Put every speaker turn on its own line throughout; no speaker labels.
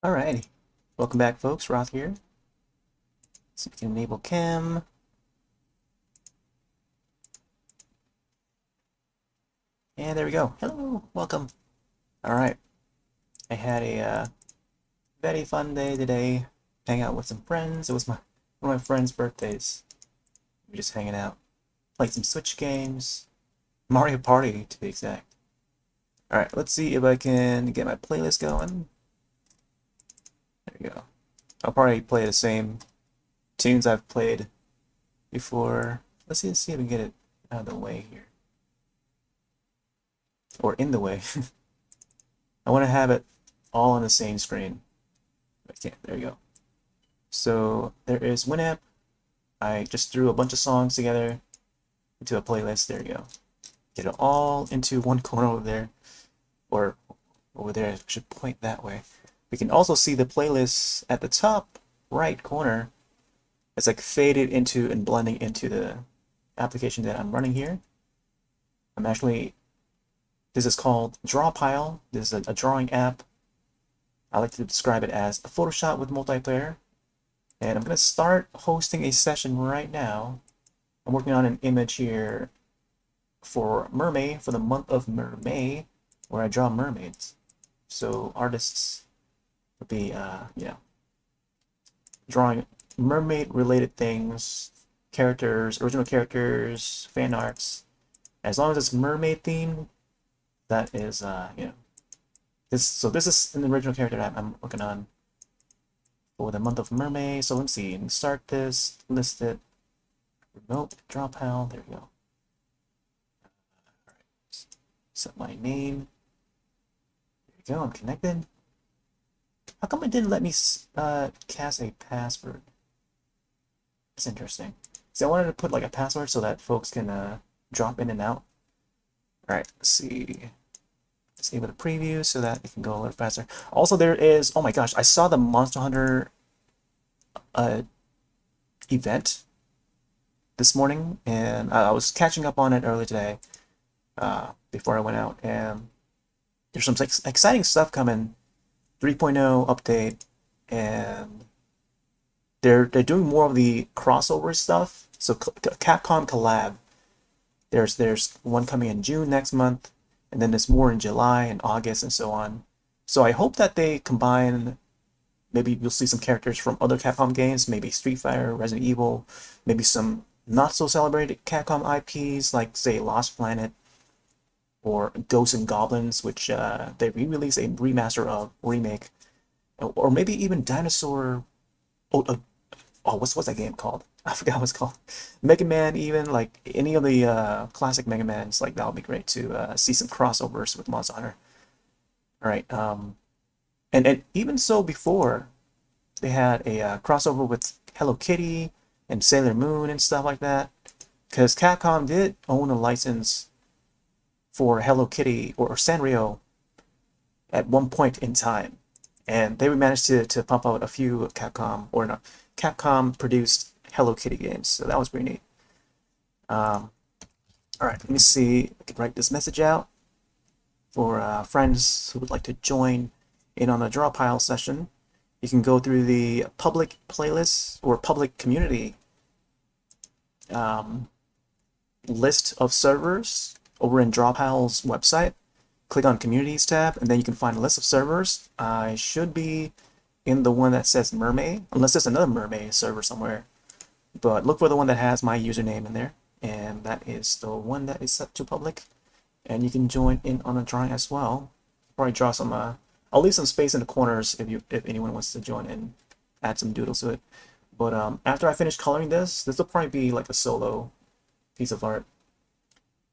Alrighty, welcome back folks, Roth here. So we can enable cam. And there we go. Hello, welcome. Alright, I had a very fun day today. Hang out with some friends. It was one of my friends' birthdays. We were just hanging out. Played some Switch games. Mario Party, to be exact. Alright, let's see if I can get my playlist going. There we go. I'll probably play the same tunes I've played before. Let's see if we can get it out of the way here. Or in the way. I want to have it all on the same screen. I can't. There you go. So there is Winamp. I just threw a bunch of songs together into a playlist. There you go. Get it all into one corner over there. Or over there. I should point that way. We can also see the playlist at the top right corner. It's like faded into and blending into the application that I'm running here. This is called Drawpile. This is a drawing app. I like to describe it as a Photoshop with multiplayer. And I'm going to start hosting a session right now. I'm working on an image here for MerMay, for the month of MerMay, where I draw mermaids. So artists would be, drawing mermaid-related things, characters, original characters, fan arts. As long as it's mermaid themed, that is, this is an original character that I'm working on for the month of MerMay. So let's see, and start this, list it, remote, Drawpile, there we go. Alright, set my name. There we go, I'm connected. How come it didn't let me cast a password? That's interesting. See, I wanted to put like a password so that folks can drop in and out. Alright, let's see. Disable the preview so that it can go a little faster. Also, there is, oh my gosh, I saw the Monster Hunter event this morning, and I was catching up on it earlier today before I went out, and there's some exciting stuff coming. 3.0 update, and they're doing more of the crossover stuff. So Capcom collab. There's one coming in June next month, and then there's more in July and August and so on. So I hope that they combine. Maybe you'll see some characters from other Capcom games, maybe Street Fighter, Resident Evil, maybe some not so celebrated Capcom IPs like say Lost Planet or Ghosts and Goblins, which they re-release a remaster of, remake, or maybe even Dinosaur. What's that game called? I forgot what it's called. Mega Man, even like any of the classic Mega Mans, like that would be great to see some crossovers with Monster Hunter. All right, and even so, before they had a crossover with Hello Kitty and Sailor Moon and stuff like that, because Capcom did own a license for Hello Kitty or Sanrio at one point in time, and they managed to pump out a few Capcom produced Hello Kitty games, so that was pretty neat. All right, let me see. I can write this message out for friends who would like to join in on the Drawpile session. You can go through the public playlists or public community list of servers over in Drawpile's website. Click on Communities tab, and then you can find a list of servers. I should be in the one that says MerMay, unless there's another MerMay server somewhere. But look for the one that has my username in there, and that is the one that is set to public. And you can join in on a drawing as well. Probably draw some. I'll leave some space in the corners if anyone wants to join in, add some doodles to it. But after I finish coloring this will probably be like a solo piece of art,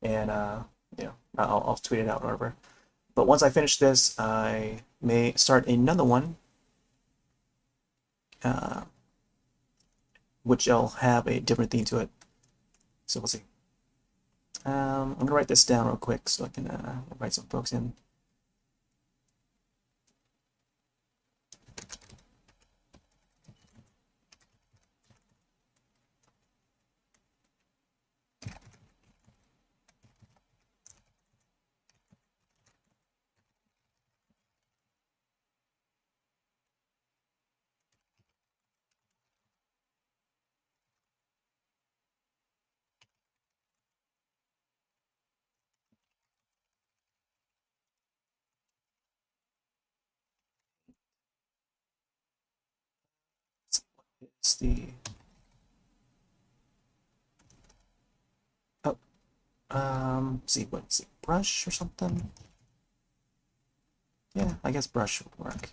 and I'll tweet it out or whatever. But once I finish this, I may start another one, which will have a different theme to it. So we'll see. I'm gonna write this down real quick so I can invite some folks in. It's the oh see what's it, brush or something? Yeah, I guess brush would work.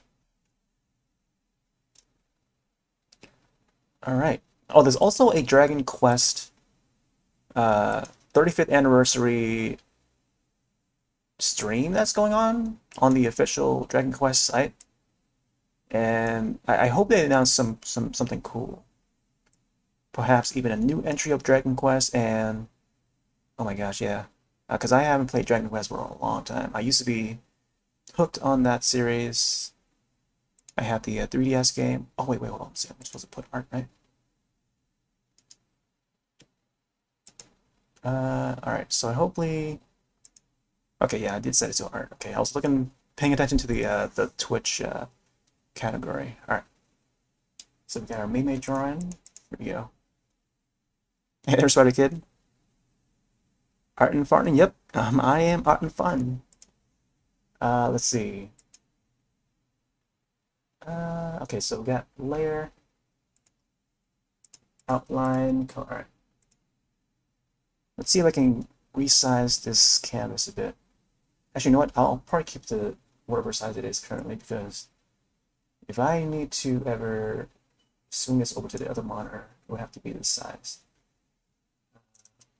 All right. Oh, there's also a Dragon Quest 35th anniversary stream that's going on the official Dragon Quest site, and I hope they announce something cool. Perhaps even a new entry of Dragon Quest, and oh my gosh, yeah, because I haven't played Dragon Quest for a long time. I used to be hooked on that series. I had the 3DS game. Oh wait, hold on. See, I'm supposed to put art, right? All right. So hopefully, okay, yeah, I did set it to art. Okay, I was paying attention to the Twitch category. All right. So we got our MerMay drawing. Here we go. Hey there, Spider Kid. Art and fun. Yep, I am art and fun. Let's see. Okay, so we got layer, outline, color. All right. Let's see if I can resize this canvas a bit. Actually, you know what? I'll probably keep the whatever size it is currently, because if I need to ever swing this over to the other monitor, it would have to be this size.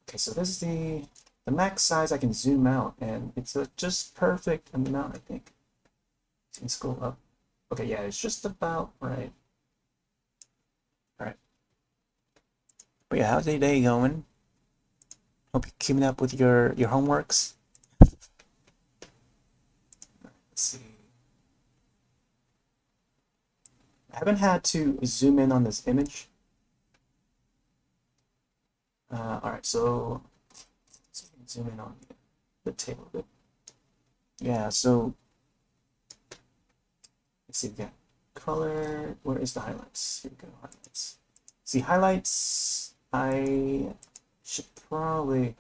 Okay, so this is the max size I can zoom out, and it's a just perfect amount, I think. So you can scroll up. Okay, yeah, it's just about right. All right. But yeah, how's your day going? Hope you're keeping up with your homeworks. Let's see. I haven't had to zoom in on this image. All right, so let's zoom in on the table a bit. Yeah, so let's see, we got color. Where is the highlights? Here we go, highlights. See, highlights, I should probably,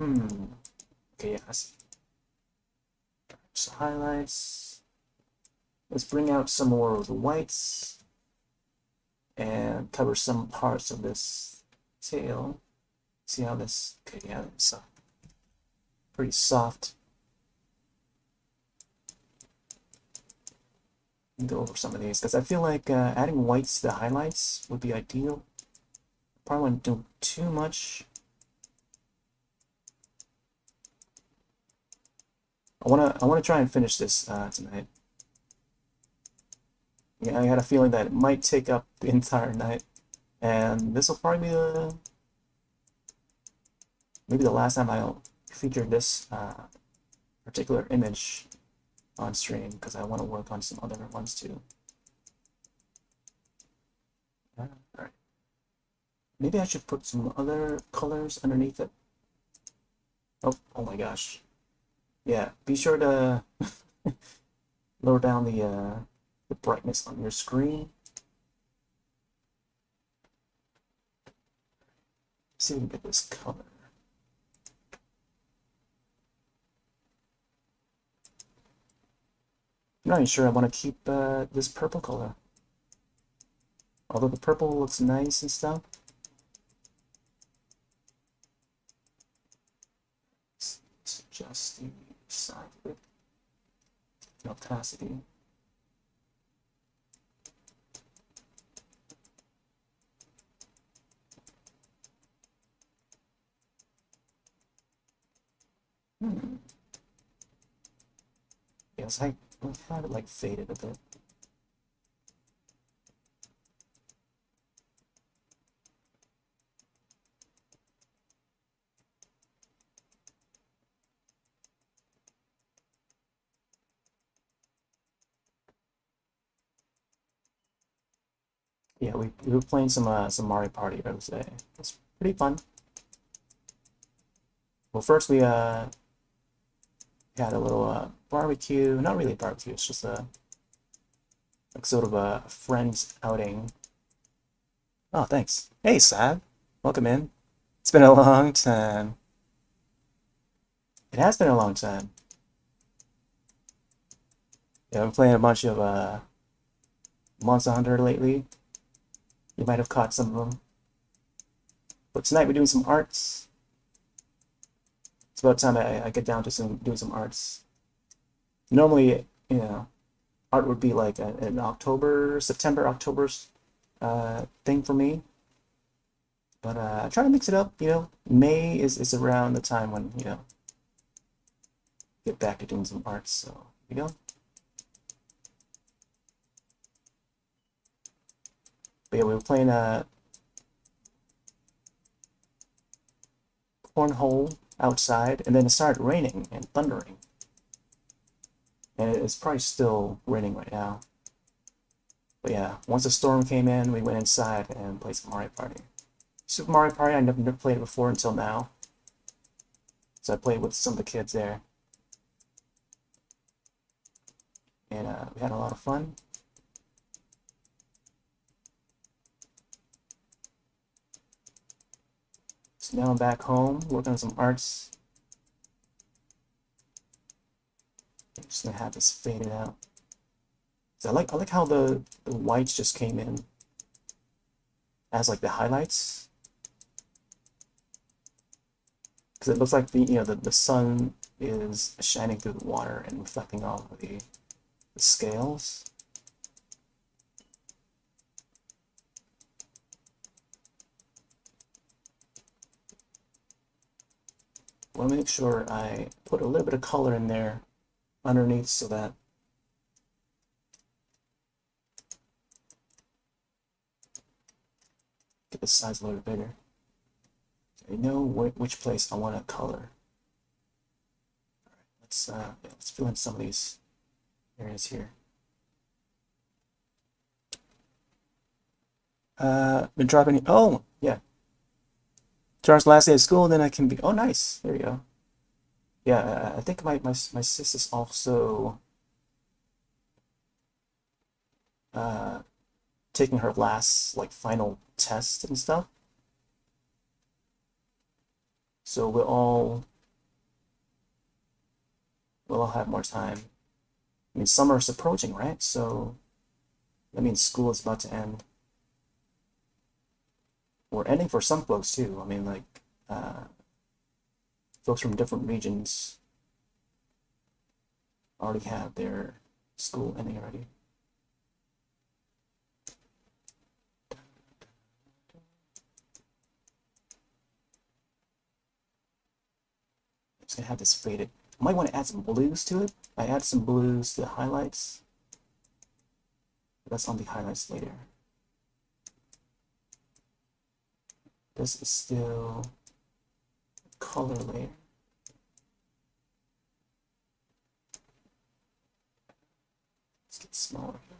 okay, yeah, I see. So highlights, let's bring out some more of the whites and cover some parts of this tail. See how this, okay, yeah, it's pretty soft. Go over some of these because I feel like adding whites to the highlights would be ideal. Probably wouldn't do too much. I wanna try and finish this tonight. Yeah, I had a feeling that it might take up the entire night, and this will probably be maybe the last time I'll feature this particular image on stream, because I want to work on some other ones too. All right. Maybe I should put some other colors underneath it. Oh my gosh. Yeah, be sure to lower down the brightness on your screen. Let's see if we can get this color. I'm not even sure I want to keep this purple color. Although the purple looks nice and stuff. Let's adjust the size of it. The opacity. Yes, I have it like faded a bit. Yeah, we were playing some Mario Party earlier today. It's pretty fun. Well, first we had a little barbecue. Not really a barbecue. It's just a like sort of a friends outing. Oh, thanks. Hey, Sab. Welcome in. It's been a long time. It has been a long time. Yeah, I've been playing a bunch of Monster Hunter lately. You might have caught some of them. But tonight we're doing some arts. It's about time I get down to doing some arts. Normally, you know, art would be like an September, October thing for me. But I try to mix it up, you know. May is around the time when, you know, get back to doing some arts. So, you know. But yeah, we were playing cornhole outside, and then it started raining and thundering. And it's probably still raining right now. But yeah, once the storm came in, we went inside and played some Mario Party. Super Mario Party, I never played it before until now. So I played with some of the kids there. And we had a lot of fun. So now I'm back home, working on some arts. I'm just gonna have this faded out. So I like how the whites just came in as like the highlights. Because it looks like the sun is shining through the water and reflecting off of the scales. I want to make sure I put a little bit of color in there underneath so that get the size a little bit bigger. So I know which place I want to color. All right, let's fill in some of these areas here. Been dropping. Oh yeah, tomorrow's last day of school, and then I can be. Oh nice, there you go. Yeah, I think my sis is also taking her last like final test and stuff. So we'll all have more time. I mean, summer is approaching, right? So that means school is about to end. Or ending for some folks too. I mean, like folks from different regions already have their school ending already. I'm just gonna have this faded. I might want to add some blues to it. I add some blues to the highlights. That's on the highlights later. This is still color layer. Let's get smaller here.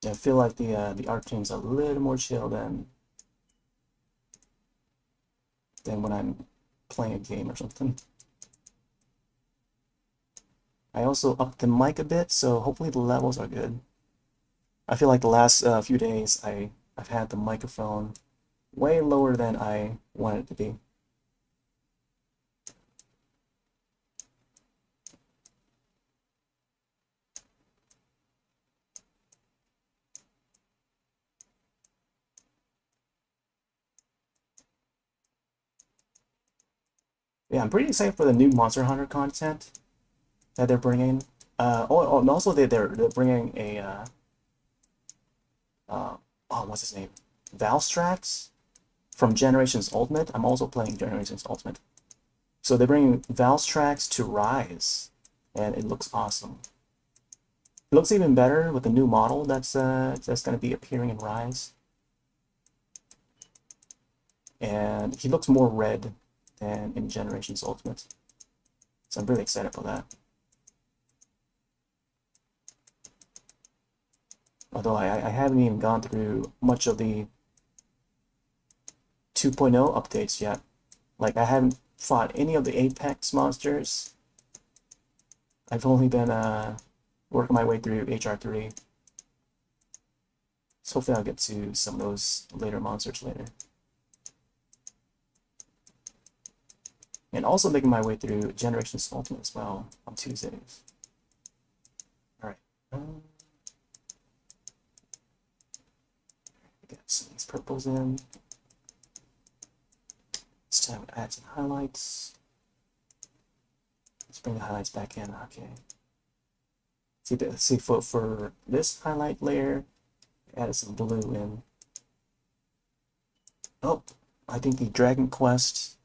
I feel like the art team's a little more chill than when I'm playing a game or something. I also upped the mic a bit, so hopefully the levels are good. I feel like the last few days I've had the microphone way lower than I want it to be. Yeah, I'm pretty excited for the new Monster Hunter content that they're bringing. And also they're bringing a oh, what's his name? Valstrax from Generations Ultimate. I'm also playing Generations Ultimate. So they're bringing Valstrax to Rise, and it looks awesome. It looks even better with the new model that's going to be appearing in Rise. And he looks more red than in Generations Ultimate. So I'm really excited for that. Although I haven't even gone through much of the 2.0 updates yet. Like, I haven't fought any of the Apex monsters. I've only been working my way through HR3. So hopefully I'll get to some of those later monsters later. And also making my way through Generations Ultimate as well on Tuesdays. Alright. Get some of these purples in. This time to add some highlights. Let's bring the highlights back in. Okay. See for this highlight layer, added some blue in. Oh, I think the Dragon Quest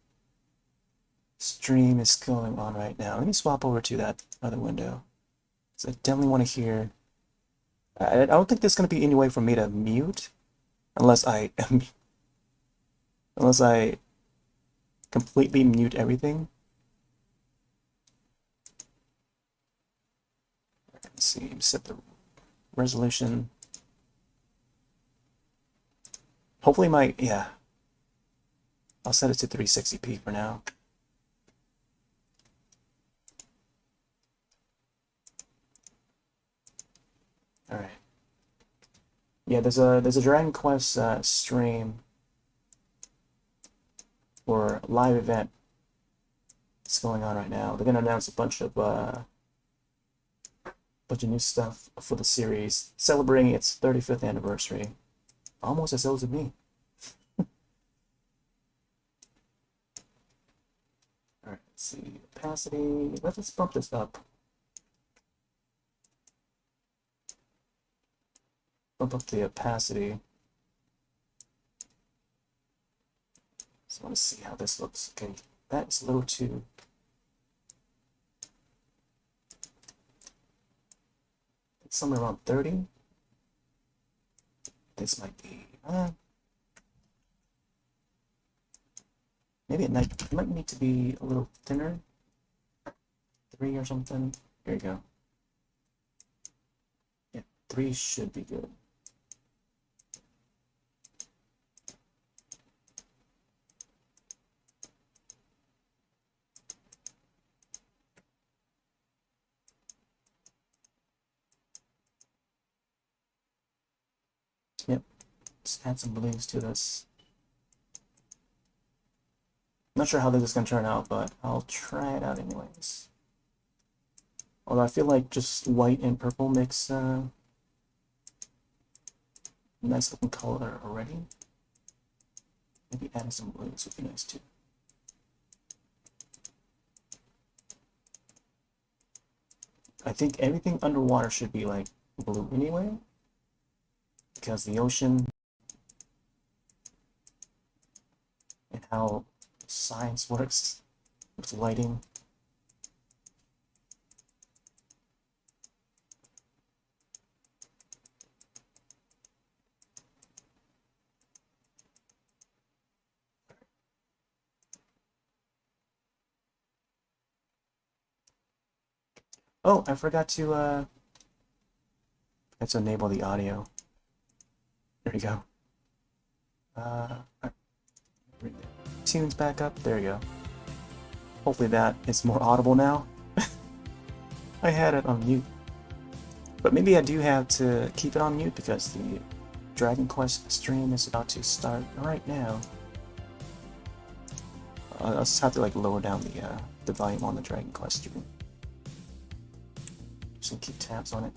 stream is going on right now. Let me swap over to that other window. So I definitely want to hear. I don't think there's going to be any way for me to mute unless I completely mute everything. Let's see, set the resolution. Hopefully yeah. I'll set it to 360p for now. All right. Yeah, there's a Dragon Quest stream or live event that's going on right now. They're gonna announce a bunch of new stuff for the series, celebrating its 35th anniversary, almost as old as me. All right, let's see, opacity. Let's bump this up. Bump up the opacity. So I want to see how this looks. Okay, that's a little too. It's somewhere around 30. This might be. Maybe it might need to be a little thinner. 3 or something. There you go. Yeah, 3 should be good. Yep. Let's add some blues to this. Not sure how this is going to turn out, but I'll try it out anyways. Although I feel like just white and purple makes a nice looking color already. Maybe adding some blues would be nice too. I think everything underwater should be like blue anyway, because the ocean and how science works with lighting. Oh, I forgot to let's enable the audio. There you go. Bring the tunes back up. There you go. Hopefully that is more audible now. I had it on mute. But maybe I do have to keep it on mute because the Dragon Quest stream is about to start right now. I'll just have to like lower down the volume on the Dragon Quest stream. Just keep tabs on it.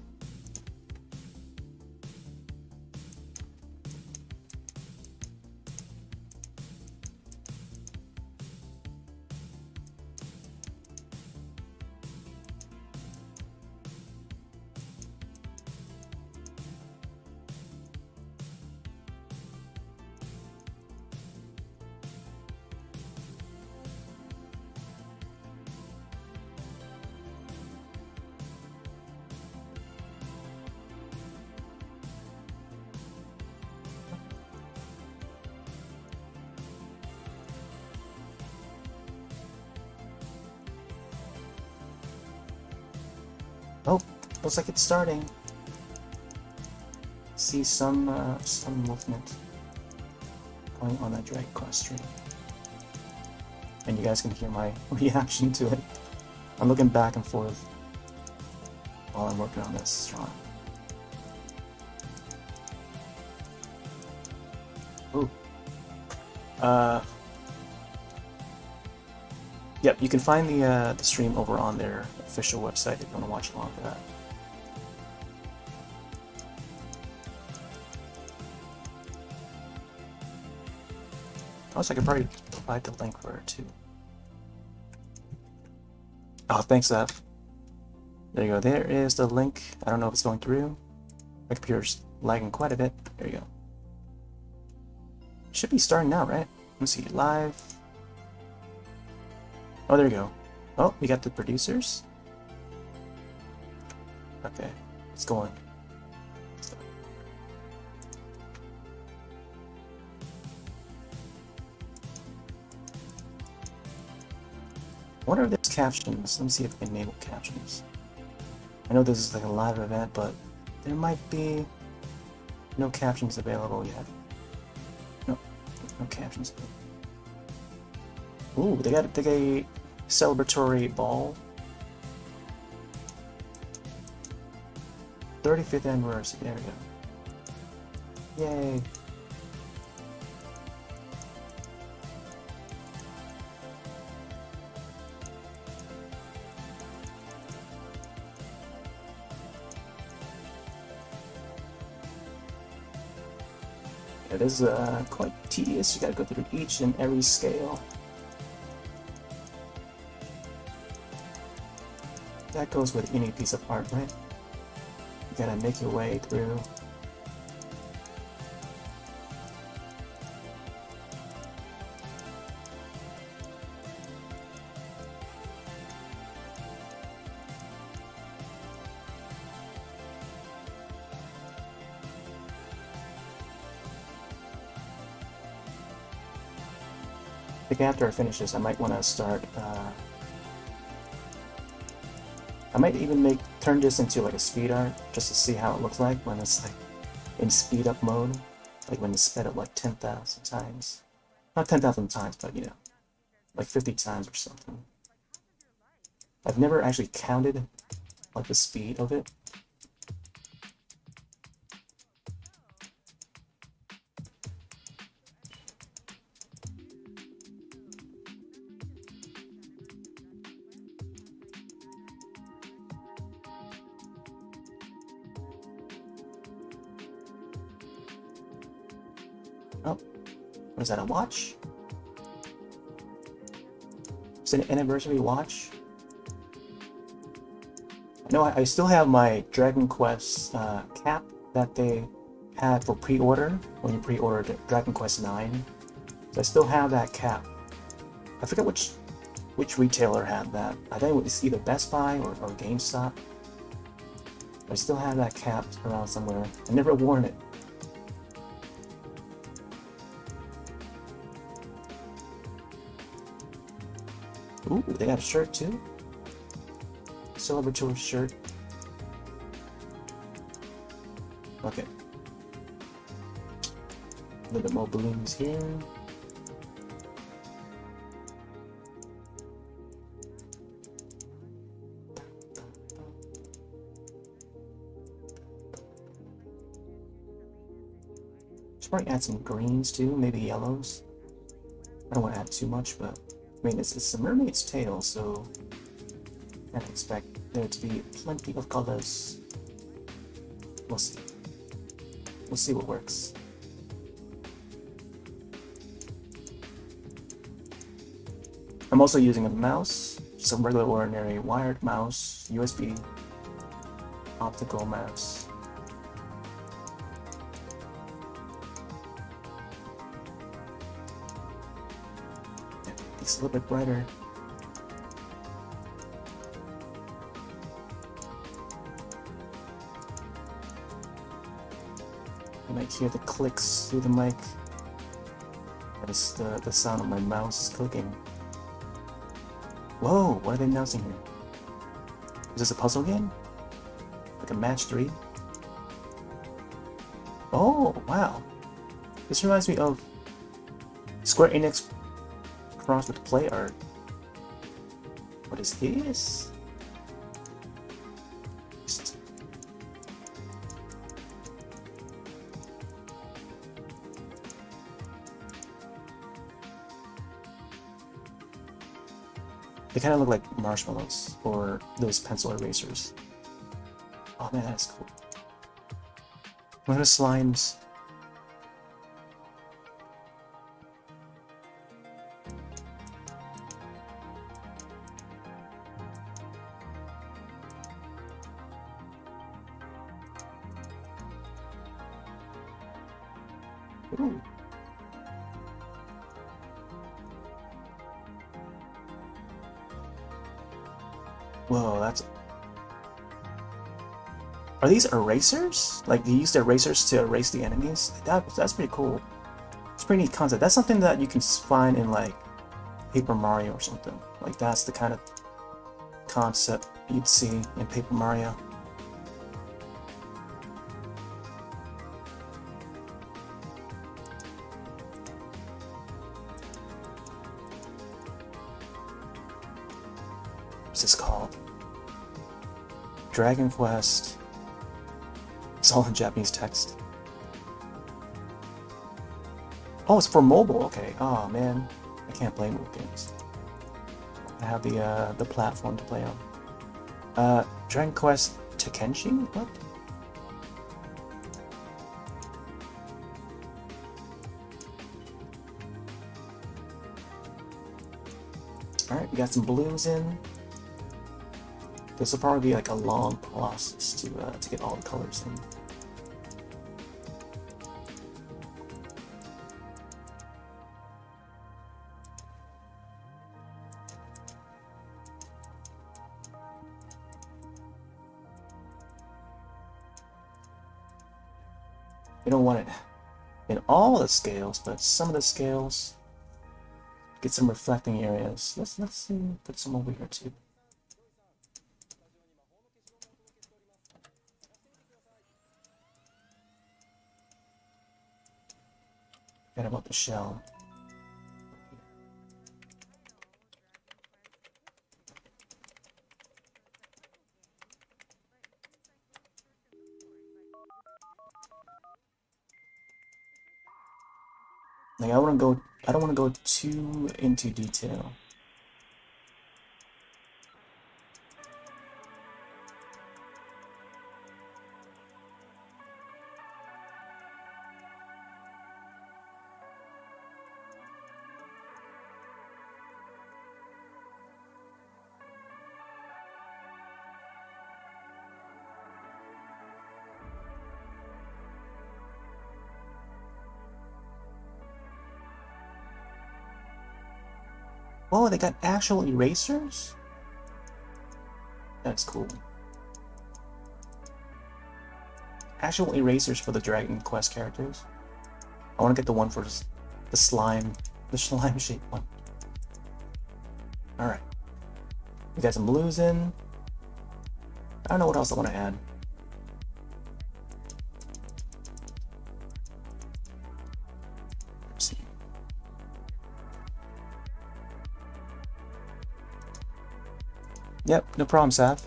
Oh, looks like it's starting. See some movement going on that Dragon Quest stream, and you guys can hear my reaction to it. I'm looking back and forth while I'm working on this drawing. Ooh. Yep, you can find the stream over on their official website if you want to watch along for that. Also, I could probably provide the link for it too. Oh, thanks, Zeph. There you go. There is the link. I don't know if it's going through. My computer's lagging quite a bit. There you go. Should be starting now, right? Let's see. Live. Oh, there you go. Oh, we got the producers. Okay, it's going. I wonder if there's captions. Let me see if I can enable captions. I know this is like a live event, but there might be no captions available yet. No, no captions. Ooh, they got a celebratory ball. 35th anniversary. There we go. Yay! It is quite tedious. You gotta go through each and every scale. That goes with any piece of art, right? You gotta make your way through. I think after I finish this, I might want to start. I might even turn this into like a speed art just to see how it looks like when it's like in speed up mode, like when it's sped up like 10,000 times. Not 10,000 times, but you know, like 50 times or something. I've never actually counted like the speed of it. Oh, what is that, a watch? It's an anniversary watch? No, I still have my Dragon Quest cap that they had for pre-order when you pre-ordered Dragon Quest 9. So I still have that cap. I forget which retailer had that. I think it was either Best Buy or GameStop. I still have that cap around somewhere. I never worn it. Ooh, they got a shirt too? Celebratory shirt. Okay. A little bit more balloons here. Should probably add some greens too, maybe yellows. I don't want to add too much, but I mean, it's a mermaid's tail, so I expect there to be plenty of colors. We'll see. We'll see what works. I'm also using a mouse, just a regular ordinary wired mouse, USB optical mouse. Yeah, it's a little bit brighter. You might hear the clicks through the mic. That is the sound of my mouse clicking. Whoa, what are they announcing here? Is this a puzzle game? Like a match 3? Oh, wow. This reminds me of Square Enix crossed with play art. What is this? They kind of look like marshmallows or those pencil erasers. Oh man, that's cool. Look at the slimes. Ooh. Whoa, that's... Are these erasers? Like, you use the erasers to erase the enemies? That's pretty cool. It's a pretty neat concept. That's something that you can find in, like, Paper Mario or something. Like, that's the kind of concept you'd see in Paper Mario. What's this called? Dragon Quest. It's all in Japanese text. Oh, it's for mobile. Okay. Oh man, I can't play mobile games. I have the platform to play on. Dragon Quest Tenkaichi? What? All right, we got some balloons in. This will probably be like a long process to get all the colors in. You don't want it in all the scales, but some of the scales get some reflecting areas. Let's see, put some over here too. Forget about the shell. Like I don't want to go too into detail. Oh, they got actual erasers? That's cool. Actual erasers for the Dragon Quest characters. I want to get the one for the slime shaped one. Alright. We got some blues in. I don't know what else I want to add. Let's see. Yep, no problem, Sav.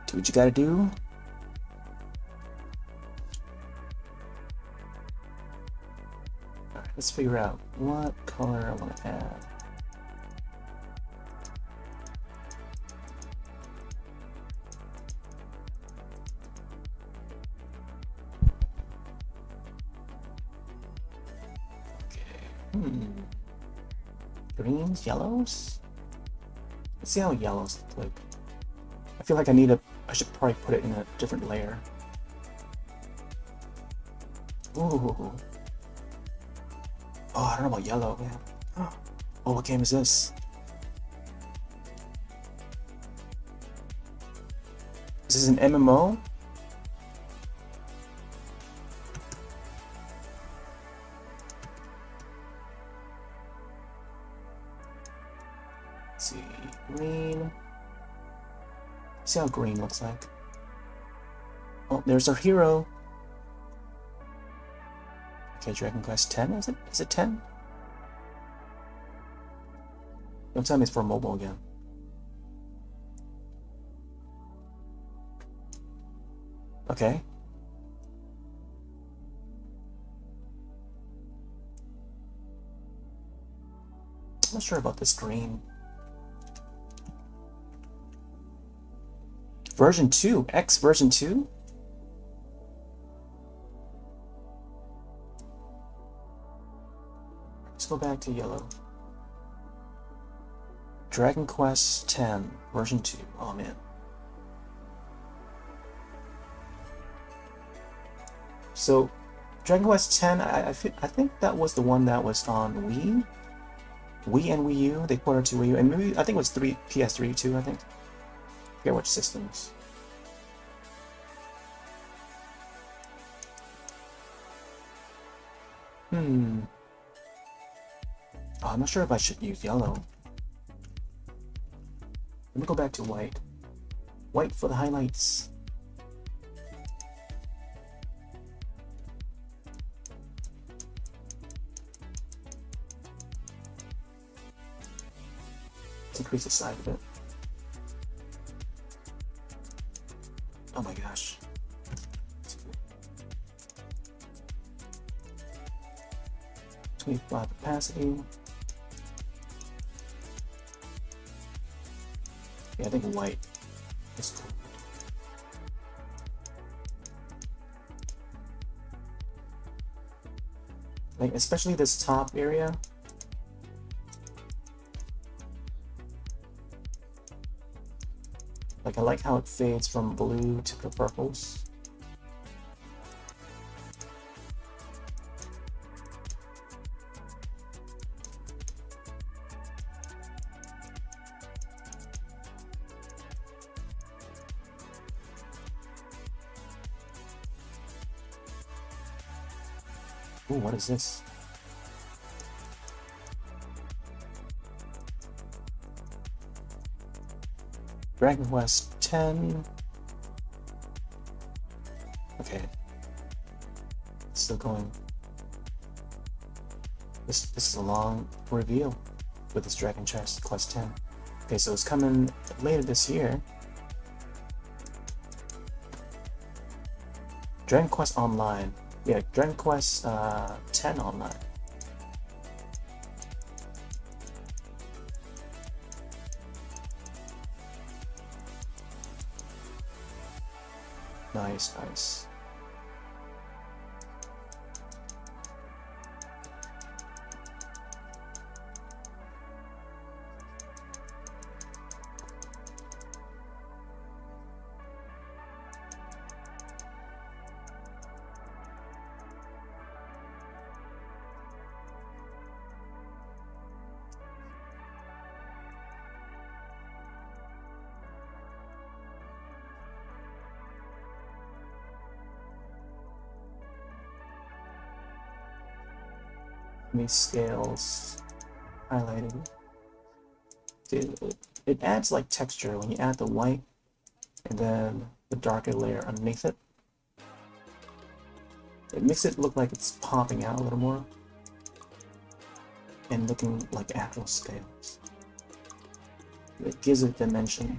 Do what you gotta do. Alright, let's figure out what color I want to add. Greens, yellows? Let's see how yellows look like. I feel like I should probably put it in a different layer. Ooh. Oh, I don't know about yellow, man. Oh, what game is this? Is this an MMO? Let's see, green. See how green looks like. Oh, there's our hero. Okay, Dragon Quest 10, is it? Is it 10? Don't tell me it's for mobile again. Okay. I'm not sure about this green. Version 2, X version 2? Let's go back to yellow. Dragon Quest X, version 2. Oh man. So, Dragon Quest X, I think that was the one that was on Wii and Wii U. They ported to Wii U, and maybe I think it was PS3 too. I think. I forget which systems. Oh, I'm not sure if I should use yellow. Let me go back to white. White for the highlights. Let's increase the size of it. Oh my gosh. 25 capacity. Yeah, I think white is cool. Like, especially this top area. Like, I like how it fades from blue to the purples. Ooh, what is this? Dragon Quest X. Okay. It's still going. This is a long reveal with this Dragon Quest X. Okay, so it's coming later this year. Dragon Quest Online. Yeah, Dragon Quest X Online. Nice, nice. These scales highlighted. It adds like texture when you add the white and then the darker layer underneath it. It makes it look like it's popping out a little more and looking like actual scales. It gives it dimension.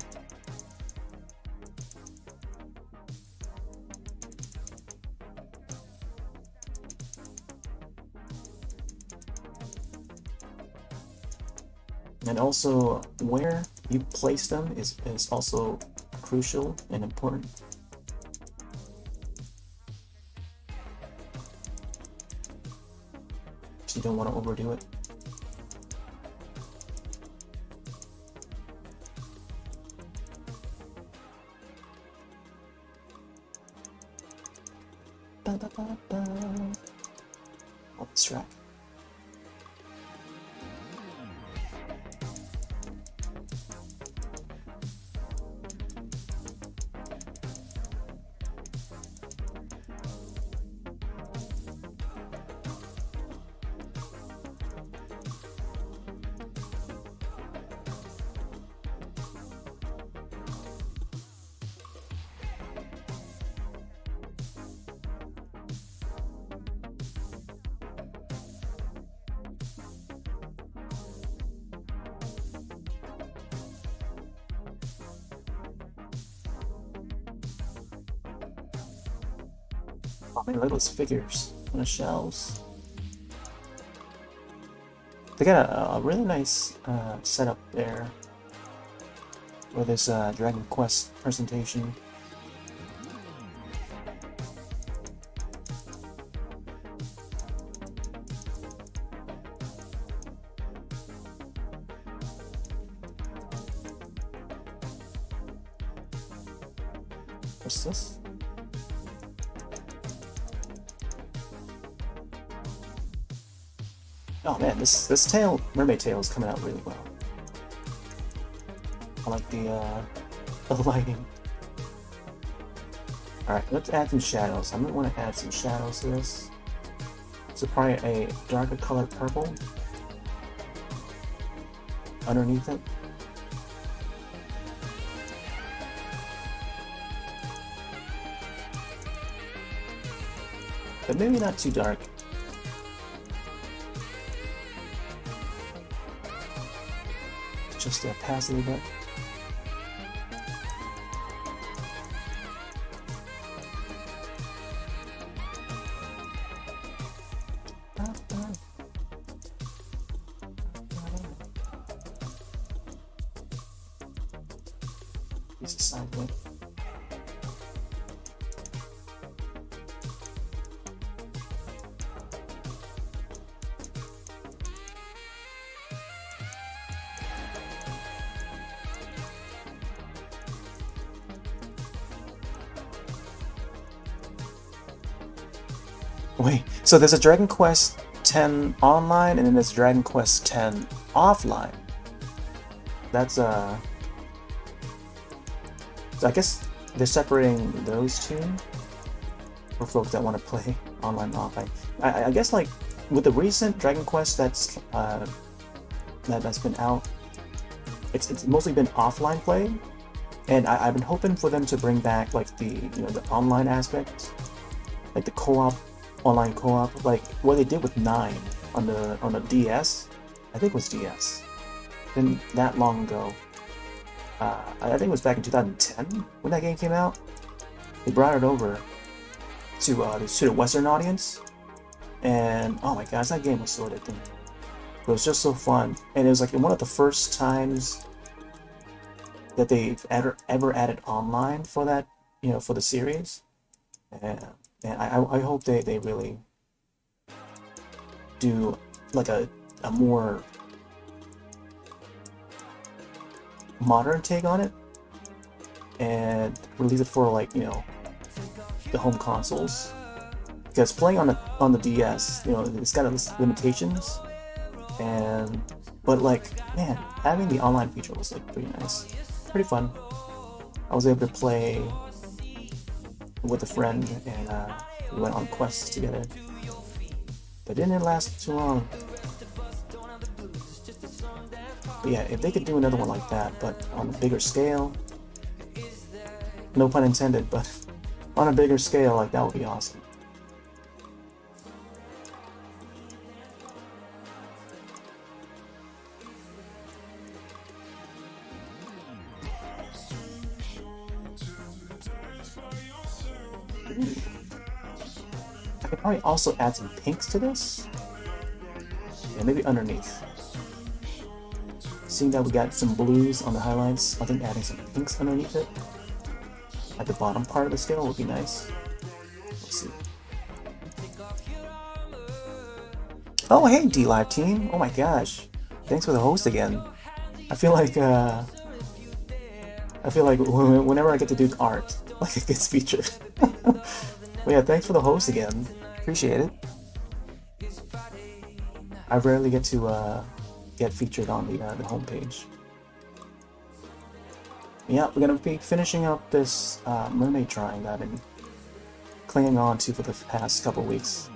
And also, where you place them is also crucial and important. So you don't want to overdo it. Ba, ba, ba, ba. Oh, this track. Oh man, look at those figures on the shelves. They got a really nice setup there. for this Dragon Quest presentation. What's this? Oh man, this tail, mermaid tail, is coming out really well. I like the lighting. Alright, let's add some shadows. I'm gonna want to add some shadows to this. So probably a darker colored purple underneath it. But maybe not too dark. Just pass a little bit. Use the side bit. Wait, so there's a Dragon Quest X online and then there's Dragon Quest X offline. That's so I guess they're separating those two for folks that want to play online and offline. I guess like with the recent Dragon Quest that's been out, it's mostly been offline play, and I've been hoping for them to bring back like the the online aspect, like the co-op. Online co-op, like what they did with 9 on the DS. I think it was DS. Been that long ago. I think it was back in 2010 when that game came out. They brought it over to the Western audience, and oh my gosh, that game was so addicting. It was just so fun, and it was like one of the first times that they've ever added online for that, for the series. And I hope they really do like a more modern take on it and release it for like the home consoles, because playing on the DS, it's got its limitations, but like man, having the online feature was like pretty nice, pretty fun. I was able to play with a friend, and we went on quests together, but it didn't last too long. But yeah, if they could do another one like that, but on a bigger scale, no pun intended, but on a bigger scale, like that would be awesome. I could probably also add some pinks to this. Yeah, maybe underneath. Seeing that we got some blues on the highlights, I think adding some pinks underneath it at the bottom part of the scale would be nice. Let's see. Oh hey D-Live team! Oh my gosh! Thanks for the host again. I feel like whenever I get to do art, like it gets featured. But yeah, thanks for the host again. Appreciate it. I rarely get to get featured on the homepage. Yeah, we're gonna be finishing up this mermaid drawing that I've been clinging on to for the past couple weeks.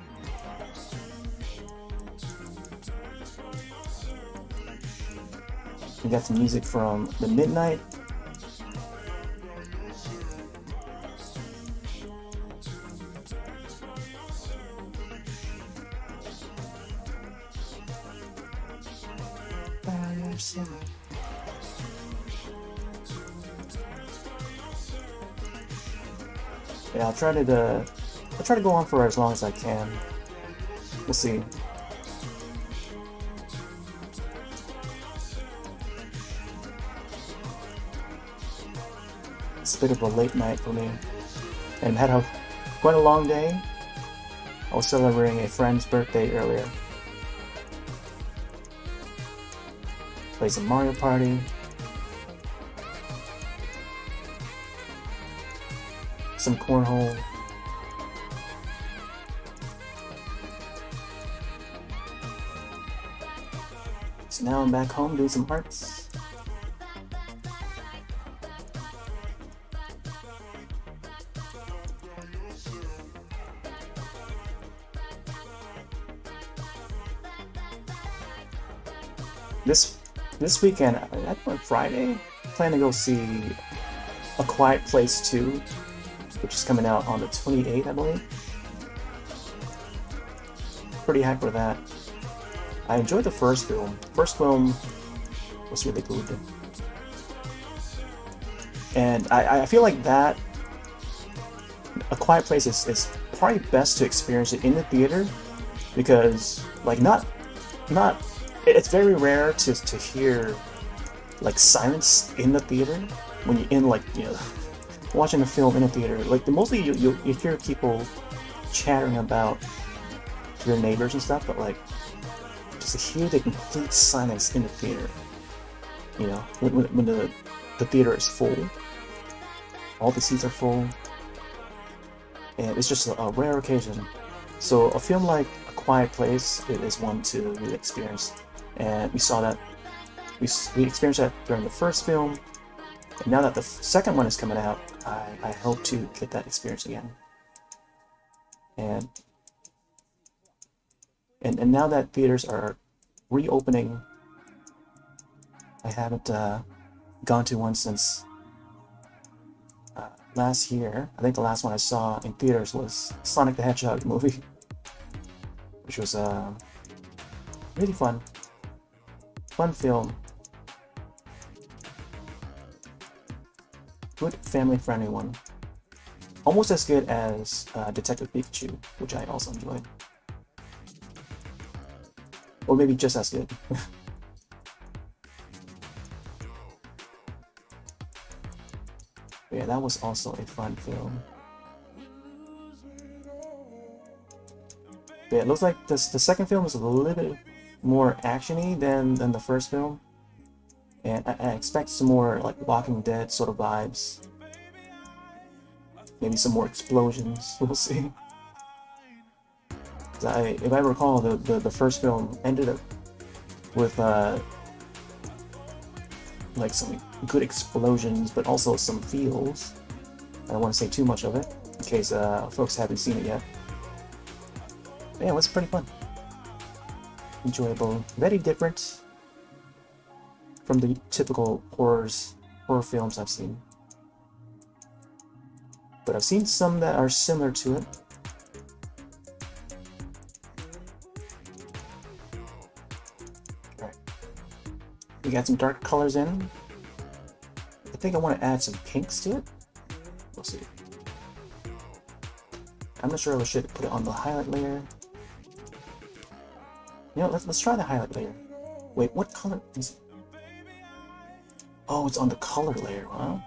We got some music from The Midnight. Yeah, I'll try to go on for as long as I can. We'll see. It's a bit of a late night for me, and had quite a long day. I was celebrating a friend's birthday earlier. Played some Mario Party. Some cornhole. So now I'm back home doing some arts. This weekend, I think on Friday, I plan to go see A Quiet Place 2, which is coming out on the 28th, I believe. Pretty hyped for that. I enjoyed the first film. First film was really good. And I feel like that A Quiet Place is probably best to experience it in the theater, because like it's very rare to hear like silence in the theater when you're in, like, you know, watching a film in a theater. Like mostly you hear people chattering about their neighbors and stuff, but like just to hear the complete silence in the theater, you know, when the theater is full, all the seats are full, and it's just a rare occasion. So a film like A Quiet Place is one to really experience, and we saw that, we experienced that during the first film, and now that the second one is coming out, I hope to get that experience again. And now that theaters are reopening, I haven't gone to one since last year. I think the last one I saw in theaters was Sonic the Hedgehog movie, which was really fun film. Good family-friendly one. Almost as good as Detective Pikachu, which I also enjoyed. Or maybe just as good. Yeah, that was also a fun film. Yeah, it looks like the second film is a little bit more actiony than the first film. And I expect some more like Walking Dead sort of vibes. Maybe some more explosions. We'll see. If I recall, the first film ended up with like some good explosions, but also some feels. I don't want to say too much of it in case folks haven't seen it yet. But yeah, it was pretty fun, enjoyable, very different from the typical horror films I've seen. But I've seen some that are similar to it. Alright. We got some dark colors in. I think I want to add some pinks to it. We'll see. I'm not sure if I should put it on the highlight layer. You know, let's try the highlight layer. Wait, what color is it? Oh, it's on the color layer, huh?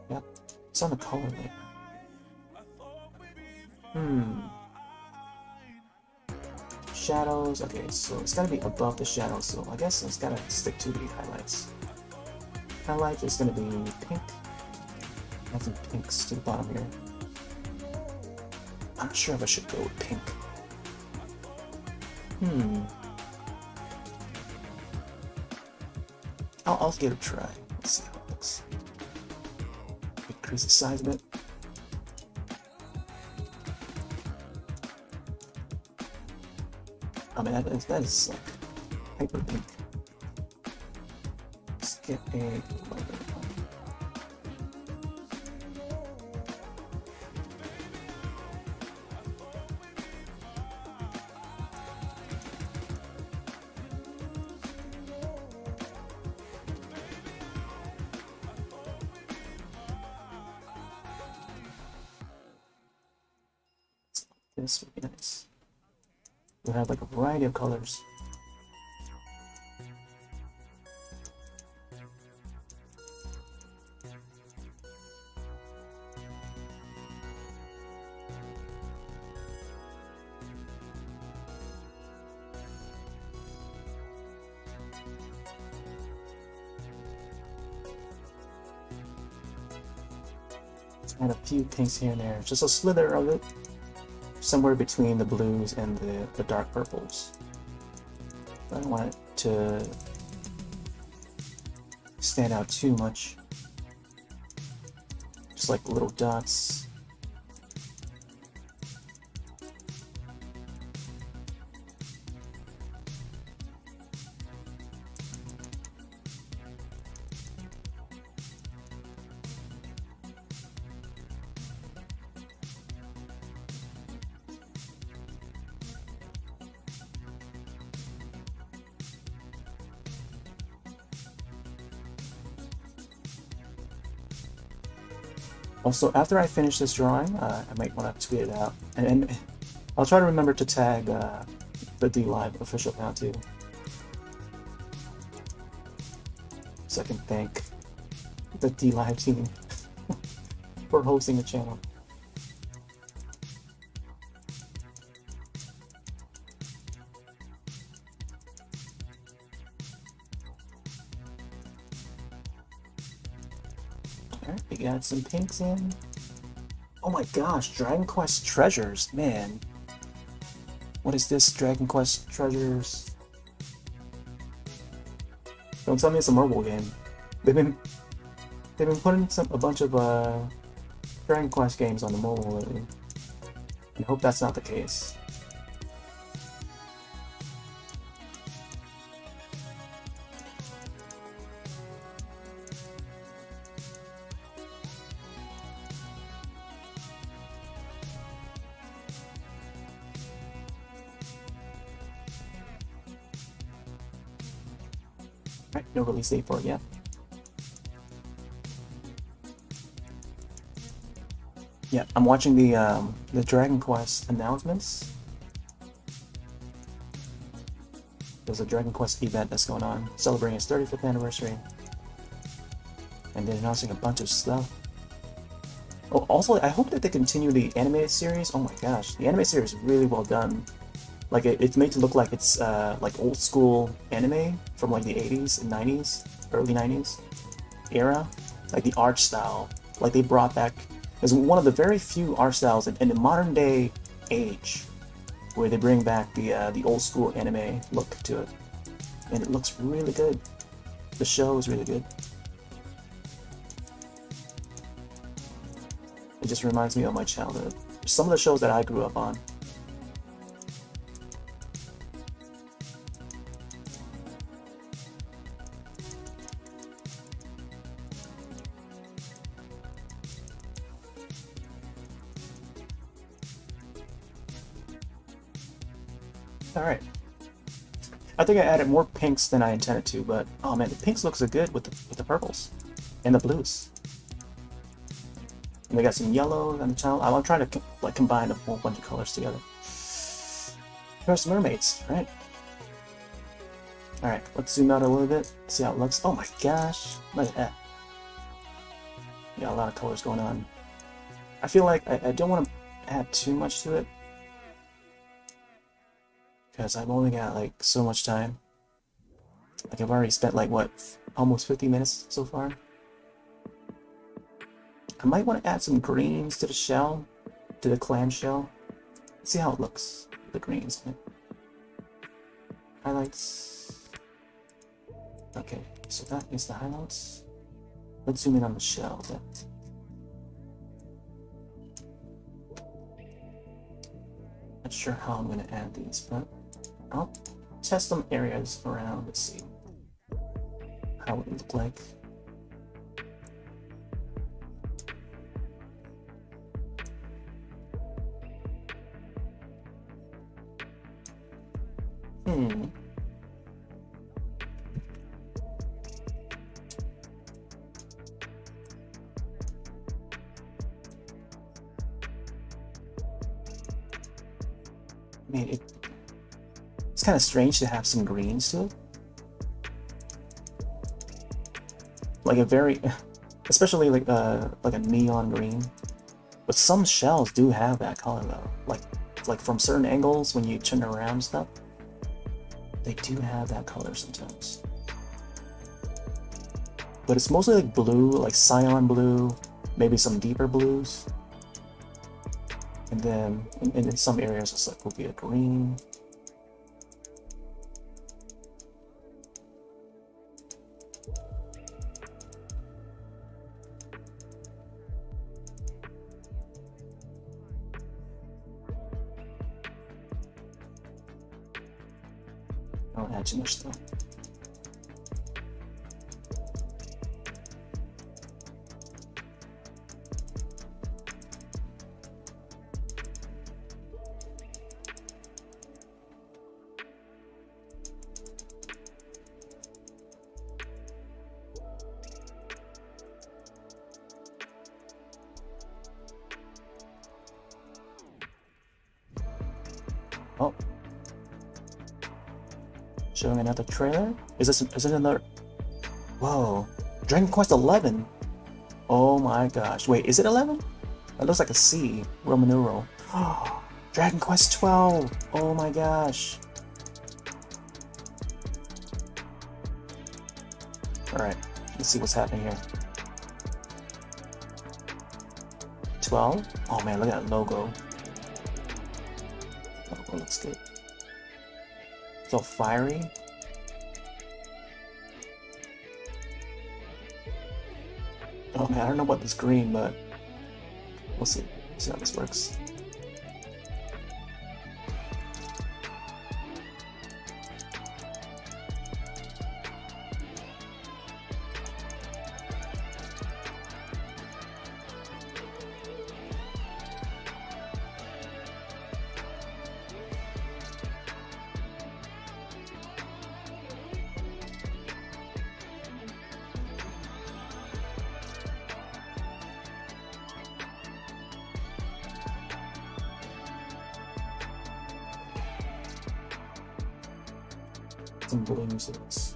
Yep, it's on the color layer. Shadows, okay, so it's gotta be above the shadows, so I guess it's gotta stick to the highlights. Highlight is gonna be pink. Add some pinks to the bottom here. I'm not sure if I should go with pink. I'll give it a try. Let's see how it looks. Increase the size of it. I mean, that is like hyper pink. Let's get a lighter one. This would be nice. We'll have like a variety of colors. And a few pinks here and there, just a slither of it, somewhere between the blues and the dark purples. I don't want it to stand out too much. Just like little dots. Also, after I finish this drawing, I might want to tweet it out, and I'll try to remember to tag the DLive official account too, so I can thank the DLive team for hosting the channel. Alright, we got some pinks in. Oh my gosh, Dragon Quest Treasures, man. What is this, Dragon Quest Treasures? Don't tell me it's a mobile game. They've been putting a bunch of Dragon Quest games on the mobile lately. I hope that's not the case. Alright, no release date for it yet. Yeah, I'm watching the Dragon Quest announcements. There's a Dragon Quest event that's going on, celebrating its 35th anniversary. And they're announcing a bunch of stuff. Oh, also, I hope that they continue the animated series. Oh my gosh, the anime series is really well done. Like, it's made to look like it's like old school anime from like the 80s and 90s, early 90s era. Like the art style, like they brought back, is one of the very few art styles in the modern day age where they bring back the old school anime look to it, and it looks really good. The show is really good. It just reminds me of my childhood. Some of the shows that I grew up on. Alright. I think I added more pinks than I intended to, but oh man, the pinks look so good with the purples and the blues. And we got some yellow on the channel. I'm trying to like combine a whole bunch of colors together. There's mermaids, right? Alright, let's zoom out a little bit, see how it looks. Oh my gosh, look at that. Yeah, a lot of colors going on. I feel like I don't want to add too much to it, because I've only got like so much time. Like I've already spent like what, almost 50 minutes so far. I might want to add some greens to the shell, to the clam shell. Let's see how it looks, the greens. Highlights. Okay, so that is the highlights. Let's zoom in on the shell then. Not sure how I'm going to add these, but I'll test some areas around. Let's see how it would look like. I mean, it's kind of strange to have some greens to it. Like a very, especially like a neon green. But some shells do have that color though. Like from certain angles when you turn around and stuff, they do have that color sometimes. But it's mostly like blue, like cyan blue, maybe some deeper blues. And then in some areas it's like will be a green. I don't add too much though. Oh. Showing another trailer? Is it another? Whoa. Dragon Quest 11. Oh my gosh. Wait, is it 11? That looks like a C. Roman numeral. Oh, Dragon Quest 12. Oh my gosh. Alright, let's see what's happening here. 12? Oh man, look at that logo. Logo looks good. So fiery. Oh man, I don't know about this green, but we'll see. See how this works. Some blues to this.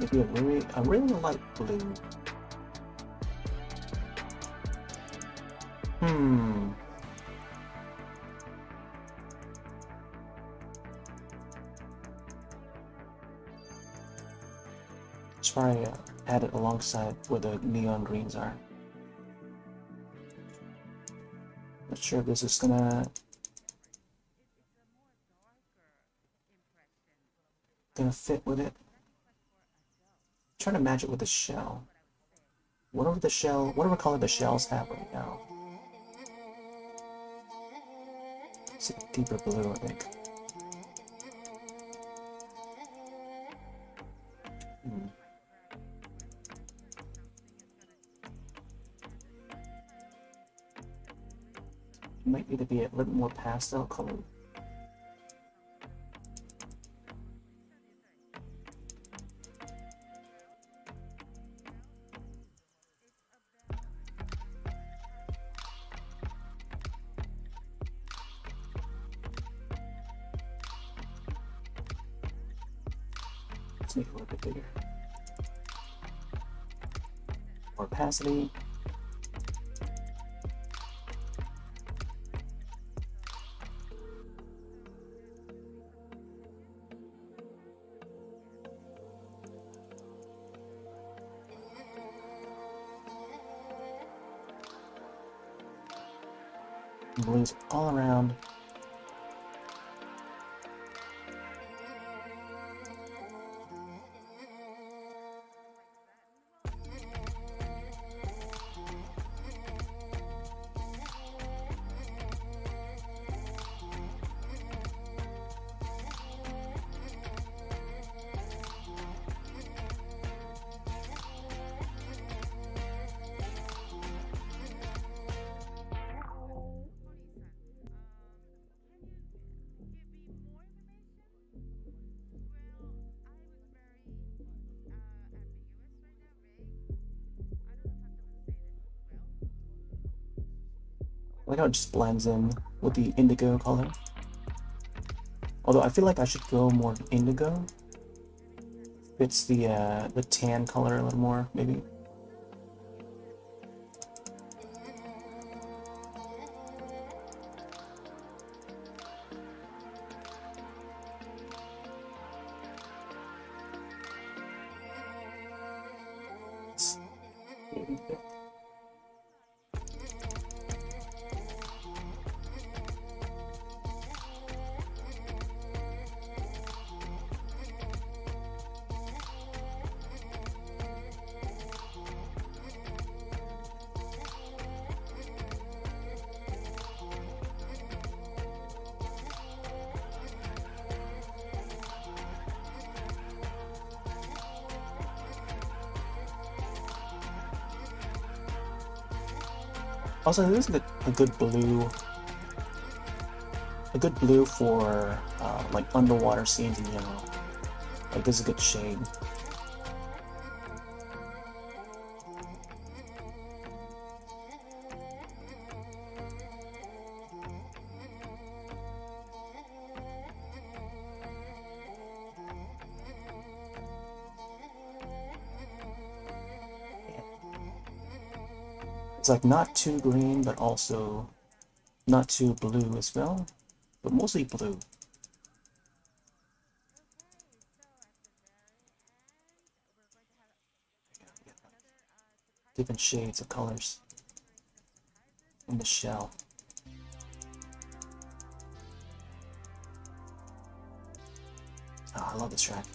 Maybe I really like blue. Should probably add it alongside where the neon greens are. Not sure if this is gonna fit with it. Trying to match it with the shell. Whatever color the shells have right now. It's a deeper blue, I think. Might need to be a little more pastel color. Let's make it a little bit bigger. More opacity. Blues all around. I like how it just blends in with the indigo color. Although I feel like I should go more indigo. fits the tan color a little more, maybe. Also, this is a good blue. A good blue for like underwater scenes in general. Like this is a good shade. It's like not too green, but also not too blue as well, but mostly blue. Different shades of colors in the shell. Oh, I love this track.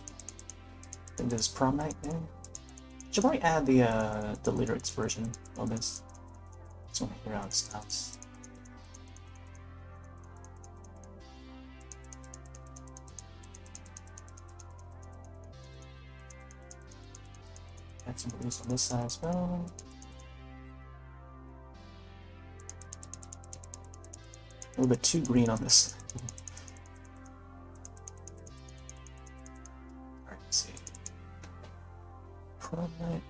I think this is Prom Night, maybe? Should probably add the lyrics version of this. Just want to hear how it sounds. Add some blues on this side as well. A little bit too green on this. Alright, let's see. Prom Night.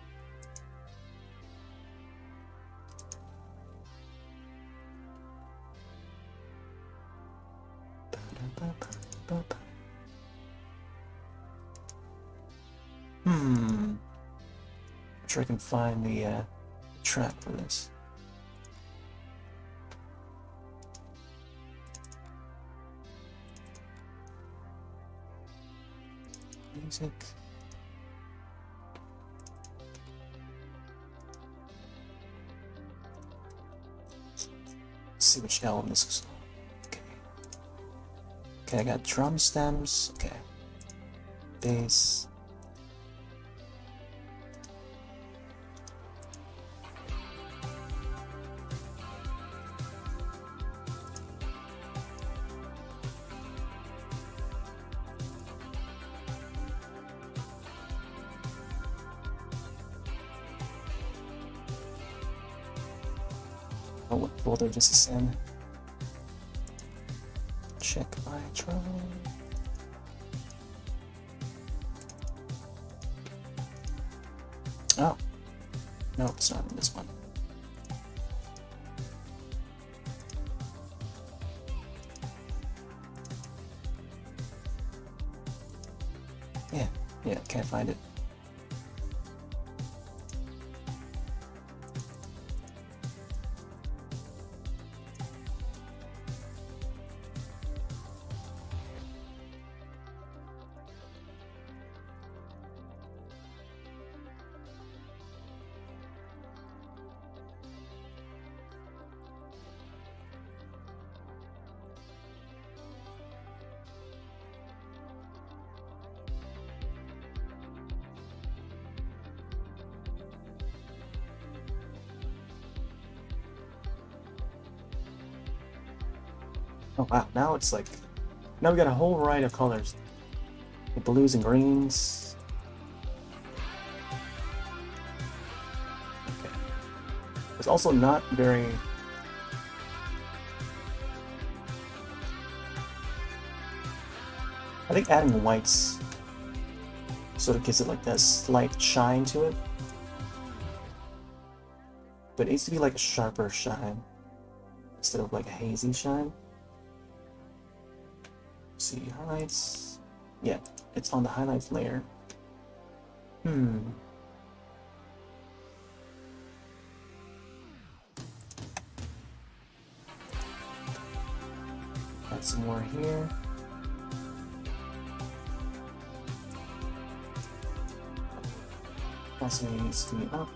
I'm sure I can find the track for this. Music. Let's see which album this is. Okay. Okay, I got drum stems. Okay. Bass. Oh, what folder this is in? Check my drum. Oh, no, it's not in this one. Yeah, can't find it. Oh wow, now it's like, now we got a whole variety of colors. The blues and greens. Okay. It's also not very... I think adding whites sort of gives it like that slight shine to it. But it needs to be like a sharper shine instead of like a hazy shine. See, highlights. Yeah, it's on the highlights layer. Hmm. Add some more here. Opacity needs to be up.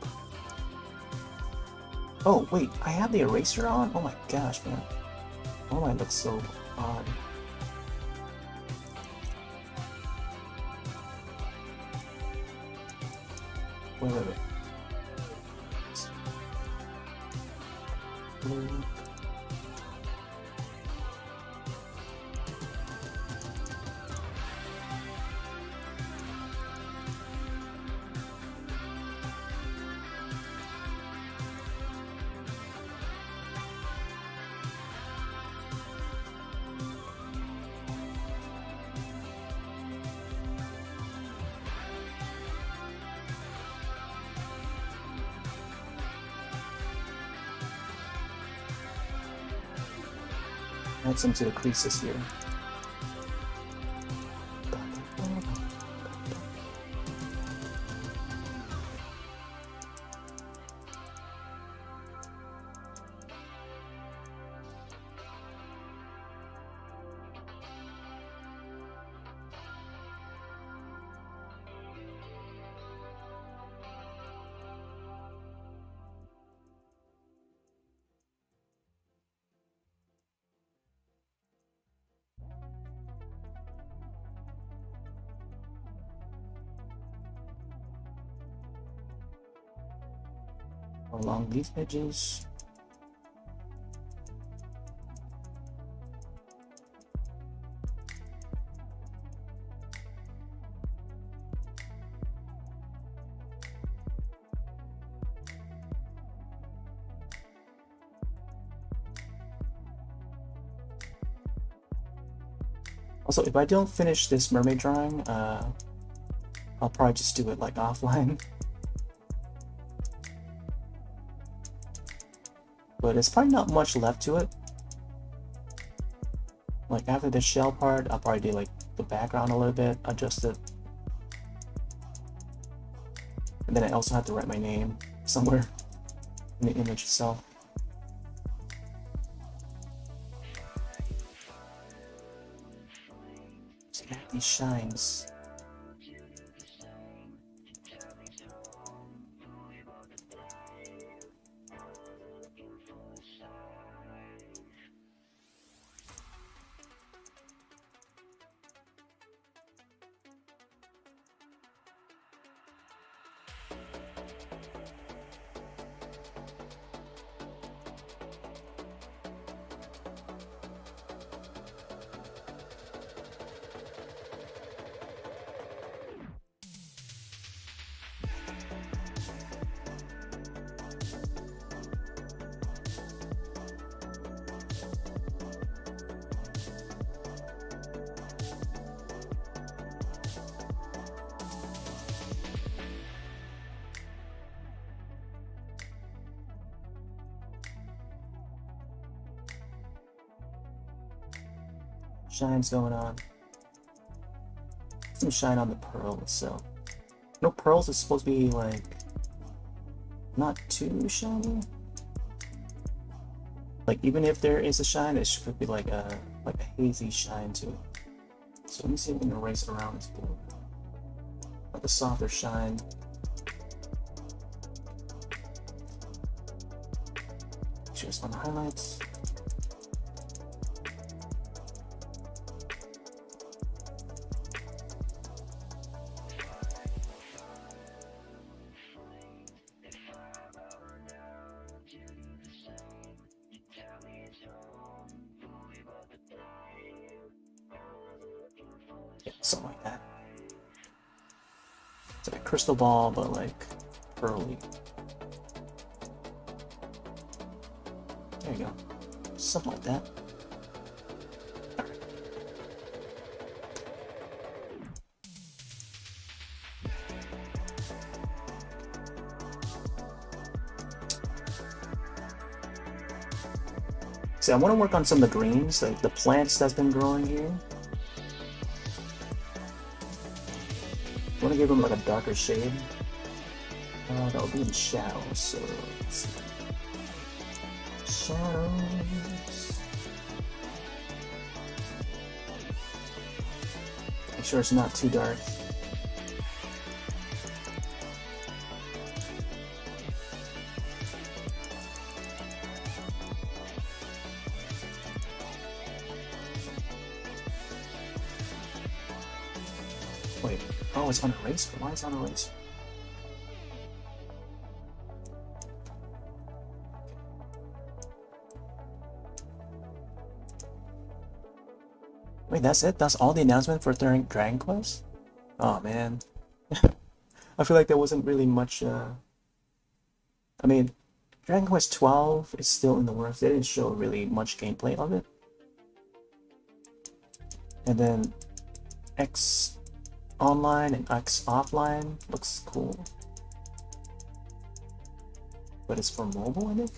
Oh, wait, I have the eraser on? Oh my gosh, man. Why do I look so odd? Wait. Blue. Add some to the creases here. Along these edges. Also, if I don't finish this mermaid drawing, I'll probably just do it like offline. But it's probably not much left to it. Like after the shell part, I'll probably do like the background a little bit, adjust it. And then I also have to write my name somewhere in the image itself. So add these shines. Shine's going on. Some shine on the pearl itself. No, pearls is supposed to be like not too shiny. Like even if there is a shine, it should be like a hazy shine to it. So let me see if we can erase it around this board. Like a softer shine. Just on the highlights. Yeah, something like that. It's like a crystal ball, but like pearly. There you go. Something like that. See, I want to work on some of the greens, like the plants that's been growing here. I want want to give them like a darker shade. That would be in shadows, so let's see. Shadows. Make sure it's not too dark. Wait, oh, it's on eraser. Why is it on eraser? Wait, that's it? That's all the announcement for Dragon Quest? Oh man. I feel like there wasn't really much, I mean, Dragon Quest 12 is still in the works. They didn't show really much gameplay of it. And then X Online and X Offline looks cool. But it's for mobile, I think?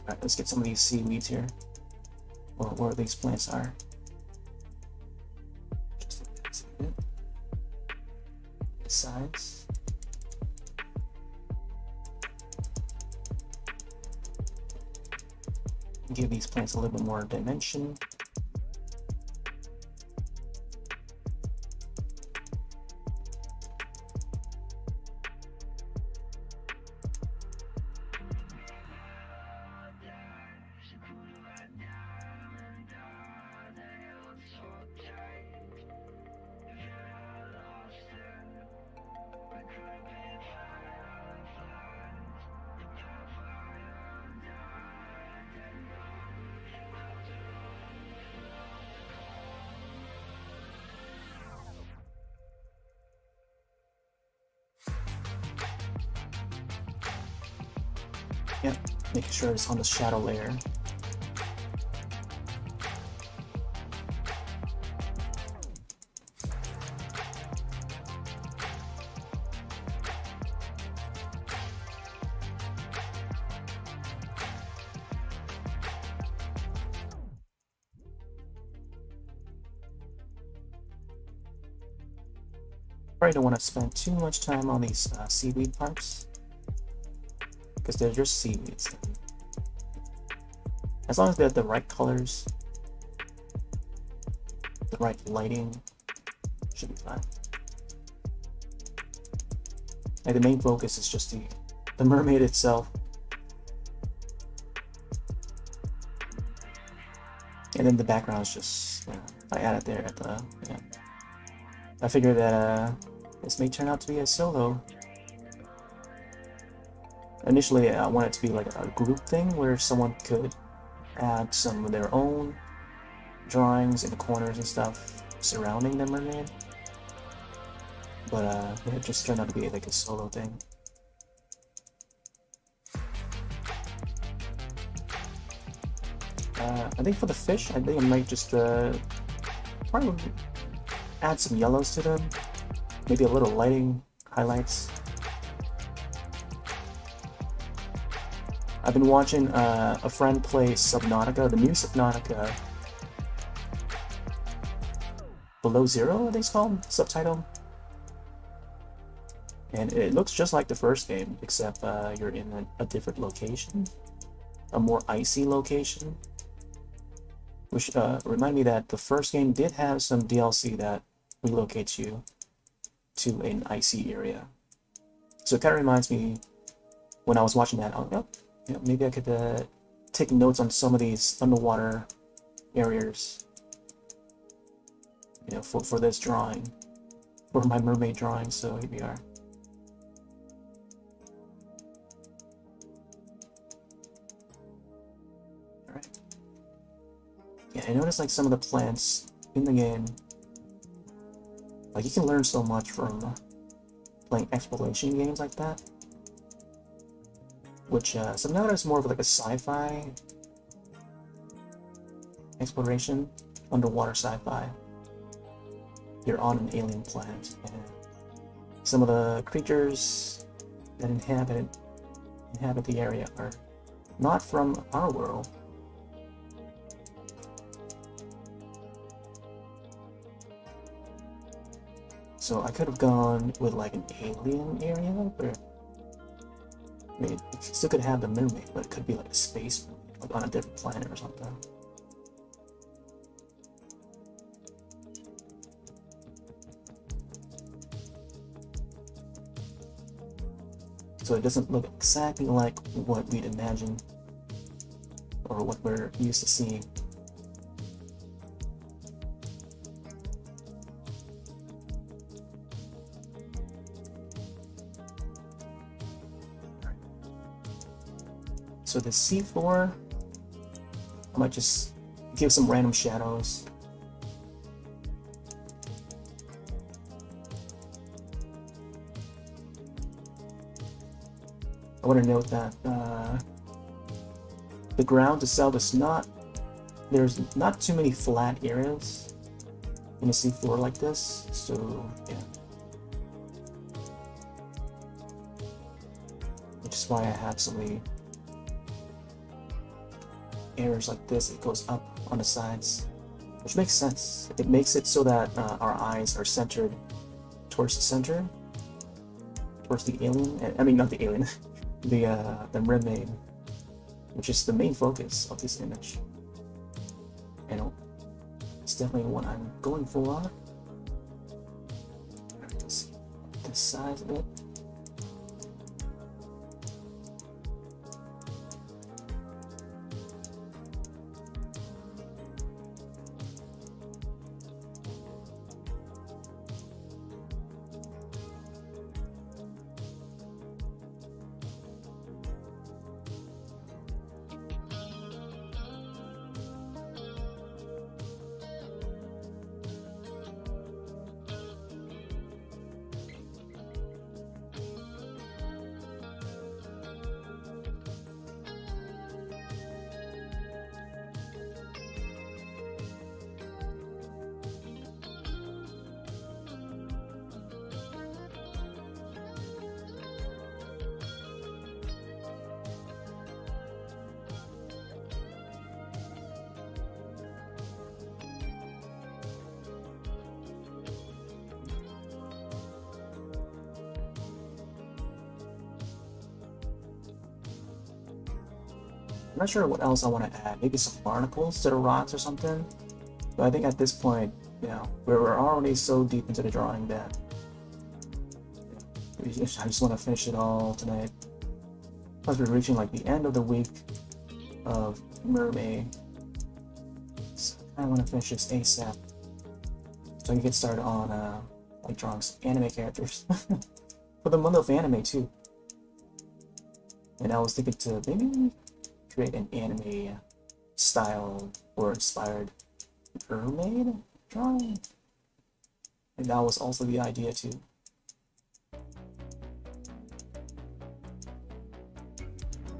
Alright, let's get some of these seaweeds here. Or where these plants are. Just like that's it. The sides. Give these plants a little bit more dimension. Yep, making sure it's on the shadow layer. Probably don't want to spend too much time on these seaweed parts, because they're just seaweeds. As long as they have the right colors, the right lighting, should be fine. Like the main focus is just the mermaid itself. And then the background is just, I added there at the, I figured that this may turn out to be a solo. Initially, I wanted it to be like a group thing where someone could add some of their own drawings in the corners and stuff surrounding the mermaid. But it just turned out to be like a solo thing. I think for the fish, I think I might just probably add some yellows to them, maybe a little lighting highlights. I've been watching a friend play Subnautica, the new Subnautica. Below Zero, I think it's called, subtitle. And it looks just like the first game, except you're in a different location, a more icy location. Which remind me that the first game did have some DLC that relocates you to an icy area. So it kind of reminds me, when I was watching that, oh, maybe I could take notes on some of these underwater areas, for this drawing, for my mermaid drawing. So here we are. All right. Yeah, I noticed like some of the plants in the game. Like you can learn so much from playing exploration games like that. Which Subnautica is more of like a sci-fi exploration, underwater sci-fi. You're on an alien planet, and some of the creatures that inhabit the area are not from our world. So I could have gone with like an alien area, or I mean, it still could have the MerMay, but it could be like a space, like on a different planet or something. So it doesn't look exactly like what we'd imagine or what we're used to seeing. So the seafloor, I might just give some random shadows. I want to note that the ground itself is not, there's not too many flat areas in a seafloor like this, so yeah. Which is why I have so many areas like this. It goes up on the sides, which makes sense. It makes it so that our eyes are centered towards the center, towards the alien. I mean, not the alien, the MerMay, which is the main focus of this image. And it's definitely what I'm going for. Let's see the size of it. I'm not sure what else I want to add. Maybe some barnacles to the rocks or something. But I think at this point, you know, we're already so deep into the drawing that I just want to finish it all tonight. Plus, we're reaching like the end of the week of MerMay, so I want to finish this ASAP so I can get started on like drawing some anime characters for the month of anime too. And I was thinking to maybe create an anime style or inspired mermaid drawing, and that was also the idea too.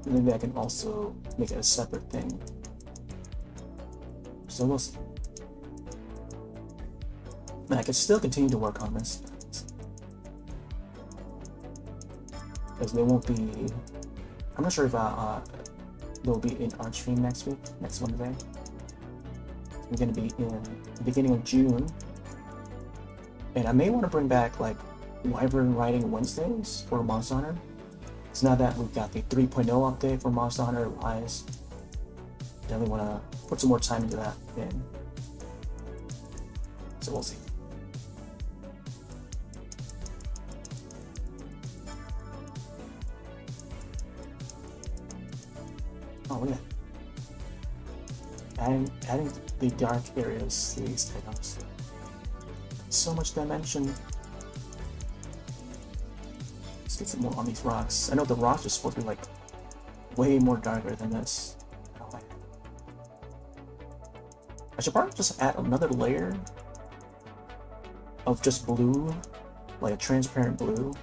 Maybe I can also make it a separate thing, so we'll see. And I can still continue to work on this because they won't be, I'm not sure if they'll be in art stream next week, next Wednesday. We're going to be in the beginning of June, and I may want to bring back like Wyvern Writing Wednesdays for Monster Hunter. It's now that we've got the 3.0 update for Monster Hunter Rise. Definitely want to put some more time into that, and so we'll see. Oh, look at that. Adding the dark areas to these items. So much dimension. Let's get some more on these rocks. I know the rocks are supposed to be like way more darker than this. Oh, I should probably just add another layer of just blue, like a transparent blue,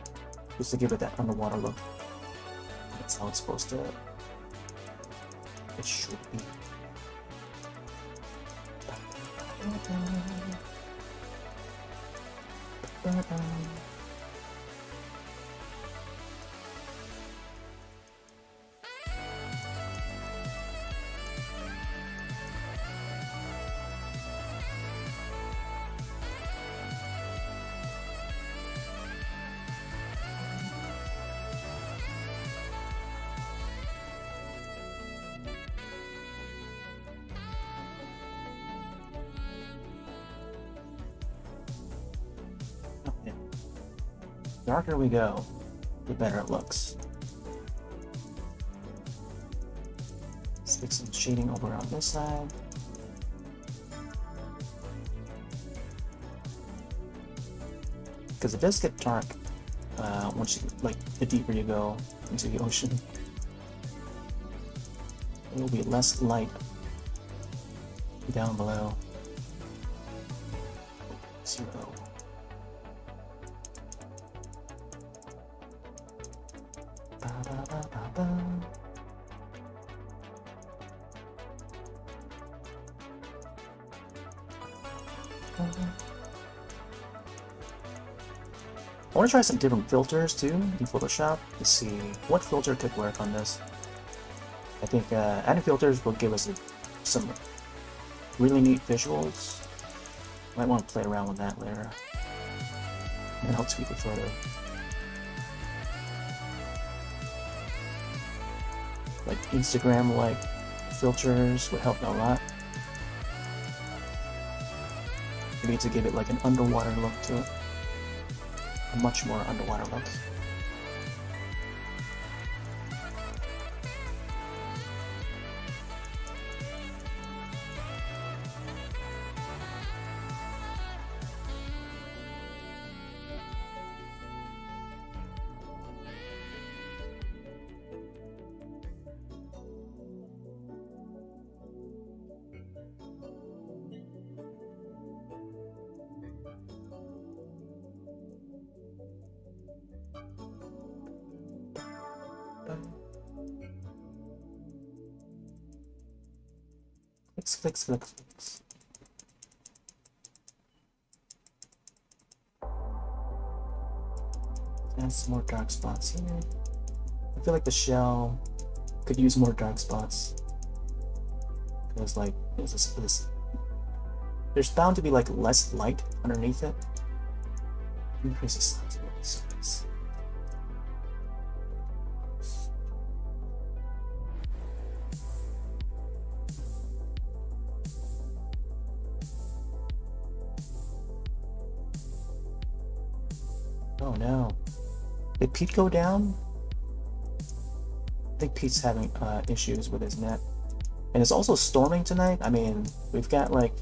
just to give it that underwater look. That's how it's supposed to. It should be. darker we go, the better it looks. Let's get some shading over on this side. Because it does get dark once you, like, the deeper you go into the ocean. It will be less light down below. 0. Ba, ba, ba, ba, ba. I want to try some different filters too in Photoshop to see what filter could work on this. I think adding filters will give us some really neat visuals. Might want to play around with that later. And I'll tweak the photo. Like Instagram-like filters would help a lot. Maybe to give it like an underwater look to it. A much more underwater look. Clicks, clicks, clicks, clicks. Add some more dark spots here. I feel like the shell could use more dark spots. Because like, there's bound to be like less light underneath it. Increase the size of it. Oh no. Did Pete go down? I think Pete's having issues with his net. And it's also storming tonight. I mean, we've got like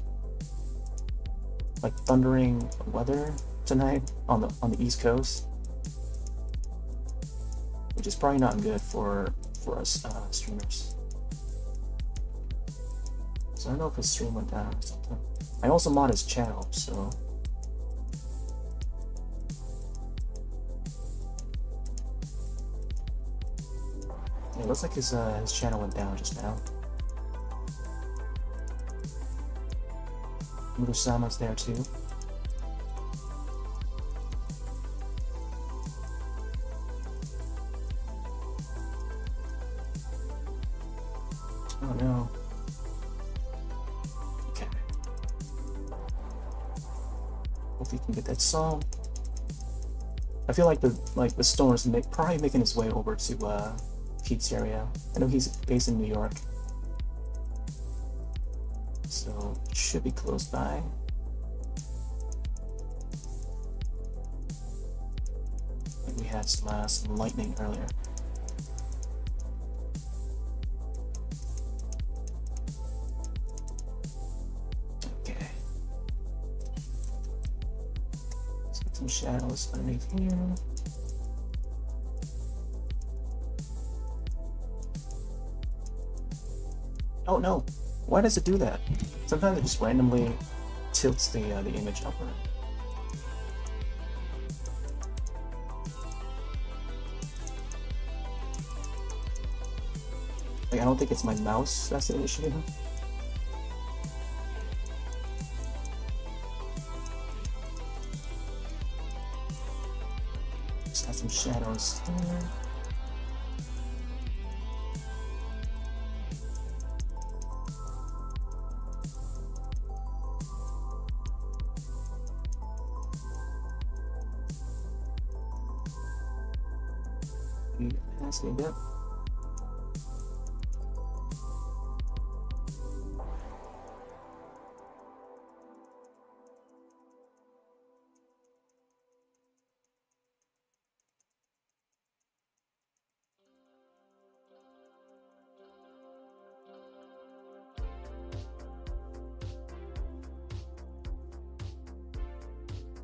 thundering weather tonight on the East Coast. Which is probably not good for us streamers. So I don't know if his stream went down or something. I also mod his channel, so it looks like his channel went down just now. Murusama's there too. Oh no. Okay. Hope you can get that song. I feel like the storm is probably making its way over to Pete's area. I know he's based in New York, so it should be close by. And we had some lightning earlier. Okay. Let's get some shadows underneath here. Oh no! Why does it do that? Sometimes it just randomly tilts the image upward. Like, I don't think it's my mouse that's the issue. Just add some shadows here. Opacity a bit.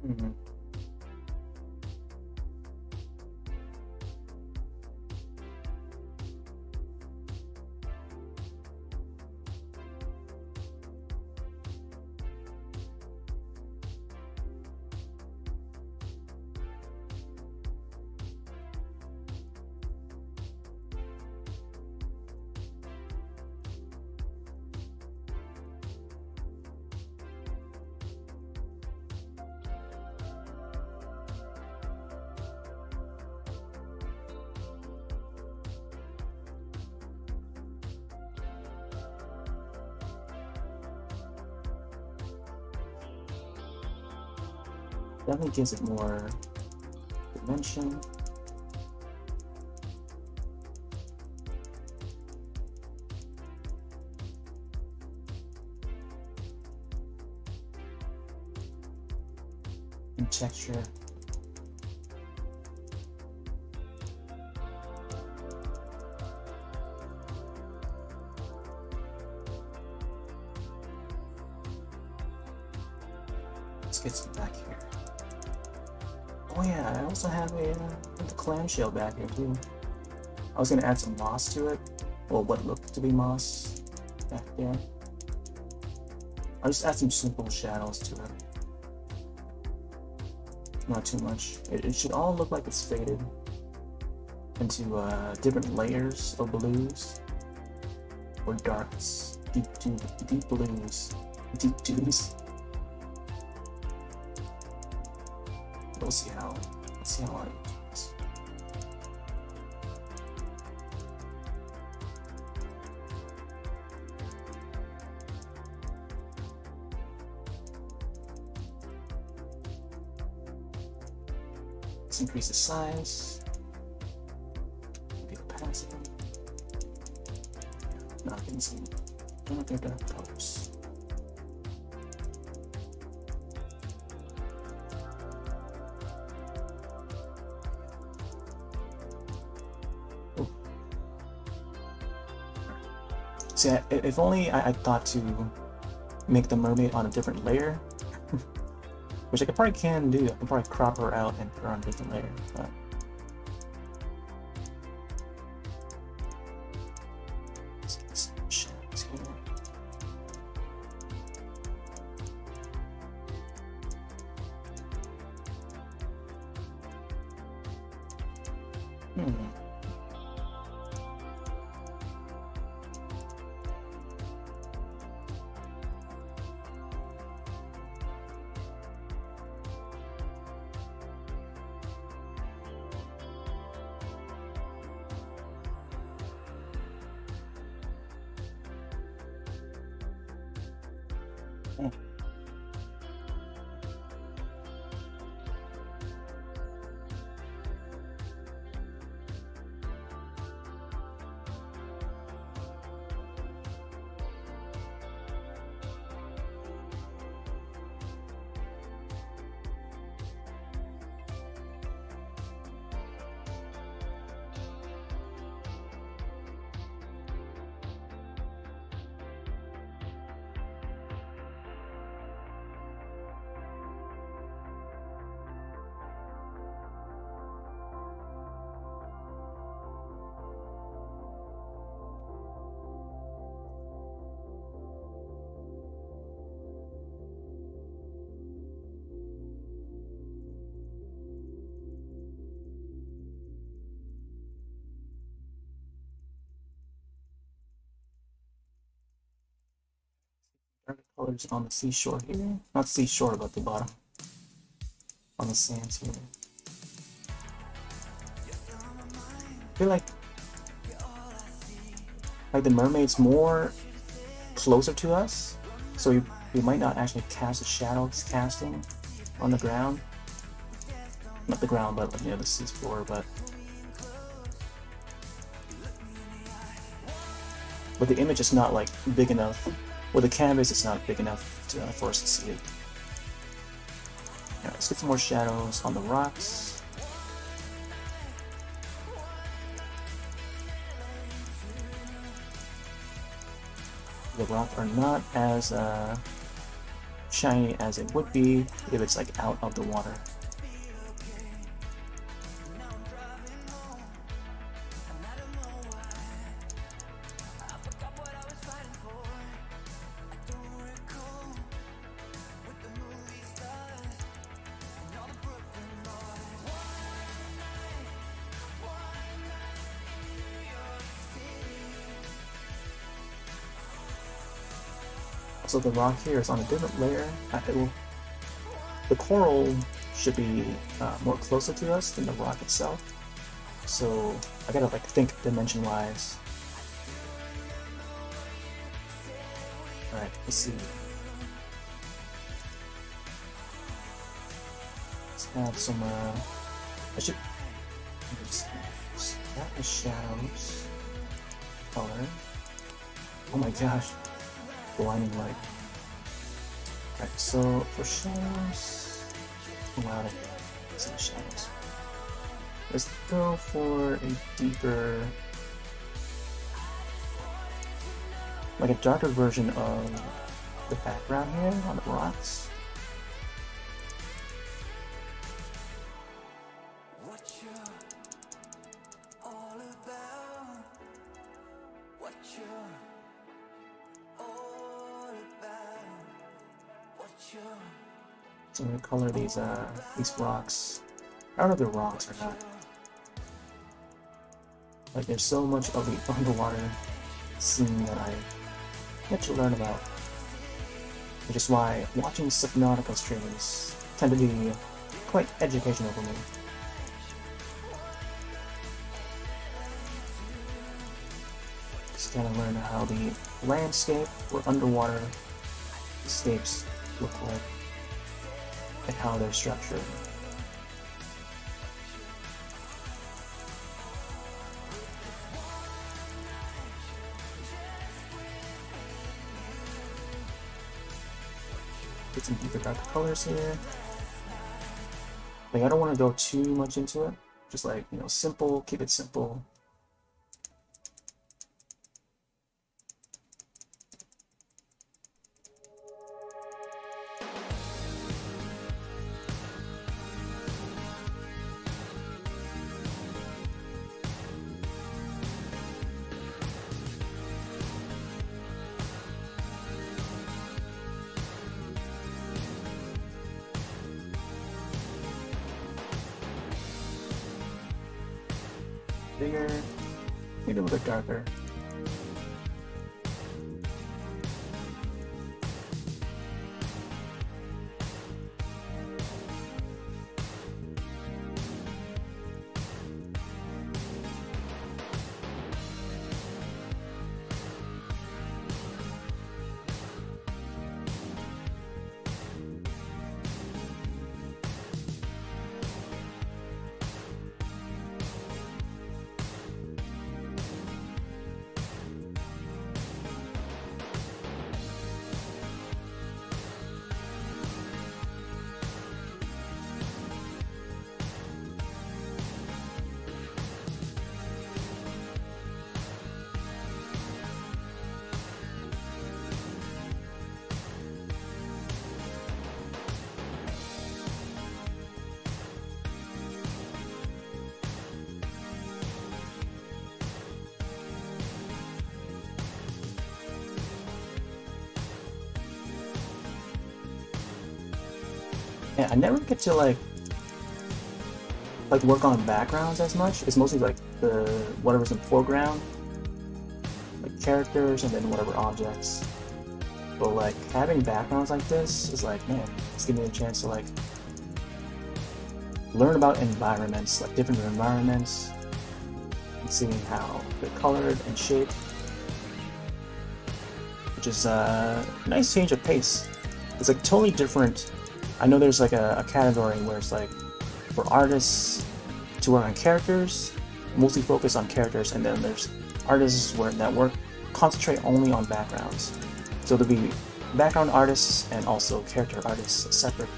Mhm. Definitely gives it more dimension. And texture. Let's get some back here. Oh yeah, I also have the clamshell back here too. I was gonna add some moss to it, or what looked to be moss back there. I'll just add some simple shadows to it. Not too much. It should all look like it's faded into different layers of blues or darks, deep blues, deep dews. We'll see how I do this. Let's increase the size, the opacity. Now I can see darker colors. See, if only I thought to make the mermaid on a different layer, which I probably can do. I can probably crop her out and put her on a different layer. But darker colors on the seashore here. Not seashore, but the bottom. On the sands here. I feel like the mermaid's more closer to us, so we might not actually cast a shadow casting on the ground. Not the ground, but the sea floor. But the image is not like big enough. Well, the canvas is not big enough for us to see it. Let's get some more shadows on the rocks. The rocks are not as shiny as it would be if it's like out of the water. So the rock here is on a different layer. The coral should be more closer to us than the rock itself. So I gotta like think dimension-wise. Alright, let's see. Let's have some I should that is shadows. Color. Oh my gosh. Blinding light. Alright, so for shadows, wow, let's see shadows. Let's go for a deeper, like a darker version of the background here on the rocks. So I'm gonna color these rocks. I don't know if they're rocks or not. Like there's so much of the underwater scene that I get to learn about. Which is why watching Subnautica streams tend to be quite educational for me. Just gotta learn how the landscape or underwater escapes look like and how they're structured. Get some deeper darker colors here. Like I don't want to go too much into it. Just like, you know, simple, keep it simple. Bigger, maybe a little bit darker. Yeah, I never get to like work on backgrounds as much. It's mostly like the whatever's in foreground, like characters, and then whatever objects. But like having backgrounds like this is like, man, it's giving me a chance to like learn about environments, like different environments, and seeing how they're colored and shaped, which is a nice change of pace. It's like totally different. I know there's like a category where it's like for artists to work on characters, mostly focus on characters, and then there's artists that work concentrate only on backgrounds. So there'll be background artists and also character artists, a separate,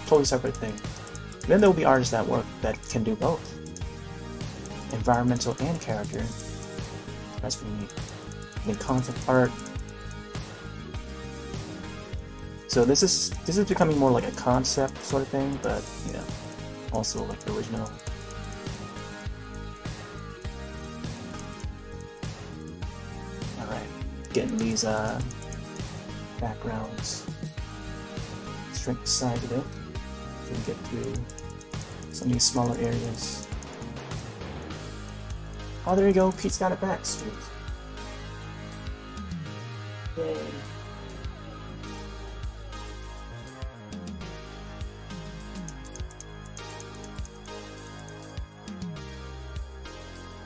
totally separate thing. Then there'll be artists that can do both, environmental and character. That's pretty neat. And concept art. So this is becoming more like a concept sort of thing, but you know, also like original. All right, getting these backgrounds shrink the size of it so we can get through some of these smaller areas. Oh, there you go. Pete's got it back. Sweet. Yay.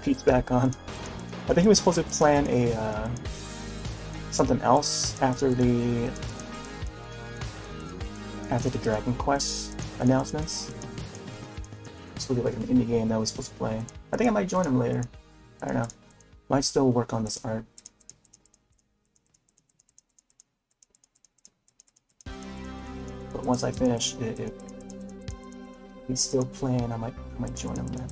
Pete's back on. I think he was supposed to plan a something else after the Dragon Quest announcements. It's really like an indie game that I was supposed to play. I think I might join him later. I don't know. Might still work on this art. But once I finish, if he's still playing, I might join him then.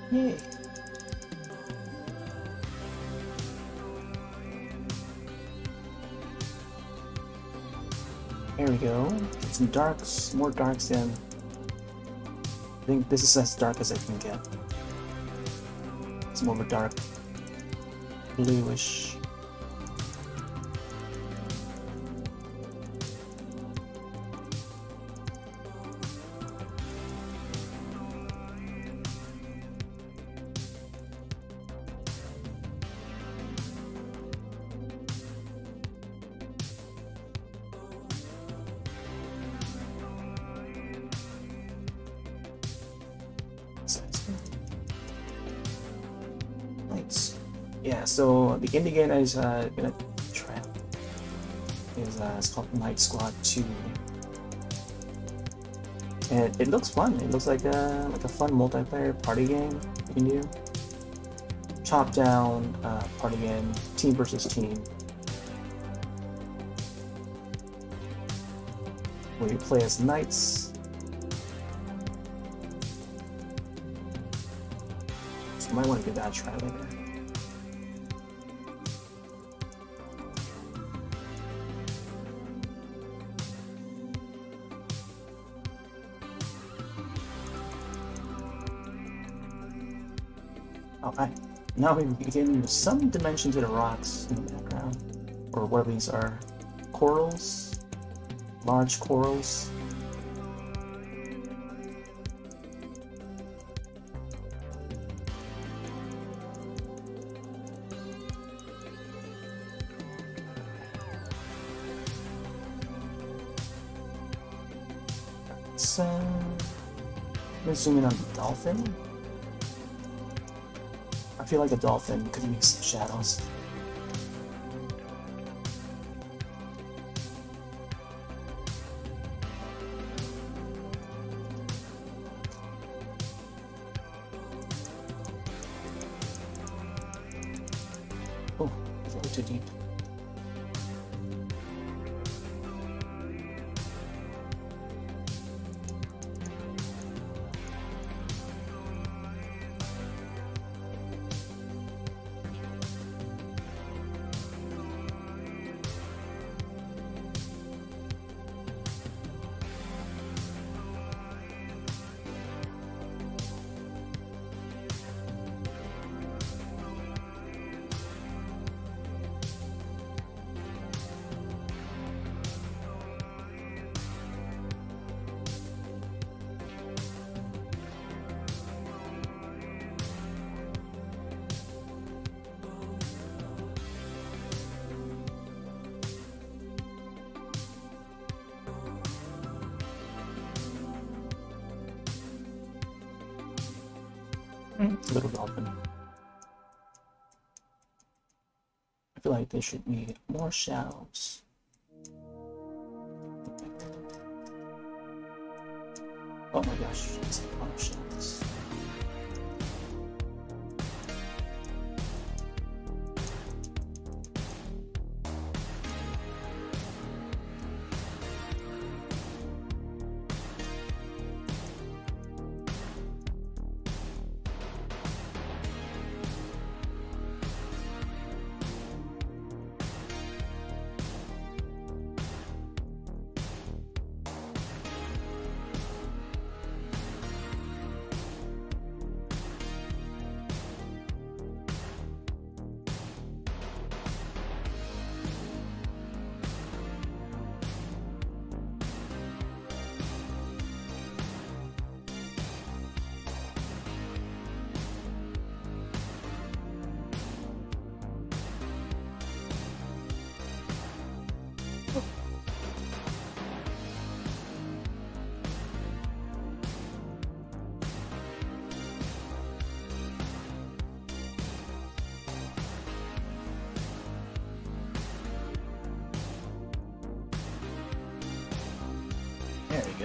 Yay. There we go. Get some darks, more darks in. I think this is as dark as I can get. It's more of a dark bluish. Yeah, so the indie game that is gonna try is it's called Night Squad 2, and it looks fun. It looks like a fun multiplayer party game you can do. Top down party game, team versus team, where you play as knights. So you might want to give that a try later. Alright, now we begin some dimension to the rocks in the background, or what these are, corals, large corals. So, let's zoom in on the dolphin. I feel like a dolphin could use some shadows. Oh, it's a little too deep. Little dolphin. I feel like there should be more shadows. Oh my gosh, it's a lot of shadows.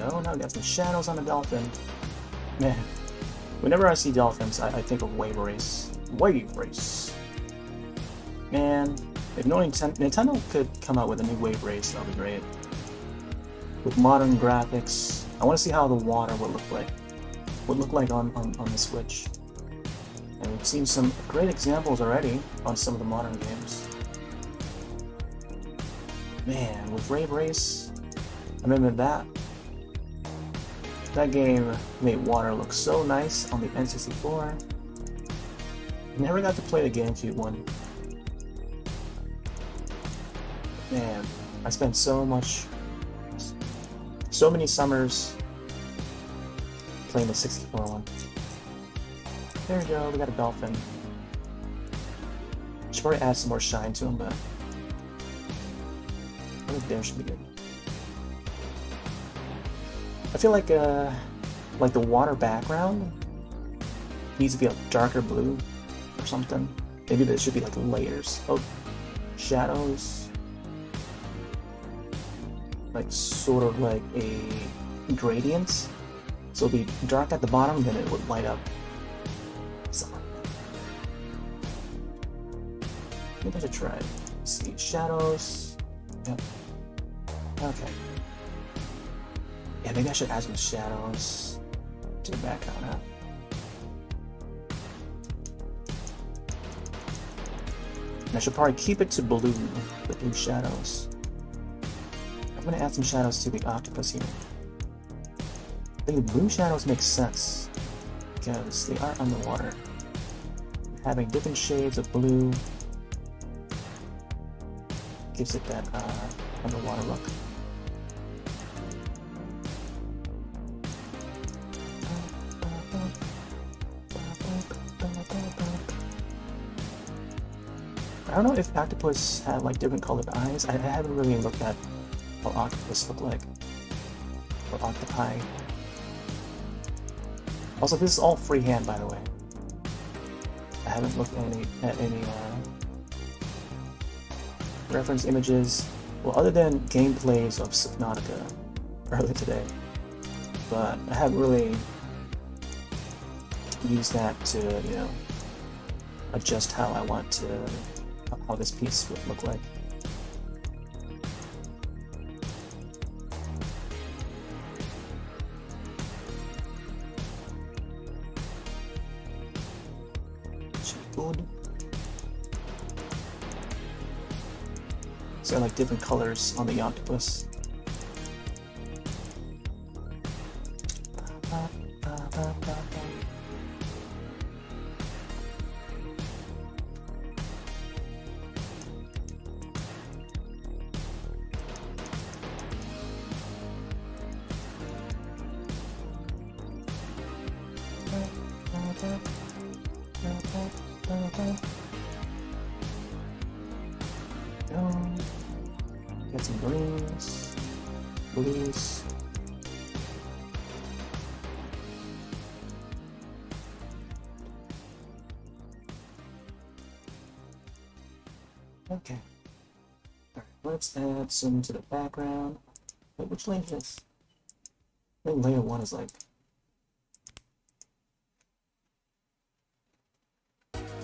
go. Now we got some shadows on the dolphin. Man, whenever I see dolphins, I think of Wave Race. Wave Race. Man, if no Nintendo could come out with a new Wave Race, that would be great. With modern graphics, I want to see how the water would look like. On the Switch. And we've seen some great examples already on some of the modern games. Man, with Wave Race, I remember that game made water look so nice on the N64. Never got to play the GameCube one. Man, I spent so many summers playing the 64 one. There we go, we got a dolphin. Should probably add some more shine to him, but I think there should be good. I feel like the water background needs to be a darker blue or something. Maybe there should be like layers. Oh, shadows. Like sort of like a gradient. So it'll be dark at the bottom, then it would light up. Somewhere. I think I should try it. Let's see, shadows. Yep. Okay. Yeah, maybe I should add some shadows to the background, huh? And I should probably keep it to blue, the blue shadows. I'm gonna add some shadows to the octopus here. I think the blue shadows make sense because they are underwater. Having different shades of blue gives it that underwater look. I don't know if octopus have like different colored eyes. I haven't really looked at what octopus look like. Or octopi. Also, this is all freehand, by the way. I haven't looked at any reference images, well, other than gameplays of Subnautica earlier today. But I haven't really used that to, you know, adjust how I want to, how this piece would look like. Food. So like different colors on the octopus. Get some greens, blues. Okay. Alright, let's add some to the background. Wait, which layer is this? I think layer 1 is like...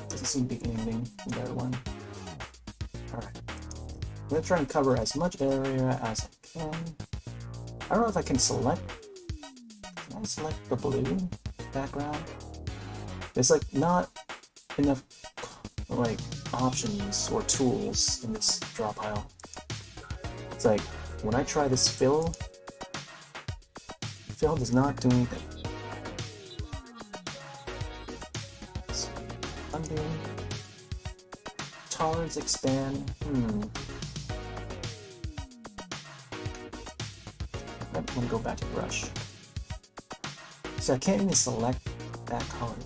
doesn't seem to be anything in layer 1. Alright. I'm going to try and cover as much area as I can. I don't know if I can select... Can I select the blue background? There's like not enough like options or tools in this Drawpile. It's like when I try this fill does not do anything. Undo. Tolerance expand. I'm gonna go back to brush. So I can't even select that color.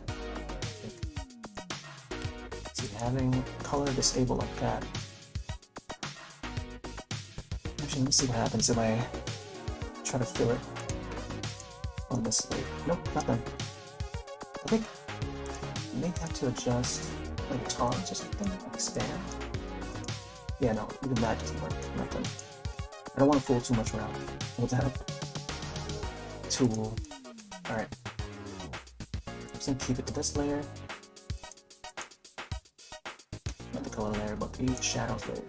See, having color disabled like that. Actually, let me see what happens if I try to fill it on this slate. Nope, nothing. I think I may have to adjust like a tolerance or something, expand. Yeah, no, even that doesn't work. Nothing. I don't want to fool too much around with that. tool. Alright. I'm just gonna keep it to this layer. Not the color layer, but the shadows layer.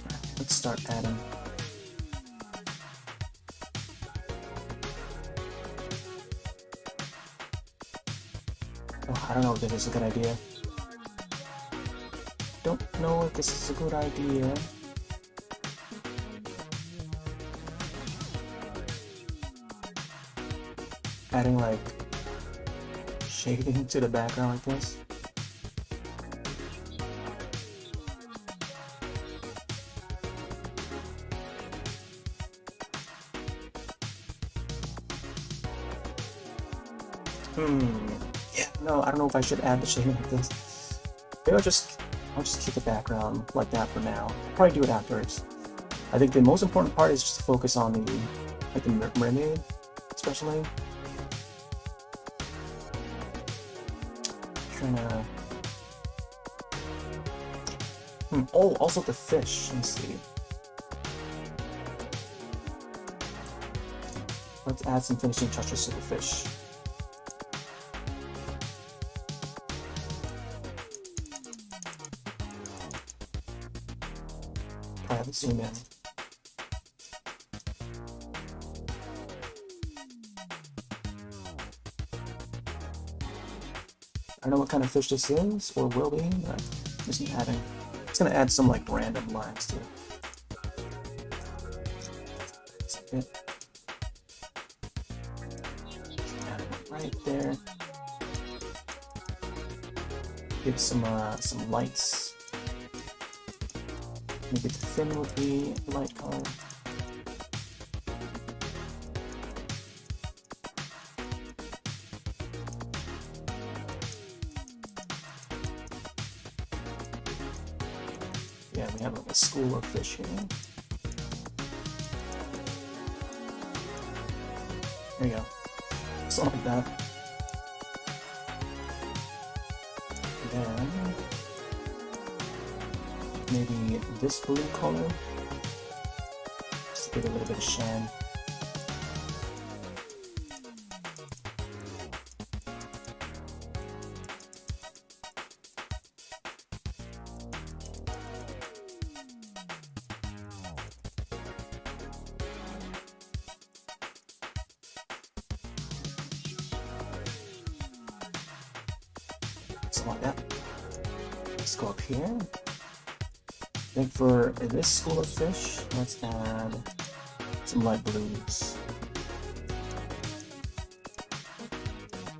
Alright, let's start adding. Oh, I don't know if this is a good idea. Don't know if this is a good idea. Adding like shading to the background like this. Yeah, no, I don't know if I should add the shading like this. Maybe I'll just keep the background like that for now. I'll probably do it afterwards. I think the most important part is just to focus on the MerMay, especially. Trying to. Oh, also the fish. Let's see. Let's add some finishing touches to the fish. I have to zoom in. I don't know what kind of fish this is or will be, but I'm just adding. It's gonna add some like random lines to it. That's it. Add it right there. Give some lights. Make it thin with the light color. Yeah, we have a school of fish here. There you go. Something like that. And then maybe this blue color. Just give it a little bit of shine. Something like that. Let's go up here. I think for this school of fish, let's add some light blues.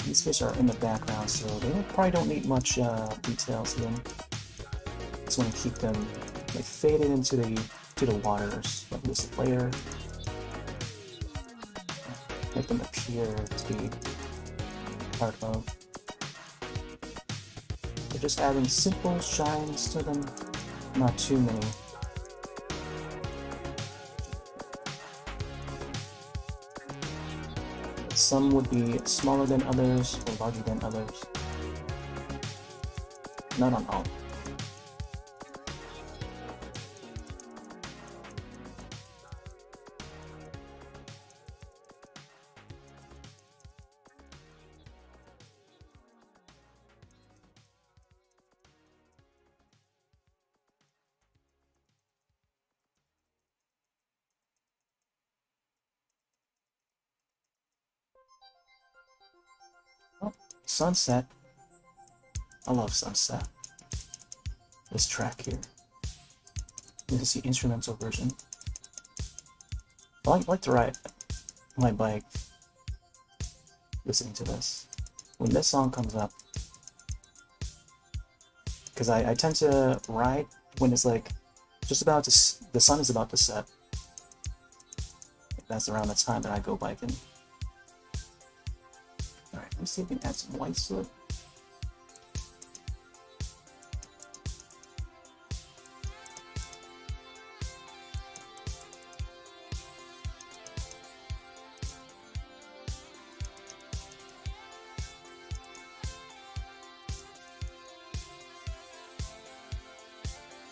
These fish are in the background, so they probably don't need much details to them. Just want to keep them like faded into the waters, like this layer. Make them appear to be part of. We're just adding simple shines to them. Not too many. Some would be smaller than others or larger than others. Not on all. Sunset. I love sunset. This track here. This is the instrumental version. I like to ride my bike listening to this. When this song comes up, because I tend to ride when it's like just about to, the sun is about to set. That's around the time that I go biking. Alright, let me see if we can add some whites to it.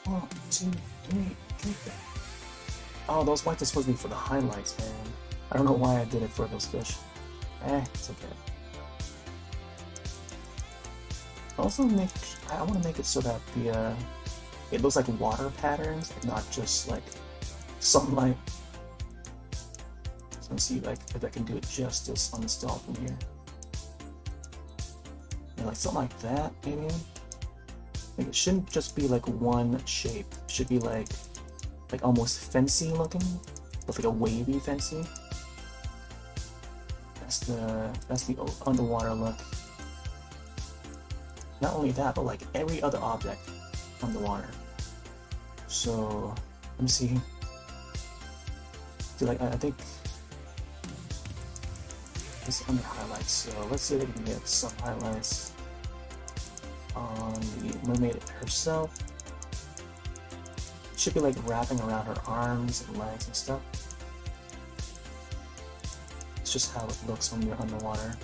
1, 2, 3, get that. Oh, those whites are supposed to be for the highlights, man. I don't know why I did it for those fish. It's okay. Also, I want to make it so that it looks like water patterns, not just like sunlight. So let's see like if I can do it justice on this dolphin here. Yeah, like something like that, maybe. Like it shouldn't just be like one shape. It should be like almost fancy looking, but like a wavy fancy. That's the underwater look. Not only that, but like every other object underwater. So let me see. See, like I think it's under highlights. So let's see if we can get some highlights on the mermaid herself. It should be like wrapping around her arms and legs and stuff. It's just how it looks when you're underwater.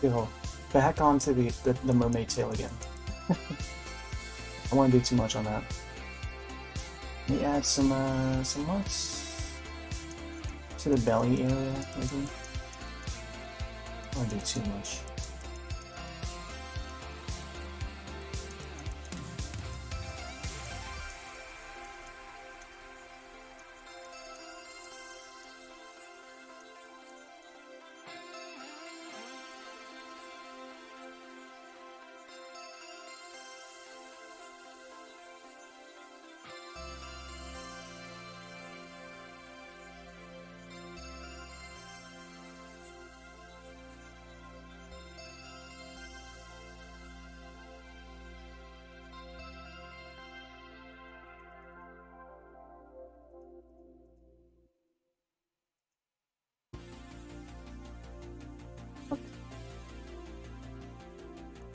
Go back onto the mermaid tail again. I want to do too much on that. Let me add some marks to the belly area, maybe. I don't want to do too much.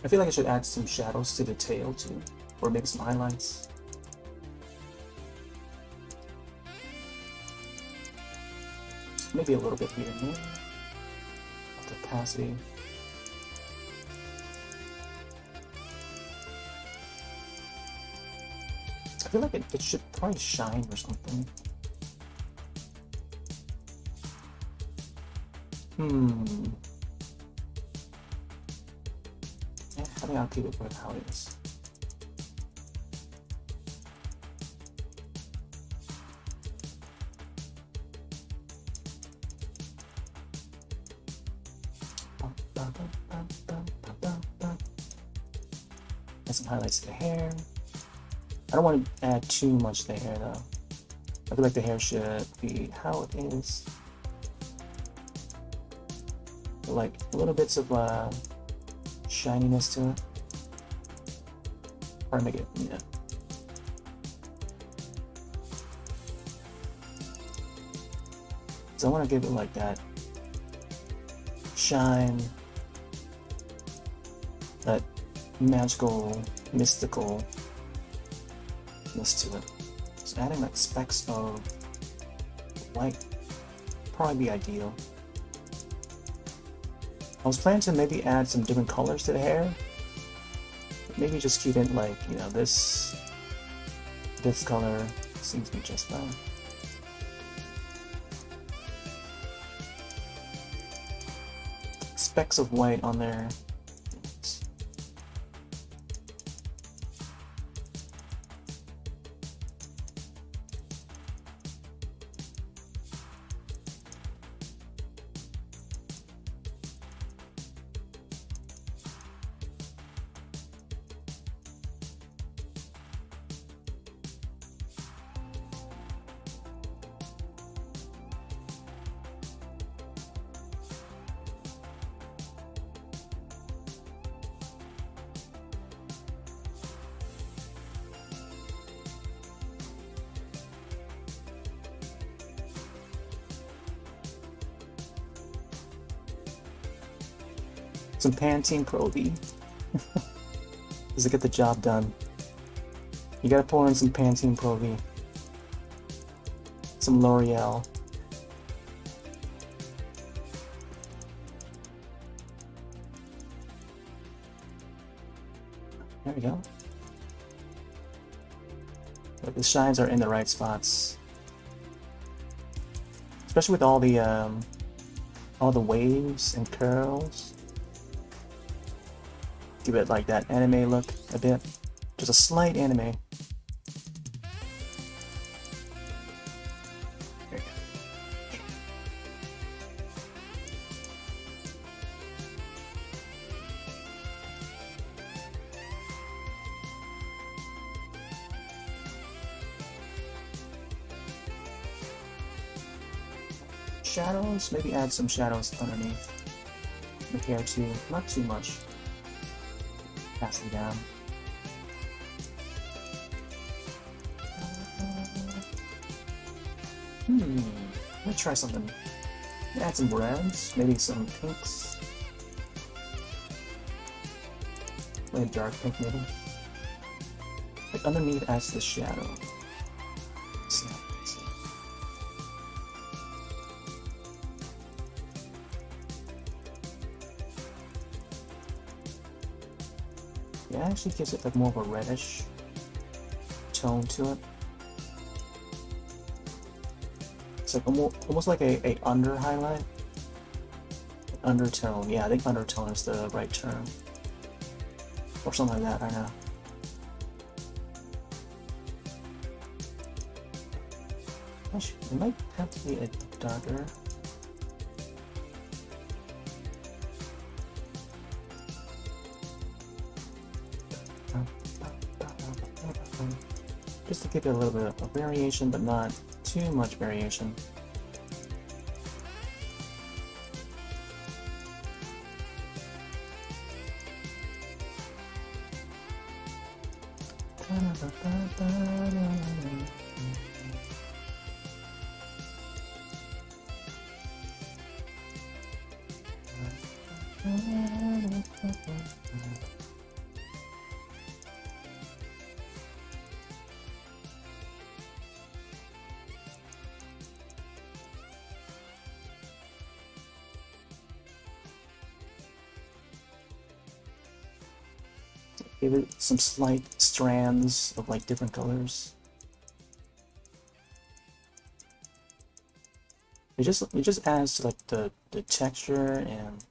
I feel like I should add some shadows to the tail too, or maybe some highlights. Maybe a little bit here and there. Opacity. I feel like it should probably shine or something. Yeah, I think I'll keep it with how it is. Add some highlights to the hair. I don't want to add too much to the hair though. I feel like the hair should be how it is. But like little bits of shininess to it. Or make it, yeah. So I want to give it like that shine, that magical, mystical to it. So adding like specks of white probably be ideal. I was planning to maybe add some different colors to the hair. Maybe just keep it like, you know, this color seems to be just fine. Specks of white on there. Some Pantene Pro V. Does it get the job done? You gotta pour in some Pantene Pro V. Some L'Oreal. There we go. But the shines are in the right spots. Especially with all the waves and curls. Give it like that anime look a bit. Just a slight anime. There you go. Shadows, maybe add some shadows underneath the hair too, not too much. Pass it down. Let me try something. Add some reds, maybe some pinks. Maybe a dark pink maybe. Like underneath as the shadow. Yeah, it actually gives it like more of a reddish tone to it. It's like almost like a under highlight. Undertone, yeah, I think undertone is the right term. Or something like that, I know. Actually, it might have to be a darker. Just to give it a little bit of variation, but not too much variation. Give it some slight strands of like different colors. it just adds to like the texture and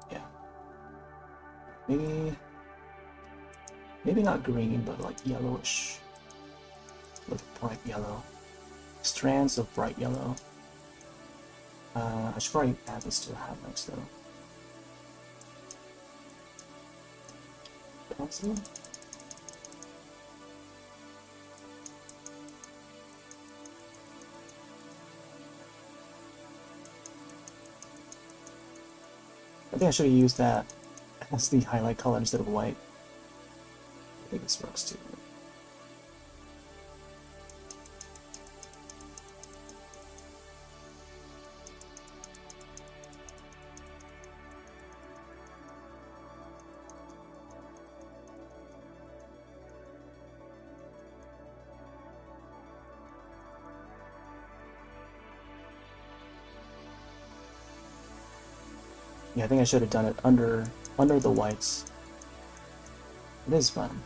yeah, maybe not green, but like yellowish, like bright yellow, strands of bright yellow. I should probably add this to the highlights though. Pencil. I think I should have used that as the highlight color instead of white. I think this works too. Yeah, I think I should have done it under the whites. It is fun.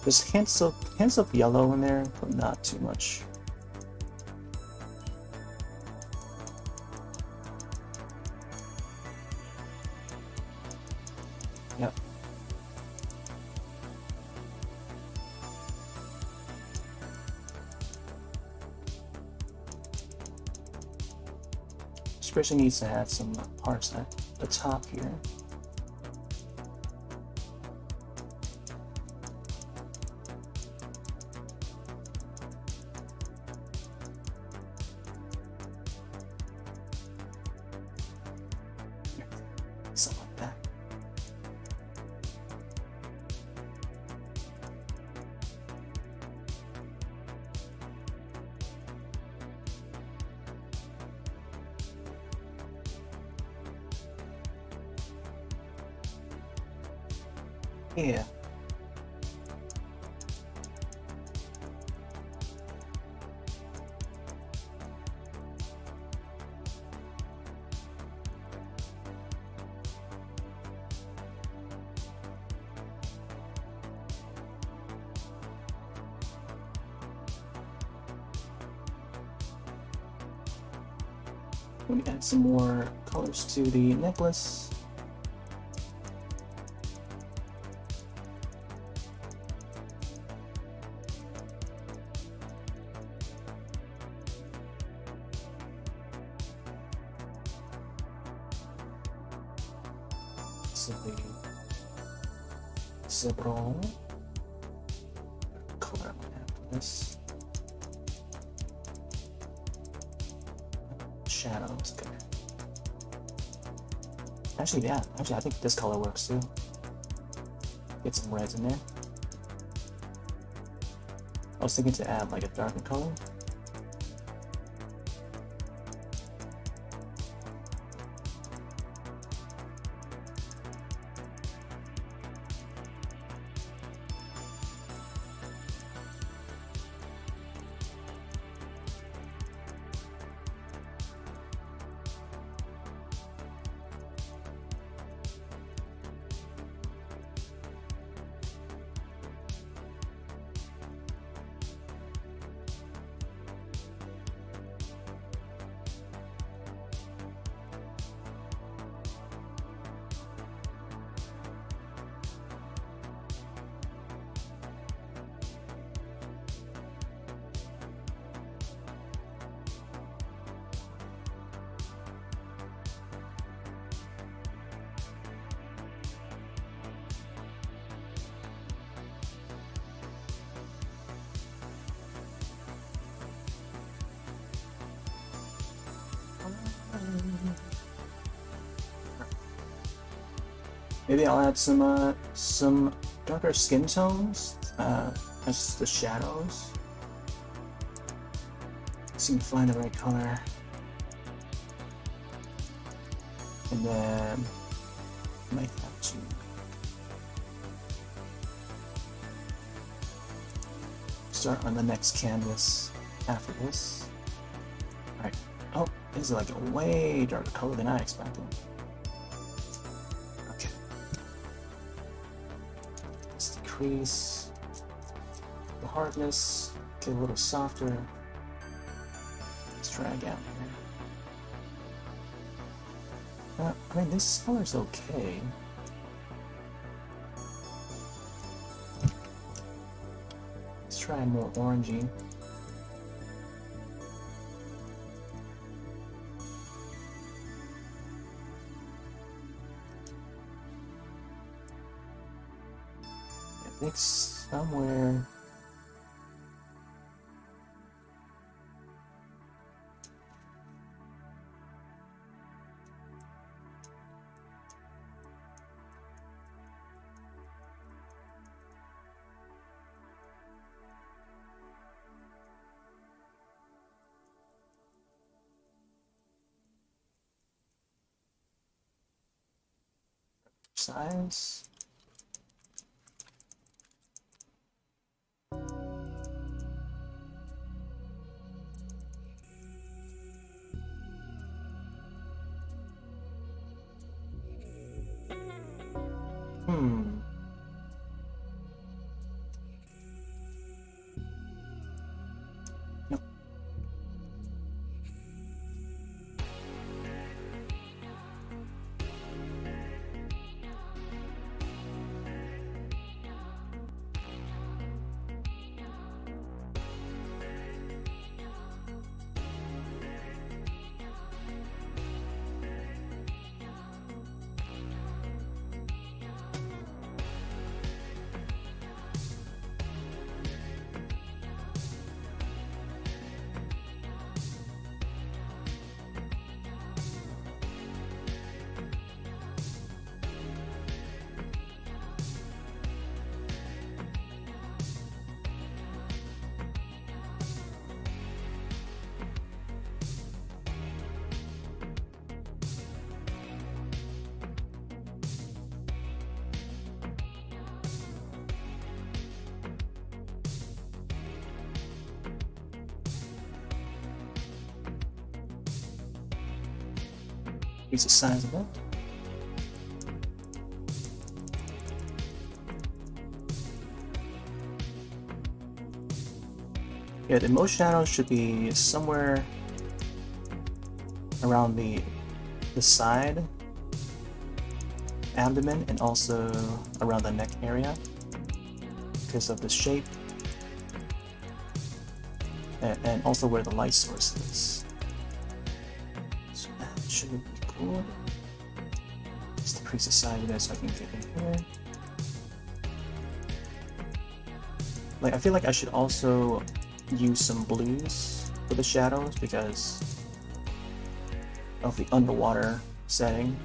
There's hints of yellow in there, but not too much. Yep. Especially needs to add some parts at the top here. Something like that. Yeah. Let me add some more colors to the necklace. So the zebra color I'm gonna add for this. Shadows, okay. Actually, yeah, I think this color works too. Get some reds in there. I was thinking to add like a darker color. Maybe I'll add some darker skin tones as the shadows. See if I find the right color. And then I might have to start on the next canvas after this. Alright. Oh, this is like a way darker color than I expected. Okay. Let's decrease the hardness, get a little softer. Let's try again here. I mean, this color's okay. Let's try more orangey. I think somewhere. Size. Nope. Increase the size of it. Yeah, the most shadows should be somewhere around the side, abdomen, and also around the neck area because of the shape, and also where the light source is. So that should be cool. Just decrease the size of that so I can get in here. Like, I feel like I should also use some blues for the shadows because of the underwater setting.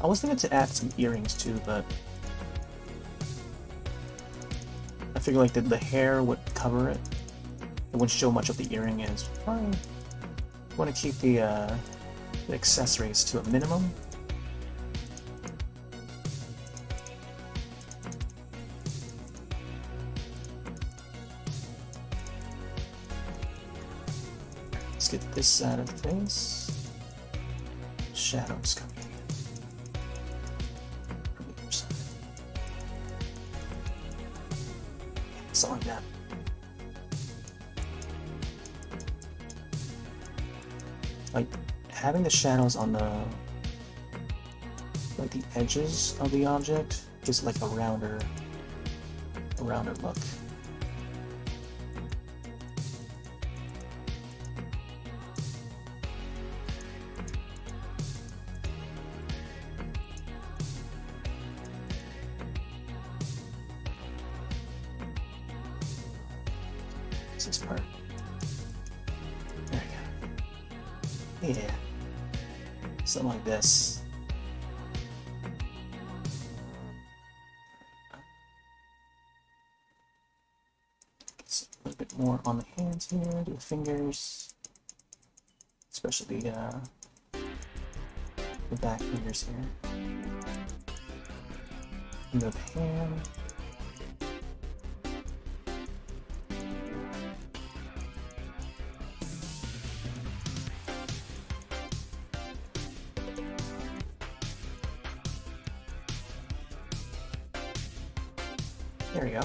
I was thinking to add some earrings too, but I figure like the hair would cover it. It wouldn't show much of the earring, and it's probably want to keep the accessories to a minimum. Let's get this side of the face. Shadows coming. Something like that. Like having the shadows on the like the edges of the object, just like a rounder look. This part. There we go. Yeah. Something like this. Get a little bit more on the hands here, the fingers, especially the back fingers here. And the hand. There we go.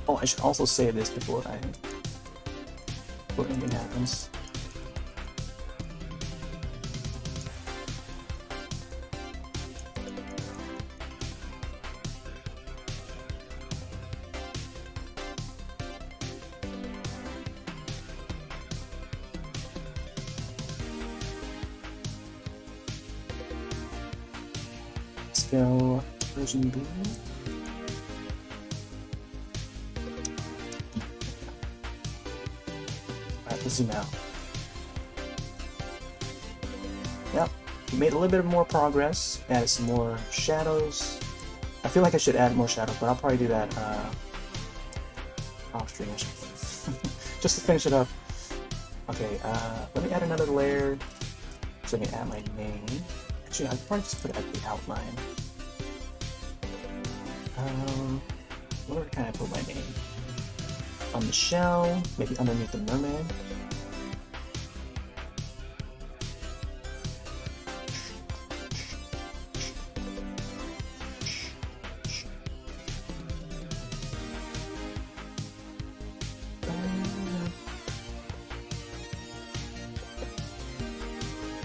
Oh, I should also say this before anything happens. Let's go version B. Let's zoom out. Yep, we made a little bit more progress, added some more shadows. I feel like I should add more shadows, but I'll probably do that off stream just to finish it up. Okay, let me add another layer so I can add my name. Actually, I'll probably just put it at the outline. Where can I put my name? On the shell, maybe underneath the mermaid.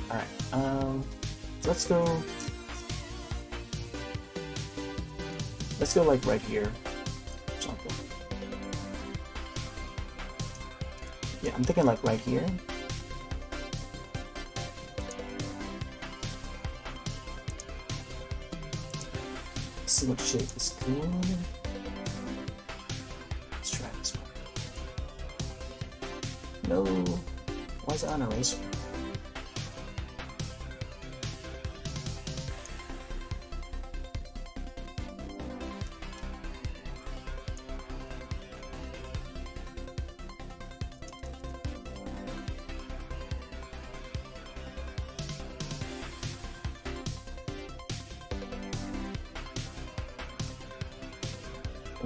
Alright, let's go like right here. Something. Yeah, I'm thinking like right here. Let's see what shape is good. Let's try this one. No, why is it on eraser?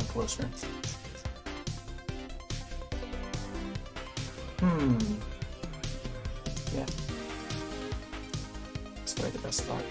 Closer. Yeah. That's probably the best spot.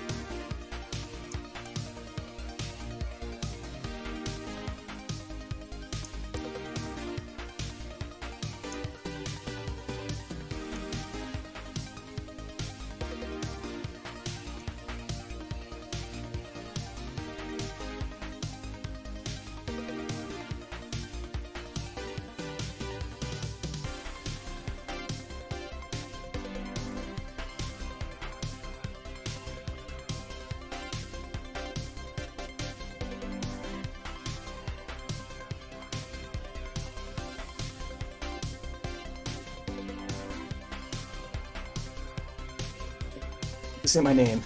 Say my name.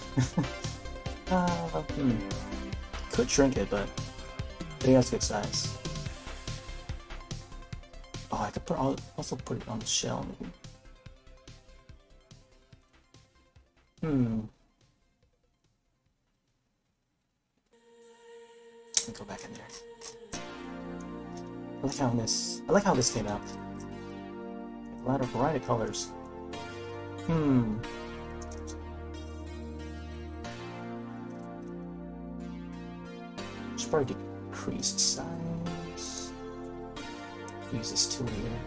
Could shrink it, but it has good size. Oh, I could also put it on the shell maybe. Let me go back in there. I like how this came out. A lot of variety of colors. Should probably decrease size. Use this tool here.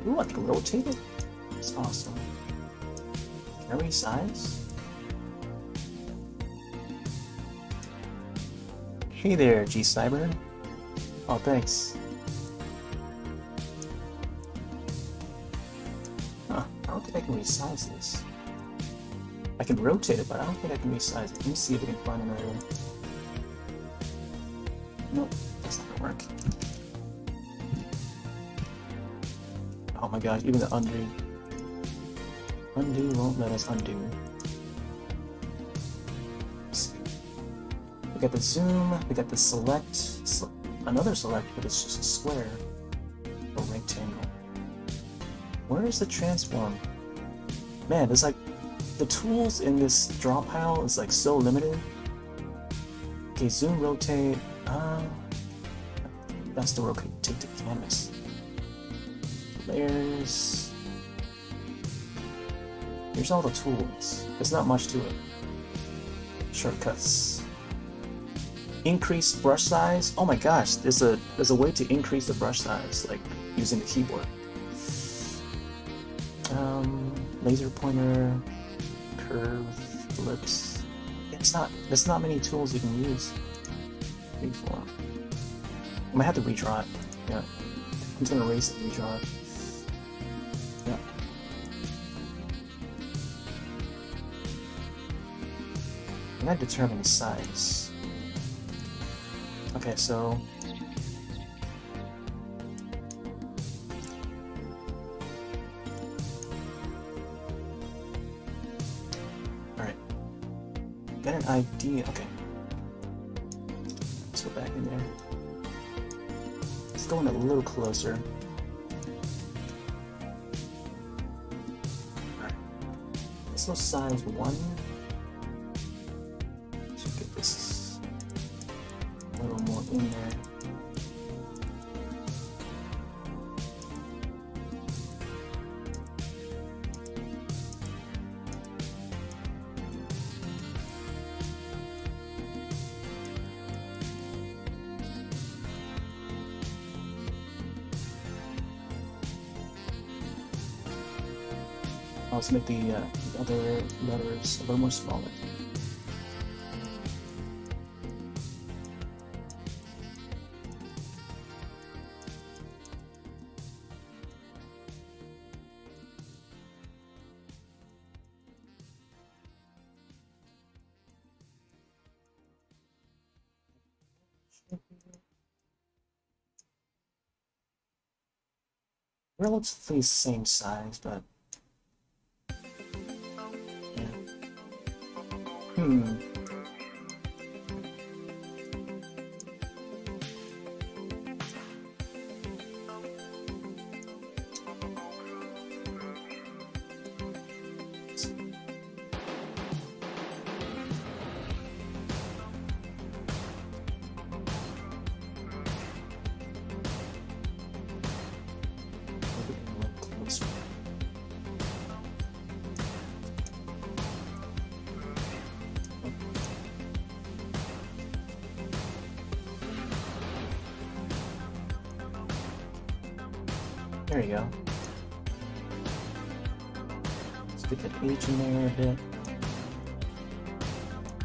Ooh, I can rotate it. That's awesome. Can I resize? Hey there, G-Cyber. Oh, thanks. Huh, I don't think I can resize this. I can rotate it, but I don't think I can resize it. Let me see if we can find another one. Nope, that's not gonna work. Oh my gosh, even the undo. Undo won't let us undo. Let's see. We got the zoom, we got the select, another select, but it's just a square or rectangle. Where is the transform? Man, there's like the tools in this Drawpile is like so limited. Okay, zoom, rotate. That's the rotate to canvas. Layers. Here's all the tools. There's not much to it. Shortcuts. Increase brush size. Oh my gosh, there's a way to increase the brush size, like using the keyboard. Laser pointer, curve, ellipse. There's not many tools you can use. Freeform. I might have to redraw it. Yeah. I'm just gonna erase it and redraw it. Yeah. I gotta determine the size. Okay, so alright. Got an idea. Okay. Let's go back in there. Let's go in a little closer. Alright. Let's go size 1. Should get this a little more in there. Let's make the other letters a little more smaller. Relatively the same size, but there you go. Let's get that H in there a bit.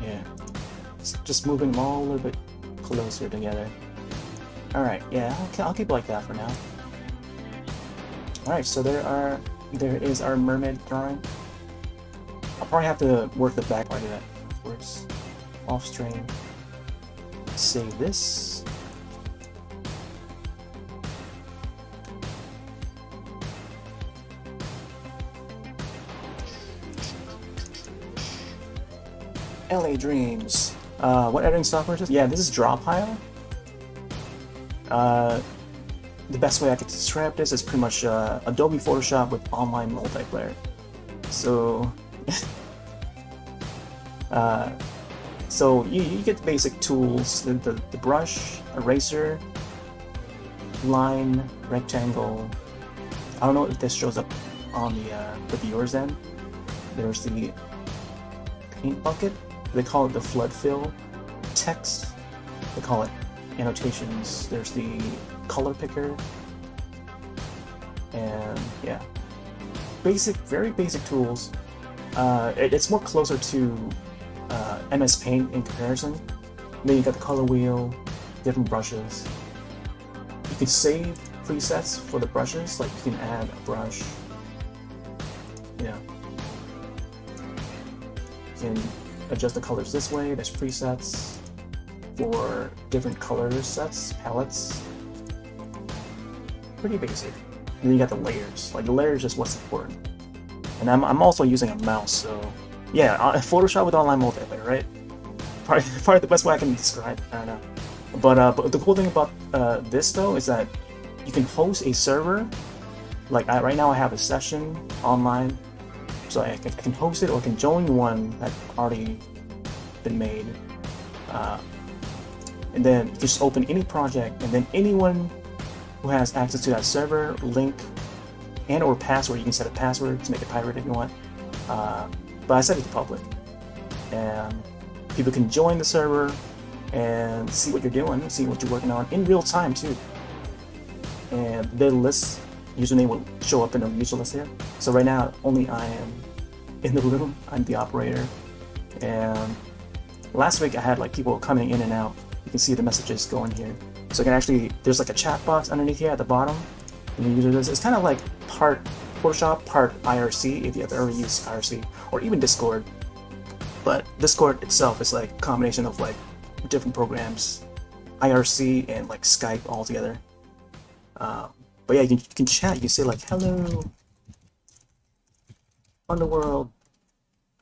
Yeah. It's just moving them all a little bit closer together. Alright, yeah, I'll keep it like that for now. Alright, so there is our mermaid drawing. I'll probably have to work the back part of that afterwards. Off stream. Save this. LA Dreams. What editing software is this? Yeah, this is Drawpile. The best way I could describe this is pretty much Adobe Photoshop with online multiplayer. So, so you get the basic tools: the brush, eraser, line, rectangle. I don't know if this shows up on the viewer's end. There's the paint bucket. They call it the flood fill. Text. They call it annotations. There's the color picker. And yeah, very basic tools. It's more closer to MS Paint in comparison. Then you got the color wheel, different brushes. You can save presets for the brushes, like you can add a brush. Yeah. You can adjust the colors this way. There's presets for different color sets, palettes. Pretty basic. And then you got the layers. Like the layers is what's important. And I'm also using a mouse, so yeah, Photoshop with online multiplayer, right? Probably the best way I can describe. I don't know. But the cool thing about this though is that you can host a server. Like right now, I have a session online, so I can host it or can join one that's already been made. And then you just open any project, and then anyone who has access to that server, link, and or password, you can set a password to make it private if you want. But I set it to public, and people can join the server and see what you're doing, see what you're working on in real time too. And their list username will show up in the user list here. So right now, only I am in the room. I'm the operator. And last week I had like people coming in and out. You can see the messages going here. So I can actually, there's like a chat box underneath here at the bottom. And the user does, it's kind of like part Photoshop, part IRC, if you have ever used IRC, or even Discord. But Discord itself is like a combination of like different programs, IRC and like Skype all together. But yeah, you can chat. You can say like, "Hello, underworld,"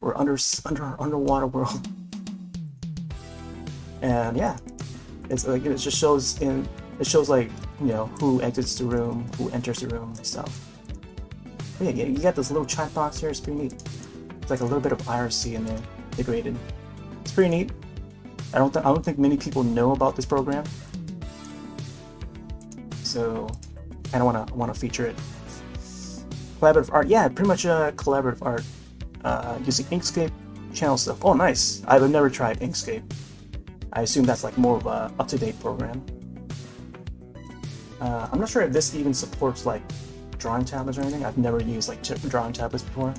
or underwater world. And yeah, it's like it just shows like, you know, who exits the room, who enters the room, and stuff. But yeah, you got this little chat box here. It's pretty neat. It's like a little bit of IRC in there integrated. It's pretty neat. I don't think many people know about this program, so I don't want to feature it. Collaborative art, yeah, pretty much collaborative art using Inkscape channel stuff. Oh, nice. I've never tried Inkscape. I assume that's like more of a up-to-date program. I'm not sure if this even supports like drawing tablets or anything. I've never used like drawing tablets before.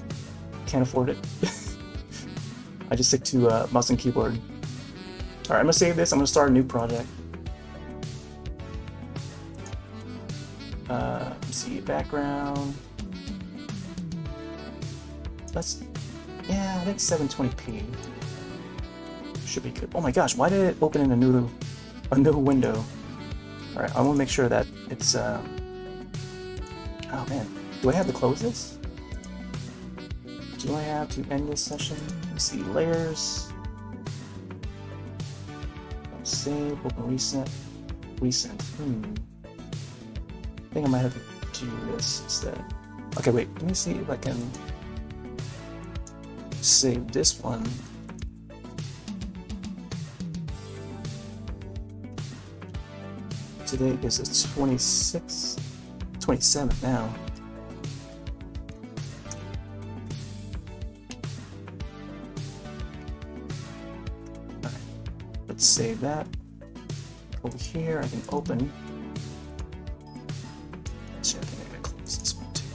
Can't afford it. I just stick to mouse and keyboard. Alright, I'm gonna save this. I'm gonna start a new project. Let's see, background. Yeah, I think 720p should be good. Oh my gosh, why did it open in a new window? Alright, I want to make sure that it's oh man, do I have to close this? Do I have to end this session? Let's see, layers. Save, open, reset. I think I might have to do this instead. Okay, wait, let me see if I can save this one. Today is the 26th, 27th now. Alright, let's save that. Over here, I can open. So I think I gotta close this one too.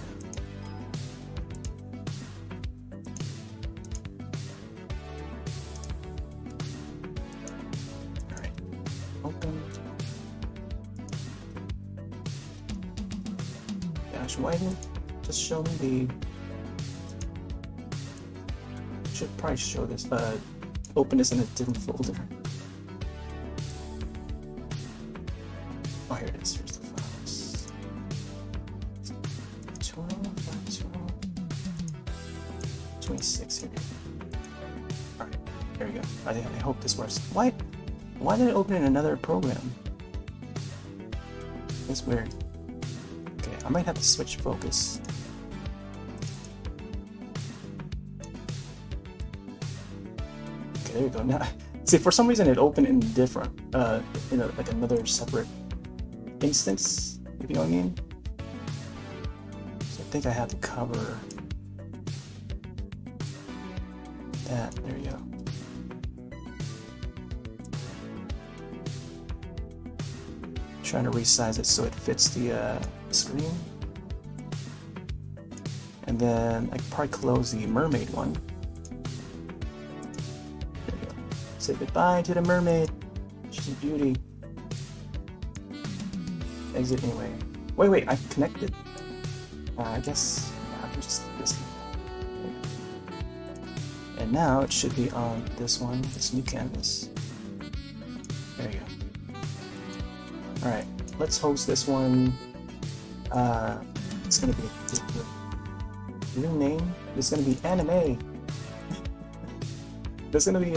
Alright, open. Gosh, why didn't it just show me the... Should probably show this, open this in a different folder. Oh, here it is. Here's the files. 12, 26 here. Alright. There we go. I hope this works. Why did it open in another program? That's weird. Okay, I might have to switch focus. Okay, there we go. Now, see, for some reason it opened in different, in like another separate instance, if you know what I mean. So I think I have to cover that. There you go. Trying to resize it so it fits the screen. And then I could probably close the mermaid one. There you go. Say goodbye to the mermaid. She's a beauty. Exit anyway. Wait, I connected. I guess I can just disconnect. And now it should be on this one, this new canvas. There you go. Alright, let's host this one. It's gonna be a new name. It's gonna be AniMay. There's gonna be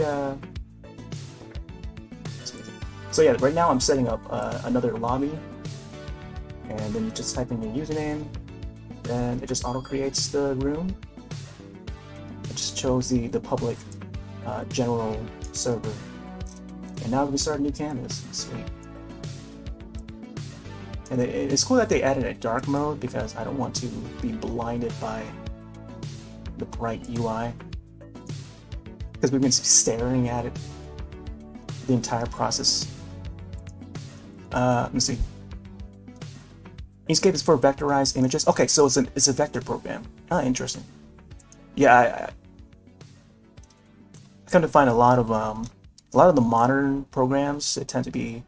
so yeah, right now I'm setting up another lobby, and then you just type in your username, and it just auto creates the room. I just chose the public general server, and now we can start a new canvas. Sweet. And it's cool that they added a dark mode because I don't want to be blinded by the bright UI, because we've been staring at it the entire process. Let me see. Inkscape is for vectorized images. Okay, so it's a vector program. Interesting. Yeah, I come to find a lot of the modern programs tend to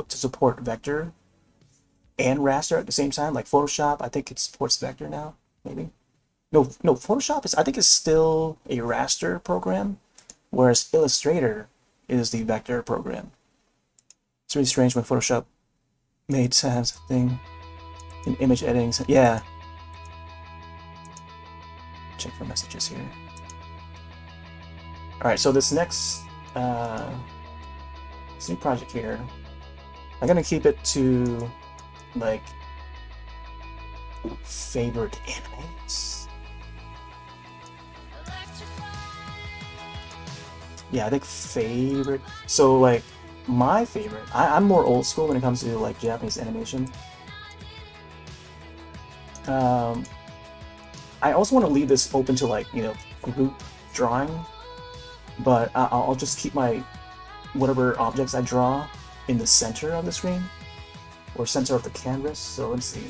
support vector and raster at the same time. Like Photoshop, I think it supports vector now. Maybe. No, Photoshop I think it's still a raster program, whereas Illustrator is the vector program. It's really strange when Photoshop made Sam's thing in image editing. Yeah. Check for messages here. Alright, so this next new project here, I'm gonna keep it to like favorite animes. Yeah, I think favorite. So like my favorite, I'm more old school when it comes to like Japanese animation. I also want to leave this open to like, you know, group drawing, but I'll just keep my whatever objects I draw in the center of the screen or center of the canvas. So let's see.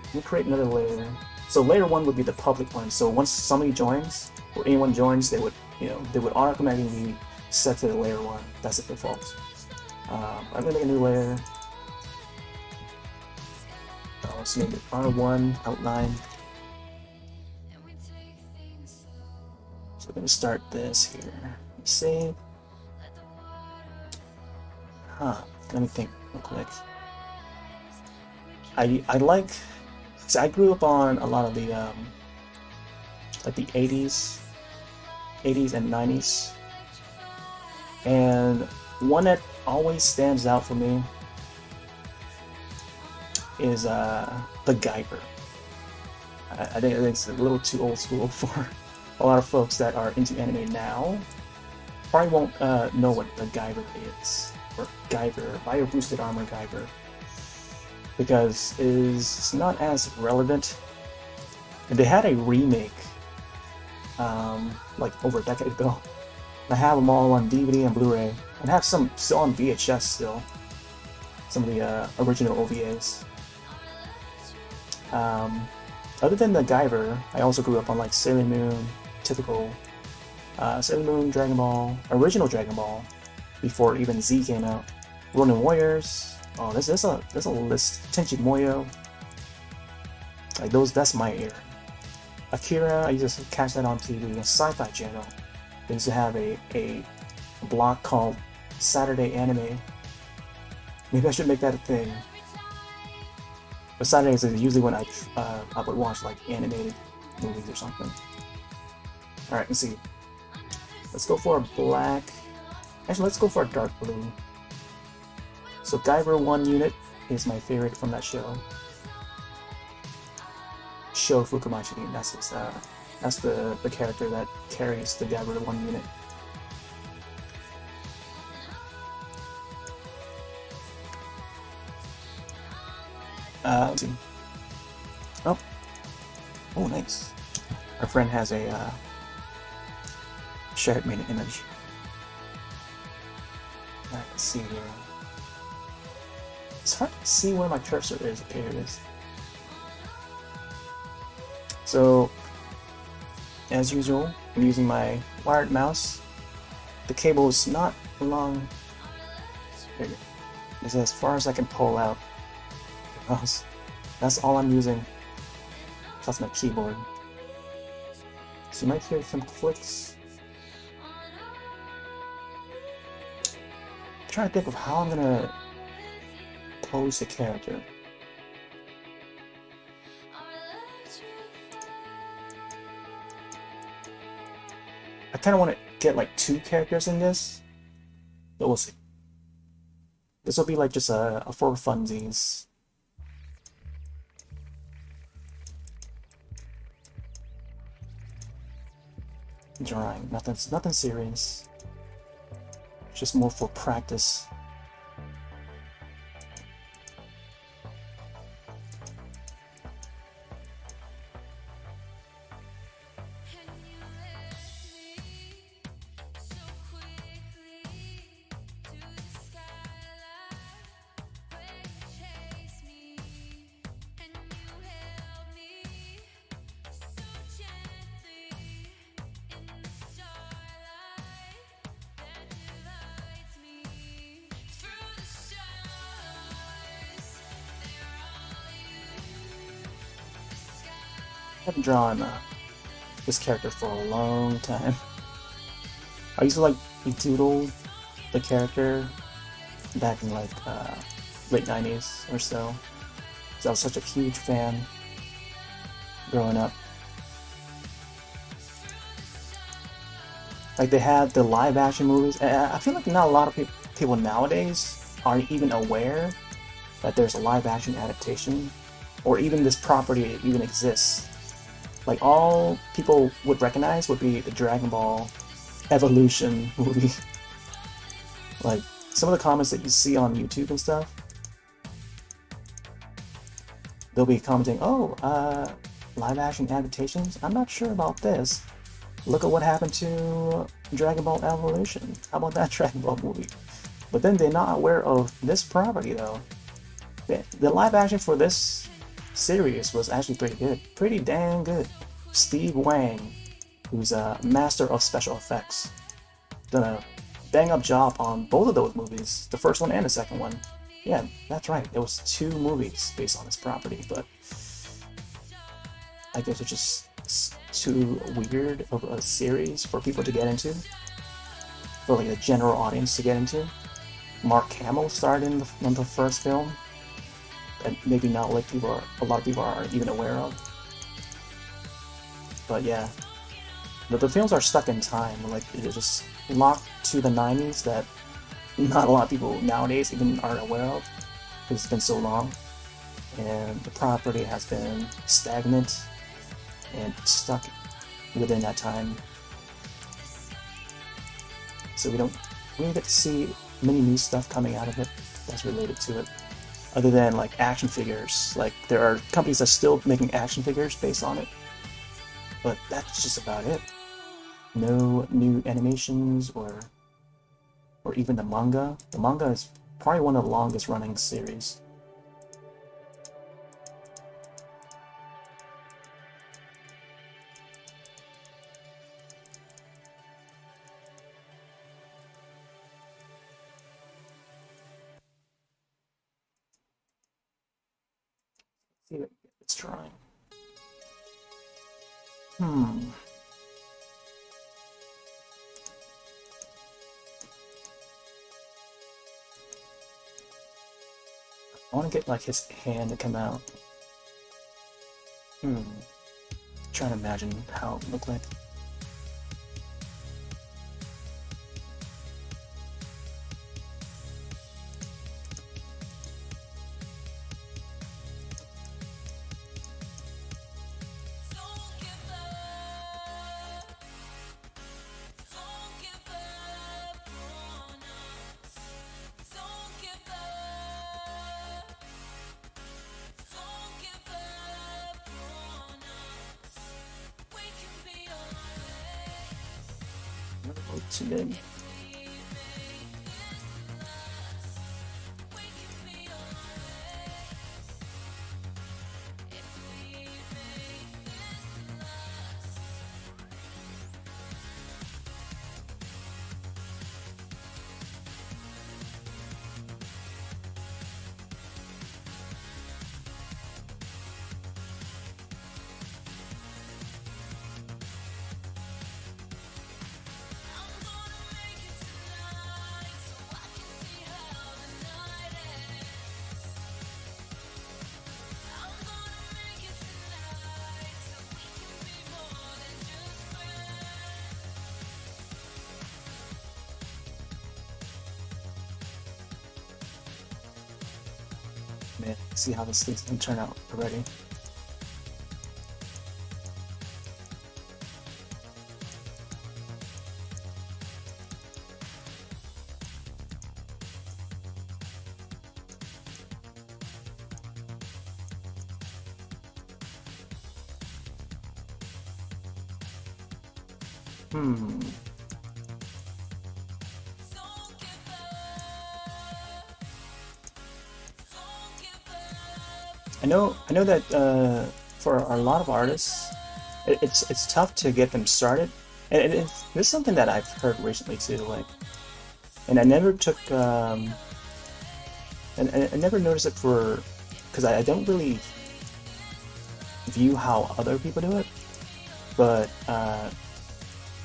Let me create another layer. So layer 1 would be the public one. So once somebody joins or anyone joins, they would, you know, they would automatically be set to the layer 1. That's the default. I'm gonna make a new layer. Let's name it R1 outline. So we're gonna start this here. Save. Let me think real quick. I like. So I grew up on a lot of the like the 80s and 90s, and one that always stands out for me is the Guyver. I think it's a little too old school for a lot of folks that are into anime now. Probably won't know what the Guyver is, or Guyver, Bio Boosted Armor Guyver, because it's not as relevant. And they had a remake like over a decade ago. I have them all on DVD and Blu-ray, and I have some still on VHS still. Some of the original OVAs. Other than the Guyver, I also grew up on like Sailor Moon, typical Sailor Moon, Dragon Ball, original Dragon Ball, before even Z came out. Ronin Warriors. Oh, there's a list. Tenchi Muyo. Like those, that's my era. Akira, I used to catch that on TV. Sci-Fi Channel. They used to have a block called Saturday Anime. Maybe I should make that a thing. But Saturdays is usually when I would watch like animated movies or something. Alright, let's see. Let's go for a black. Actually, let's go for a dark blue. So Guyver 1 unit is my favorite from that show. Sho Fukumachi, that's the character that carries the Guyver 1 unit. Let's see. Oh, nice. Our friend has a shared main image. Alright, let's see here. It's hard to see where my cursor is. Okay, here it is. So, as usual, I'm using my wired mouse. The cable is not long. It's as far as I can pull out the mouse. That's all I'm using. Plus my keyboard. So you might hear some clicks. I'm trying to think of how I'm gonna pose the character. I kind of want to get like 2 characters in this, but we'll see. This will be like just a for funsies. Drawing, nothing serious. Just more for practice. I haven't drawn this character for a long time. I used to like doodle the character back in like late 90s or so. So I was such a huge fan growing up. Like they had the live action movies. I feel like not a lot of people nowadays are even aware that there's a live action adaptation or even this property even exists. Like all people would recognize would be the Dragon Ball Evolution movie. Like some of the comments that you see on YouTube and stuff, they'll be commenting, "Oh, live action adaptations? I'm not sure about this. Look at what happened to Dragon Ball Evolution. How about that Dragon Ball movie?" But then they're not aware of this property though. The live action for this series was actually pretty good. Pretty dang good. Steve Wang, who's a master of special effects, done a bang up job on both of those movies, the first one and the second one. Yeah, that's right, it was 2 movies based on this property, but I guess it's just too weird of a series for people to get into, for like a general audience to get into. Mark Hamill starred in the first film, and maybe not like a lot of people are even aware of. But yeah, the films are stuck in time, like they're just locked to the 90s that not a lot of people nowadays even aren't aware of because it's been so long, and the property has been stagnant and stuck within that time. So we don't get to see many new stuff coming out of it that's related to it, other than like action figures. Like there are companies that are still making action figures based on it, but that's just about it. No new animations or even the manga. The manga is probably one of the longest running series. See what it's trying. I want to get like his hand to come out. Trying to imagine how it would look like. Too big. Man, see how this thing's gonna turn out already. I know that for a lot of artists, it's tough to get them started, and this is something that I've heard recently too. Like, and I never took and I never noticed it for because I don't really view how other people do it, but I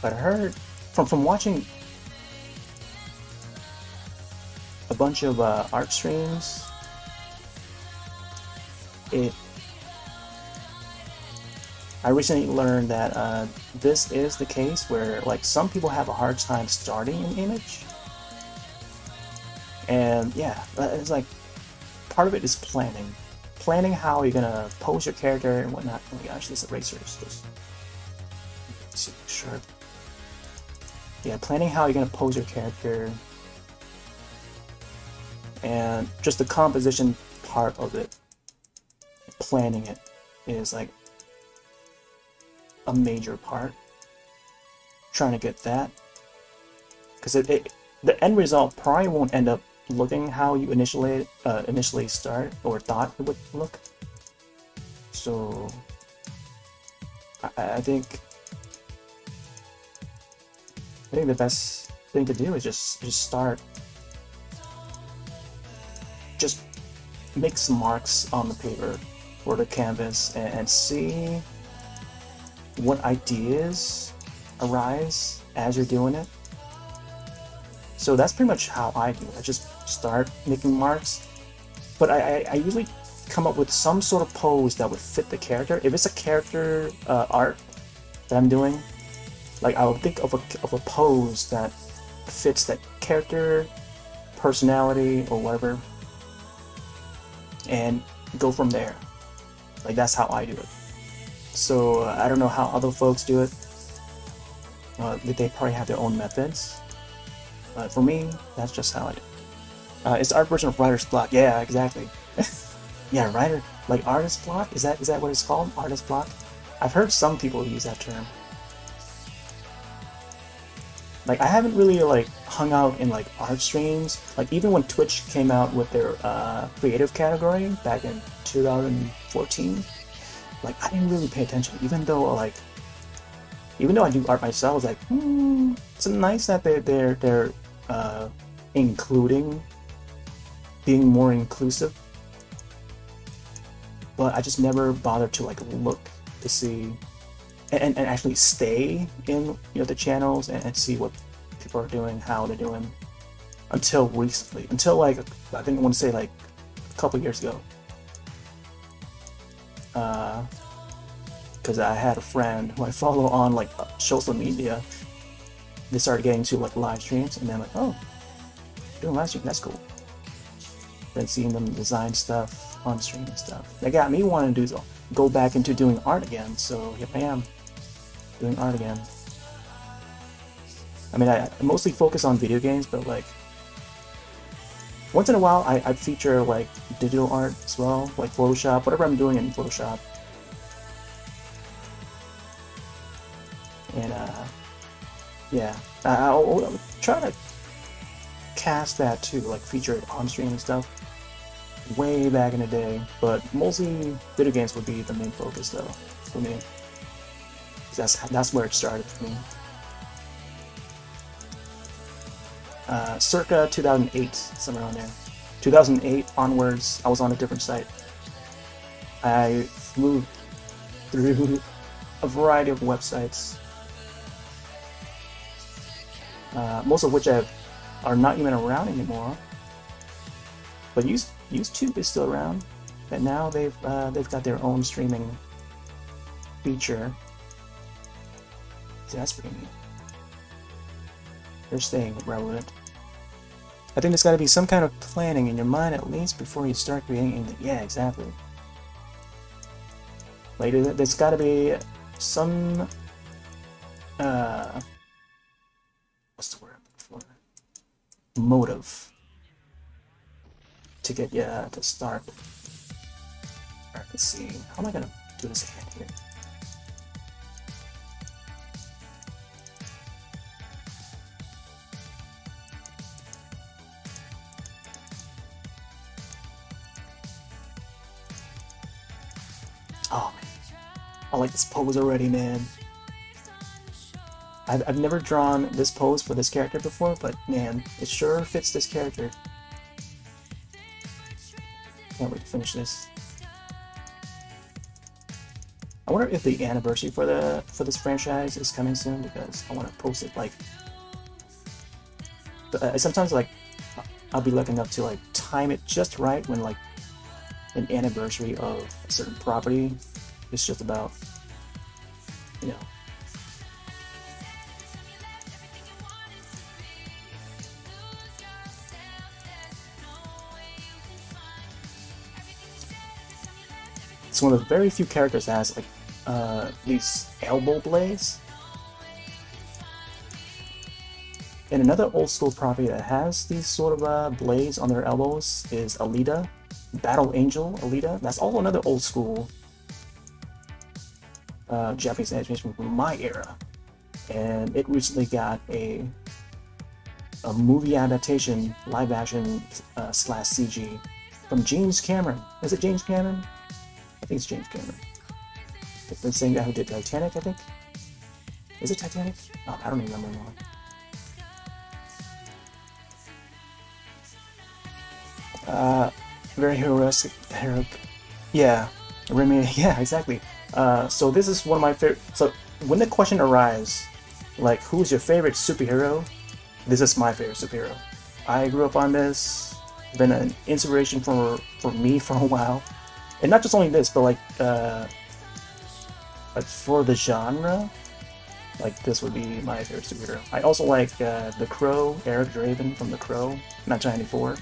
heard from watching a bunch of art streams. I recently learned that this is the case where like some people have a hard time starting an image, and yeah, it's like part of it is planning how you're gonna pose your character and whatnot. Oh my gosh, this eraser is just too sharp. Yeah, planning how you're gonna pose your character, and just the composition part of it. Planning it is like a major part. Trying to get that, because the end result probably won't end up looking how you initially start or thought it would look. So I think the best thing to do is just start. Just make some marks on the paper or the canvas and see what ideas arise as you're doing it. So that's pretty much how I do it. I just start making marks, but I usually come up with some sort of pose that would fit the character. If it's a character art that I'm doing, like I would think of a pose that fits that character, personality, or whatever, and go from there. Like that's how I do it. So I don't know how other folks do it. They probably have their own methods. But for me, that's just how I do it. It's the art version of writer's block. Yeah, exactly. Yeah, artist block? Is that what it's called? Artist block? I've heard some people use that term. Like I haven't really like hung out in like art streams. Like even when Twitch came out with their creative category back in 2014, like I didn't really pay attention. Even though I do art myself, I was like, it's nice that they're including, being more inclusive. But I just never bothered to like look to see. And actually stay in the channels and see what people are doing, how they're doing, until recently, until like I think I want to say like a couple years ago, because I had a friend who I follow on like social media. They started getting to like live streams, and then like, oh, doing live stream, that's cool. Then seeing them design stuff on stream and stuff, that got me wanting to go back into doing art again. So here I am. Doing art again. I mean, I mostly focus on video games, but like once in a while I feature like digital art as well, like Photoshop, whatever I'm doing in Photoshop. And Yeah, I'll try to cast that too, like feature it on stream and stuff. Way back in the day, but mostly video games would be the main focus though for me. That's where it started for me. Circa 2008, somewhere around there. 2008 onwards, I was on a different site. I moved through a variety of websites, most of which are not even around anymore. But YouTube is still around, but now they've got their own streaming feature. So that's pretty neat. They're staying relevant. I think there's got to be some kind of planning in your mind at least before you start creating anything. Yeah, exactly. Like there's got to be some what's the word for motive to get you to start. Alright, let's see. How am I gonna do this again here? Oh man, I like this pose already, man. I've never drawn this pose for this character before, but man, it sure fits this character. Can't wait to finish this. I wonder if the anniversary for this franchise is coming soon, because I want to post it like. Sometimes like I'll be lucky enough to like time it just right when like an anniversary of a certain property is just about, you know. It's one of the very few characters that has like these elbow blades. And another old school property that has these sort of blades on their elbows is Alita, Battle Angel Alita. That's also another old school Japanese animation from my era, and it recently got a movie adaptation, live action slash CG from James Cameron. Is it James Cameron? I think it's James Cameron. It's the same guy who did Titanic, I think. Is it Titanic? Oh, I don't even remember anymore. Very heroic. Yeah, MerMay. Yeah, exactly. So this is one of my favorite. So when the question arrives, like, who's your favorite superhero? This is my favorite superhero. I grew up on this. Been an inspiration for me for a while, and not just only this, but like for the genre, like this would be my favorite superhero. I also like The Crow, Eric Draven from The Crow, 1994.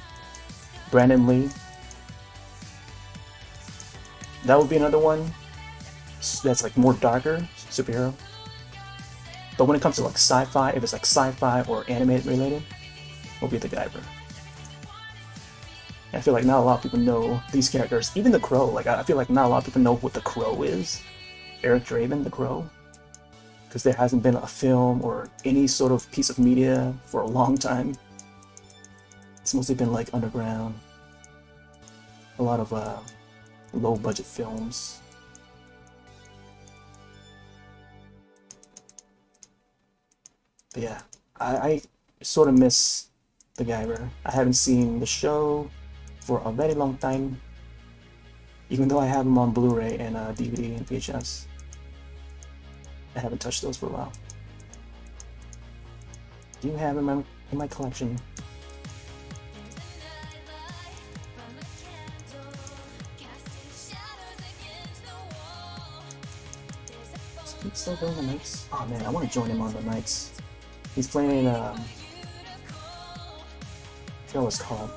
Brandon Lee. That would be another one that's like more darker superhero. But when it comes to like sci-fi, if it's like sci-fi or anime related, it'll be the Guyver. And I feel like not a lot of people know these characters. Even The Crow, like I feel like not a lot of people know what The Crow is. Eric Draven, The Crow. Because there hasn't been a film or any sort of piece of media for a long time. It's mostly been like underground. A lot of low budget films. But yeah, I sort of miss the Guyver. I haven't seen the show for a very long time, even though I have them on Blu-ray and DVD and VHS. I haven't touched those for a while. Do you have them in my collection? He's still doing the nights? Oh man, I want to join him on the nights. He's playing, I forget what it's called.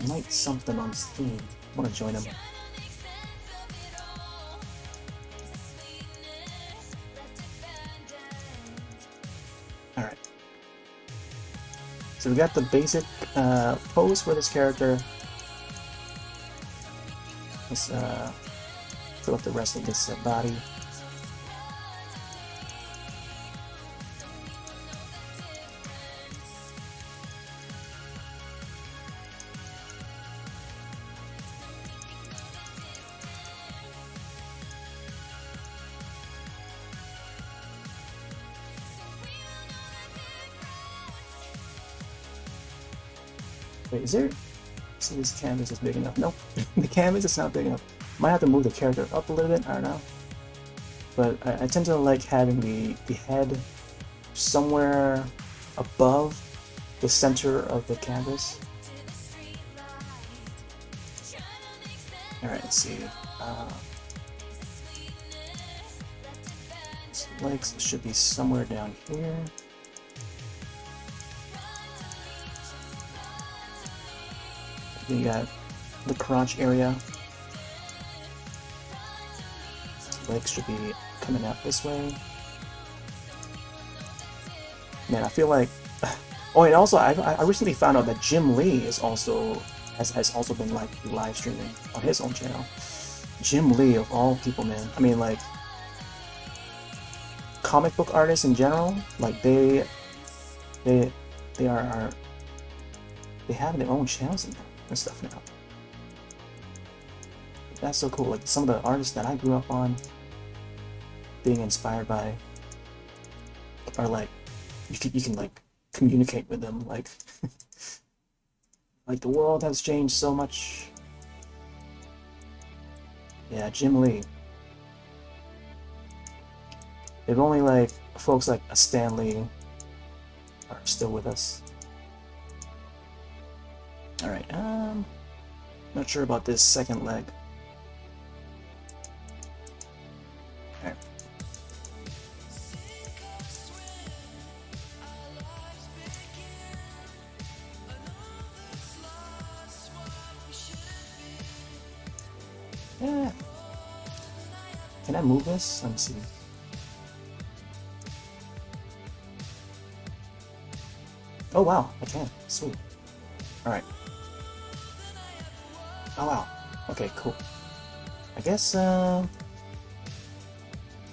Night something on Steam. I want to join him. Alright. So we got the basic pose for this character. Let's fill up the rest of this body. Wait, is there? See, this canvas is big enough. Nope, the canvas is not big enough. Might have to move the character up a little bit. I don't know. But I tend to like having the head somewhere above the center of the canvas. Alright, let's see. His legs should be somewhere down here. You got the crotch area. His legs should be coming out this way. Man, I feel like. Oh, and also I recently found out that Jim Lee is also has also been like live streaming on his own channel. Jim Lee of all people, man. I mean, like comic book artists in general, like they have their own channels and stuff now. That's so cool. Like some of the artists that I grew up on, being inspired by, are like you can like communicate with them, like like the world has changed so much. Yeah, Jim Lee. If only like folks like Stan Lee are still with us. Alright, not sure about this second leg. Alright. Yeah. Can I move this? Let me see. Oh wow, I can. Sweet. Alright. Oh wow. Okay, cool. I guess, yeah,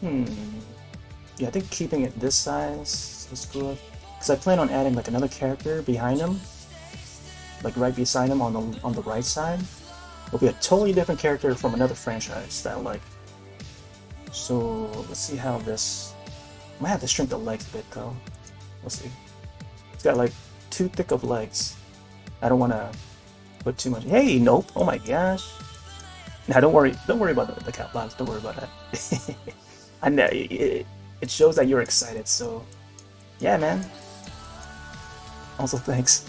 I think keeping it this size is good. Because I plan on adding like another character behind him. Like right beside him on the right side. It'll be a totally different character from another franchise that I like. So let's see how this. I might have to shrink the legs a bit though. We'll see. It's got like too thick of legs. I don't want to put too much. Hey, nope. Oh my gosh. Now don't worry about the cat box. Don't worry about that. I know it shows that you're excited. So yeah, man. Also thanks.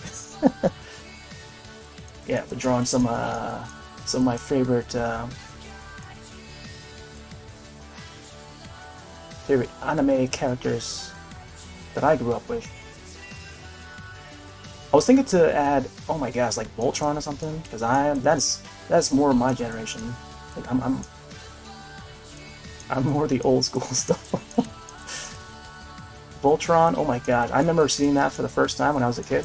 Yeah, for drawing some of my favorite anime characters that I grew up with. I was thinking to add, oh my gosh, like Voltron or something, because that's more of my generation. Like I'm more the old school stuff. Voltron, oh my gosh, I remember seeing that for the first time when I was a kid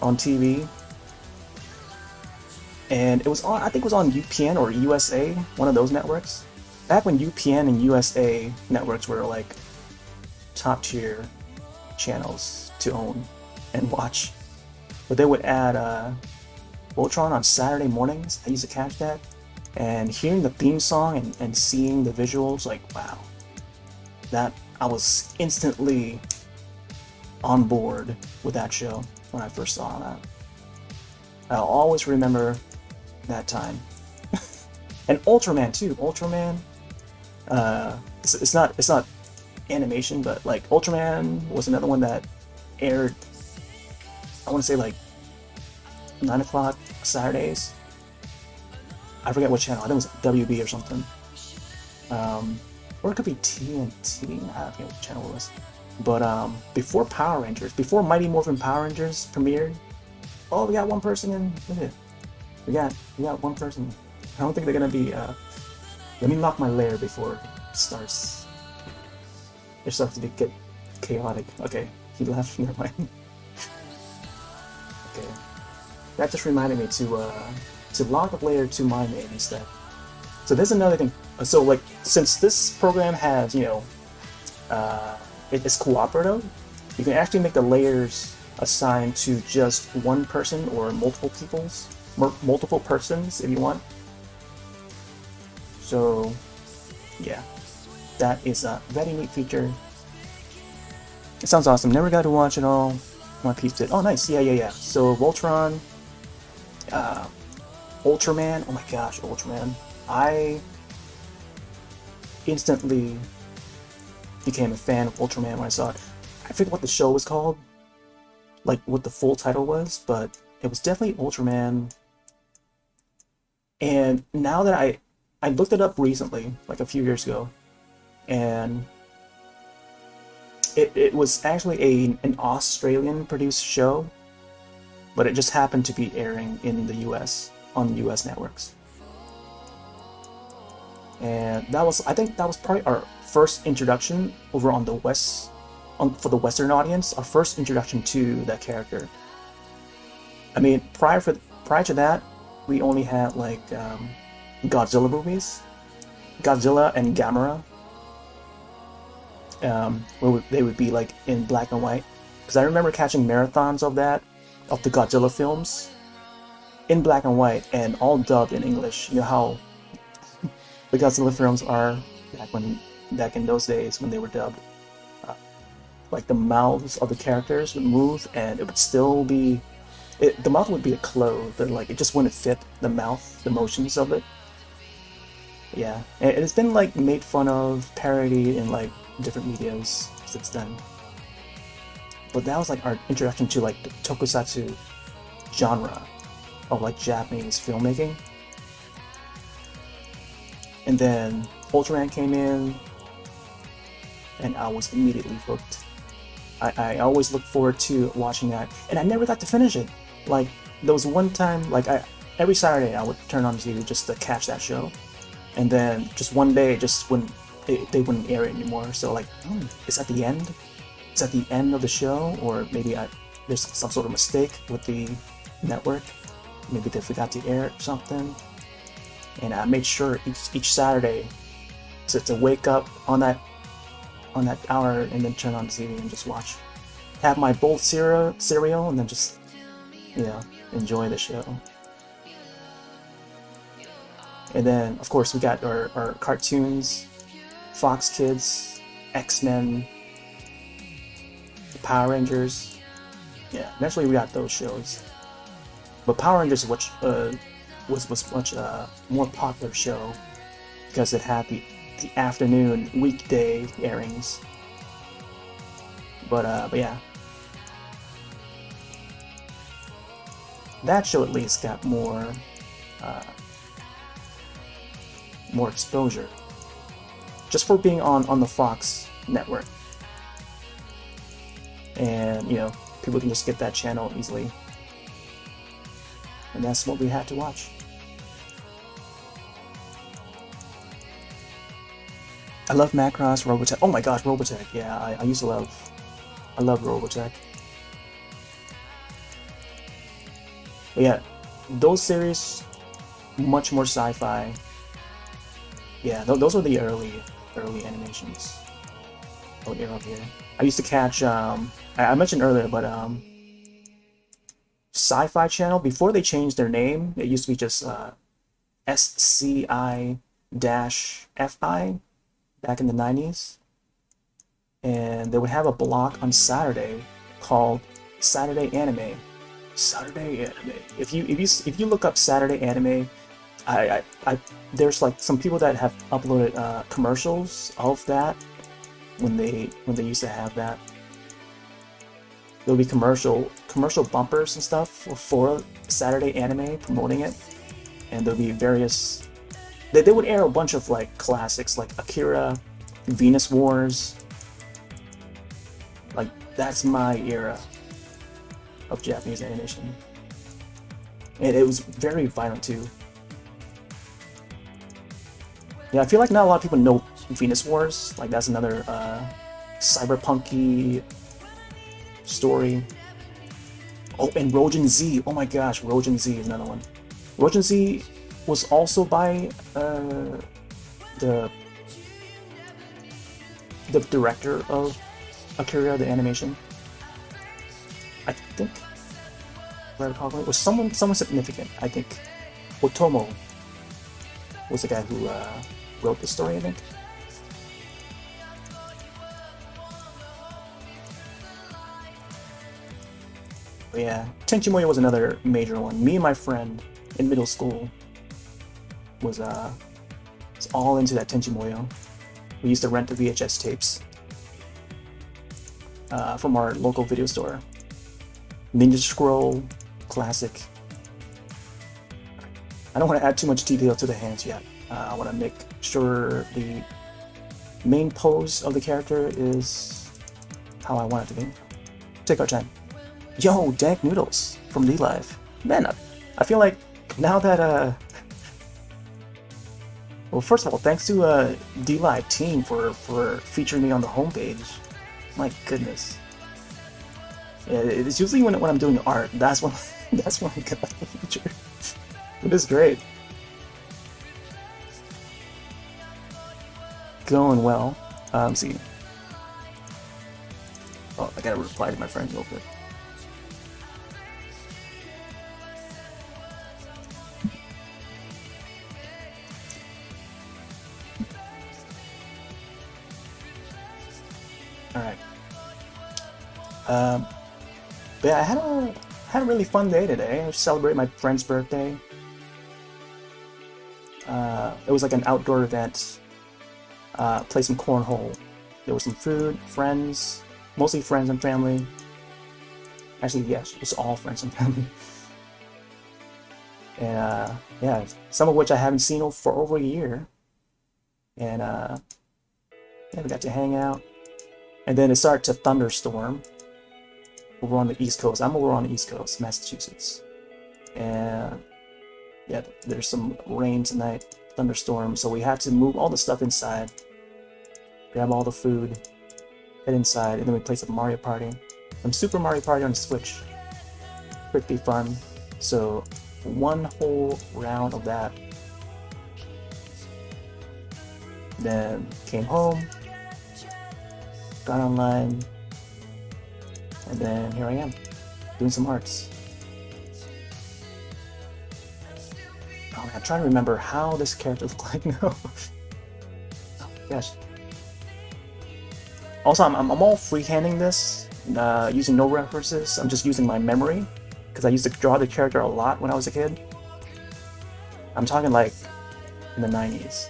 on TV. And it was on, I think it was on UPN or USA, one of those networks. Back when UPN and USA networks were like top tier channels to own and watch. But they would add Voltron on Saturday mornings. I used to catch that. And hearing the theme song and seeing the visuals, like, wow. That, I was instantly on board with that show when I first saw that. I'll always remember that time. And Ultraman too. Ultraman. It's not animation, but like Ultraman was another one that aired. I want to say like 9 o'clock Saturdays. I forget what channel. I think it was WB or something. Or it could be TNT. I forget what channel it was. But before Power Rangers, before Mighty Morphin Power Rangers premiered, oh, we got one person in. Look at it. We got one person. I don't think they're gonna be. Let me lock my lair before it starts. It starts to get chaotic. Okay, he left. Never mind. Okay, that just reminded me to lock the lair to my name instead. So there's another thing. So like, since this program has, you know, it's cooperative, you can actually make the layers assigned to just one person or multiple persons if you want. So yeah, that is a very neat feature. It sounds awesome. Never got to watch it all. My piece did. Oh, nice. Yeah. So Voltron, Uh, Ultraman, oh my gosh, Ultraman. I instantly became a fan of Ultraman when I saw it. I forget what the show was called, like what the full title was, but it was definitely Ultraman. And now that I looked it up recently, like a few years ago, and it was actually an Australian produced show, but it just happened to be airing in the US on US networks. And that was, I think that was probably our first introduction over on the West, for the Western audience, our first introduction to that character. I mean, prior to that, we only had like Godzilla movies, Godzilla and Gamera, where they would be like in black and white. Because I remember catching marathons of the Godzilla films, in black and white and all dubbed in English. You know how the Godzilla films are back in those days when they were dubbed. Like the mouths of the characters would move, and it would still be, the mouth would be closed, and like it just wouldn't fit the mouth, the motions of it. Yeah, and it's been like made fun of, parodied in like different medias since then. But that was like our introduction to like the tokusatsu genre of like Japanese filmmaking. And then Ultraman came in, and I was immediately hooked. I always look forward to watching that, and I never got to finish it. Like, there was one time, like every Saturday I would turn on the TV just to catch that show, and then just one day, they wouldn't air it anymore. So like, is that the end? Is that the end of the show, or maybe there's some sort of mistake with the network? Maybe they forgot to air it or something. And I made sure each Saturday to wake up on that hour and then turn on the TV and just watch. Have my bowl of cereal and then just, enjoy the show. And then, of course, we got our cartoons, Fox Kids, X-Men, Power Rangers. Yeah, eventually we got those shows. But Power Rangers was much more popular show because it had the afternoon weekday airings. But yeah, that show at least got more exposure just for being on the Fox network, and people can just get that channel easily, and that's what we had to watch. I love Macross, Robotech. Oh my gosh, Robotech. Yeah, I used to I love Robotech. But yeah, those series, much more sci-fi. Yeah, those were the early animations. Oh, here. I used to catch, I mentioned earlier, but Sci-Fi Channel, before they changed their name, it used to be just SCI-FI back in the 90s. And they would have a block on Saturday called Saturday Anime. Saturday Anime. If you look up Saturday Anime, there's like some people that have uploaded commercials of that when they used to have that. There'll be commercial bumpers and stuff for Saturday Anime promoting it, and there'll be various. They would air a bunch of like classics like Akira, Venus Wars. Like, that's my era of Japanese animation, and it was very violent too. Yeah, I feel like not a lot of people know Venus Wars. Like, that's another cyberpunky story. Oh, and Rojin Z. Oh my gosh, Rojin Z is another one. Rojin Z was also by the director of Akira, the animation. I think, if I recall, it was someone significant. I think Otomo was the guy who wrote the story, I think. But yeah, Tenchi Muyo was another major one. Me and my friend in middle school was all into that Tenchi Muyo. We used to rent the VHS tapes from our local video store. Ninja Scroll, classic. I don't want to add too much detail to the hands yet. I want to make sure the main pose of the character is how I want it to be. Take our time. Yo, Dank Noodles from D-Live. Man, I feel like now that well, first of all, thanks to D-Live team for featuring me on the homepage. My goodness. Yeah, it's usually when I'm doing art, that's when I get featured. It is great. Going well. Let's see. Oh, I gotta reply to my friend real quick. Alright. But yeah, I had a really fun day today. I celebrated my friend's birthday. It was like an outdoor event. Played some cornhole. There was some food, friends, mostly friends and family. Actually, yes, it was all friends and family. And yeah, some of which I haven't seen for over a year. And yeah, we got to hang out. And then it started to thunderstorm over on the East Coast. I'm over on the East Coast, Massachusetts. And yeah, there's some rain tonight, thunderstorm. So we had to move all the stuff inside, grab all the food, head inside, and then we played some Mario Party. Some Super Mario Party on the Switch. Pretty fun. So one whole round of that. Then came home, got online, and then here I am, doing some arts. Oh man, I'm trying to remember how this character looked like now. Oh gosh. Also, I'm all freehanding this, using no references. I'm just using my memory, because I used to draw the character a lot when I was a kid. I'm talking like in the 90s.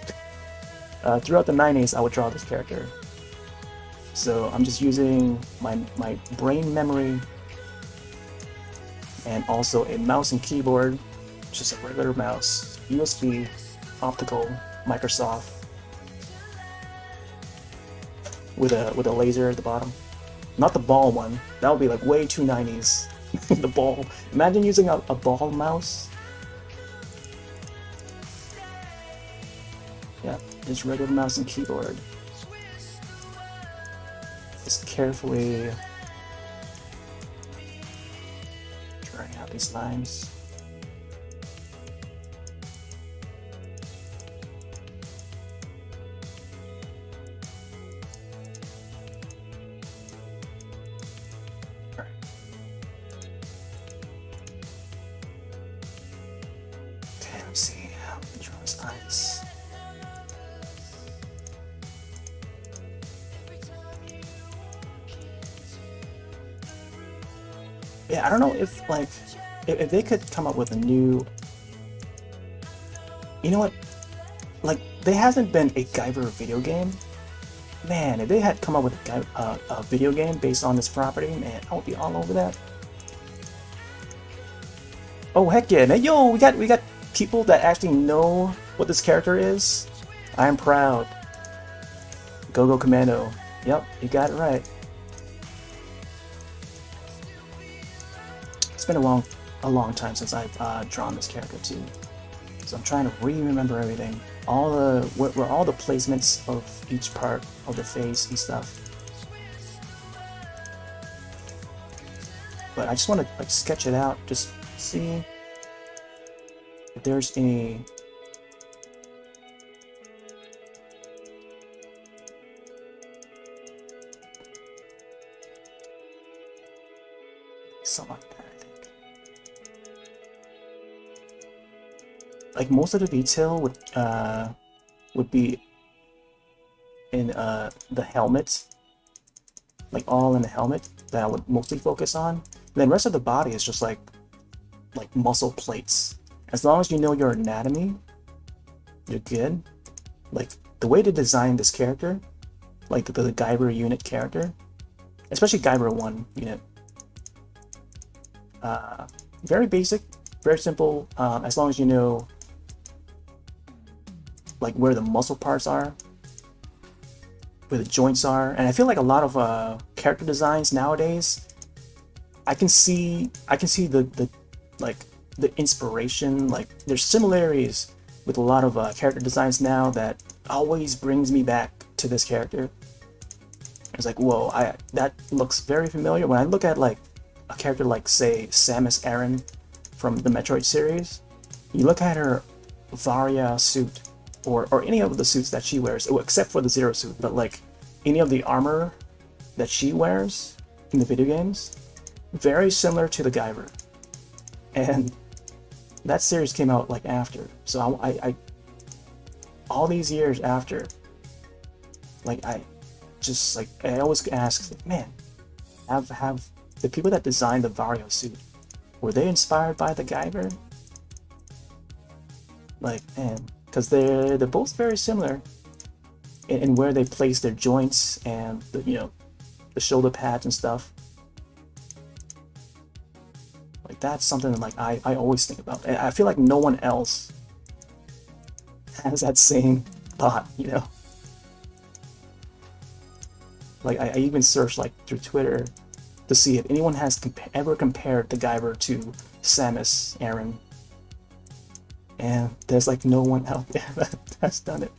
Throughout the 90s, I would draw this character. So I'm just using my brain memory and also a mouse and keyboard, just a regular mouse, USB, optical, Microsoft, with a laser at the bottom. Not the ball one. That would be like way too 90s. The ball. Imagine using a ball mouse. Yeah, just regular mouse and keyboard. Just carefully drawing out these lines. Okay, let's see how to draw his eyes. Yeah, I don't know if if they could come up with a new, you know what, like there hasn't been a Guyver video game. Man, if they had come up with a video game based on this property, man, I would be all over that. Oh heck yeah, man! Yo, we got people that actually know what this character is. I am proud. Go Go Commando. Yep, you got it right. It's been a long time since I've drawn this character too, so I'm trying to remember everything, where all the placements of each part of the face and stuff. But I just want to like sketch it out, just see if there's any something like that. Like most of the detail would be in the helmet, like all in the helmet that I would mostly focus on. Then the rest of the body is just like muscle plates. As long as you know your anatomy, you're good. Like the way to design this character, like the Guyver unit character, especially Guyver 1 unit. Very basic, very simple, as long as you know like where the muscle parts are, where the joints are. And I feel like a lot of character designs nowadays, I can see the like the inspiration, like there's similarities with a lot of character designs now that always brings me back to this character. It's like, whoa, that looks very familiar. When I look at like a character like, say, Samus Aran from the Metroid series, you look at her Varia suit, or any of the suits that she wears, except for the Zero suit, but like any of the armor that she wears in the video games, very similar to the Guyver. And that series came out like after, so I all these years after, like I always ask, like, man, have the people that designed the Vario suit, were they inspired by the Guyver? Like, man, because they're both very similar in where they place their joints and the, you know, the shoulder pads and stuff. Like that's something that, like I always think about. And I feel like no one else has that same thought, you know. Like I even searched like through Twitter to see if anyone has ever compared the Guyver to Samus Aran. And there's like no one out there that has done it.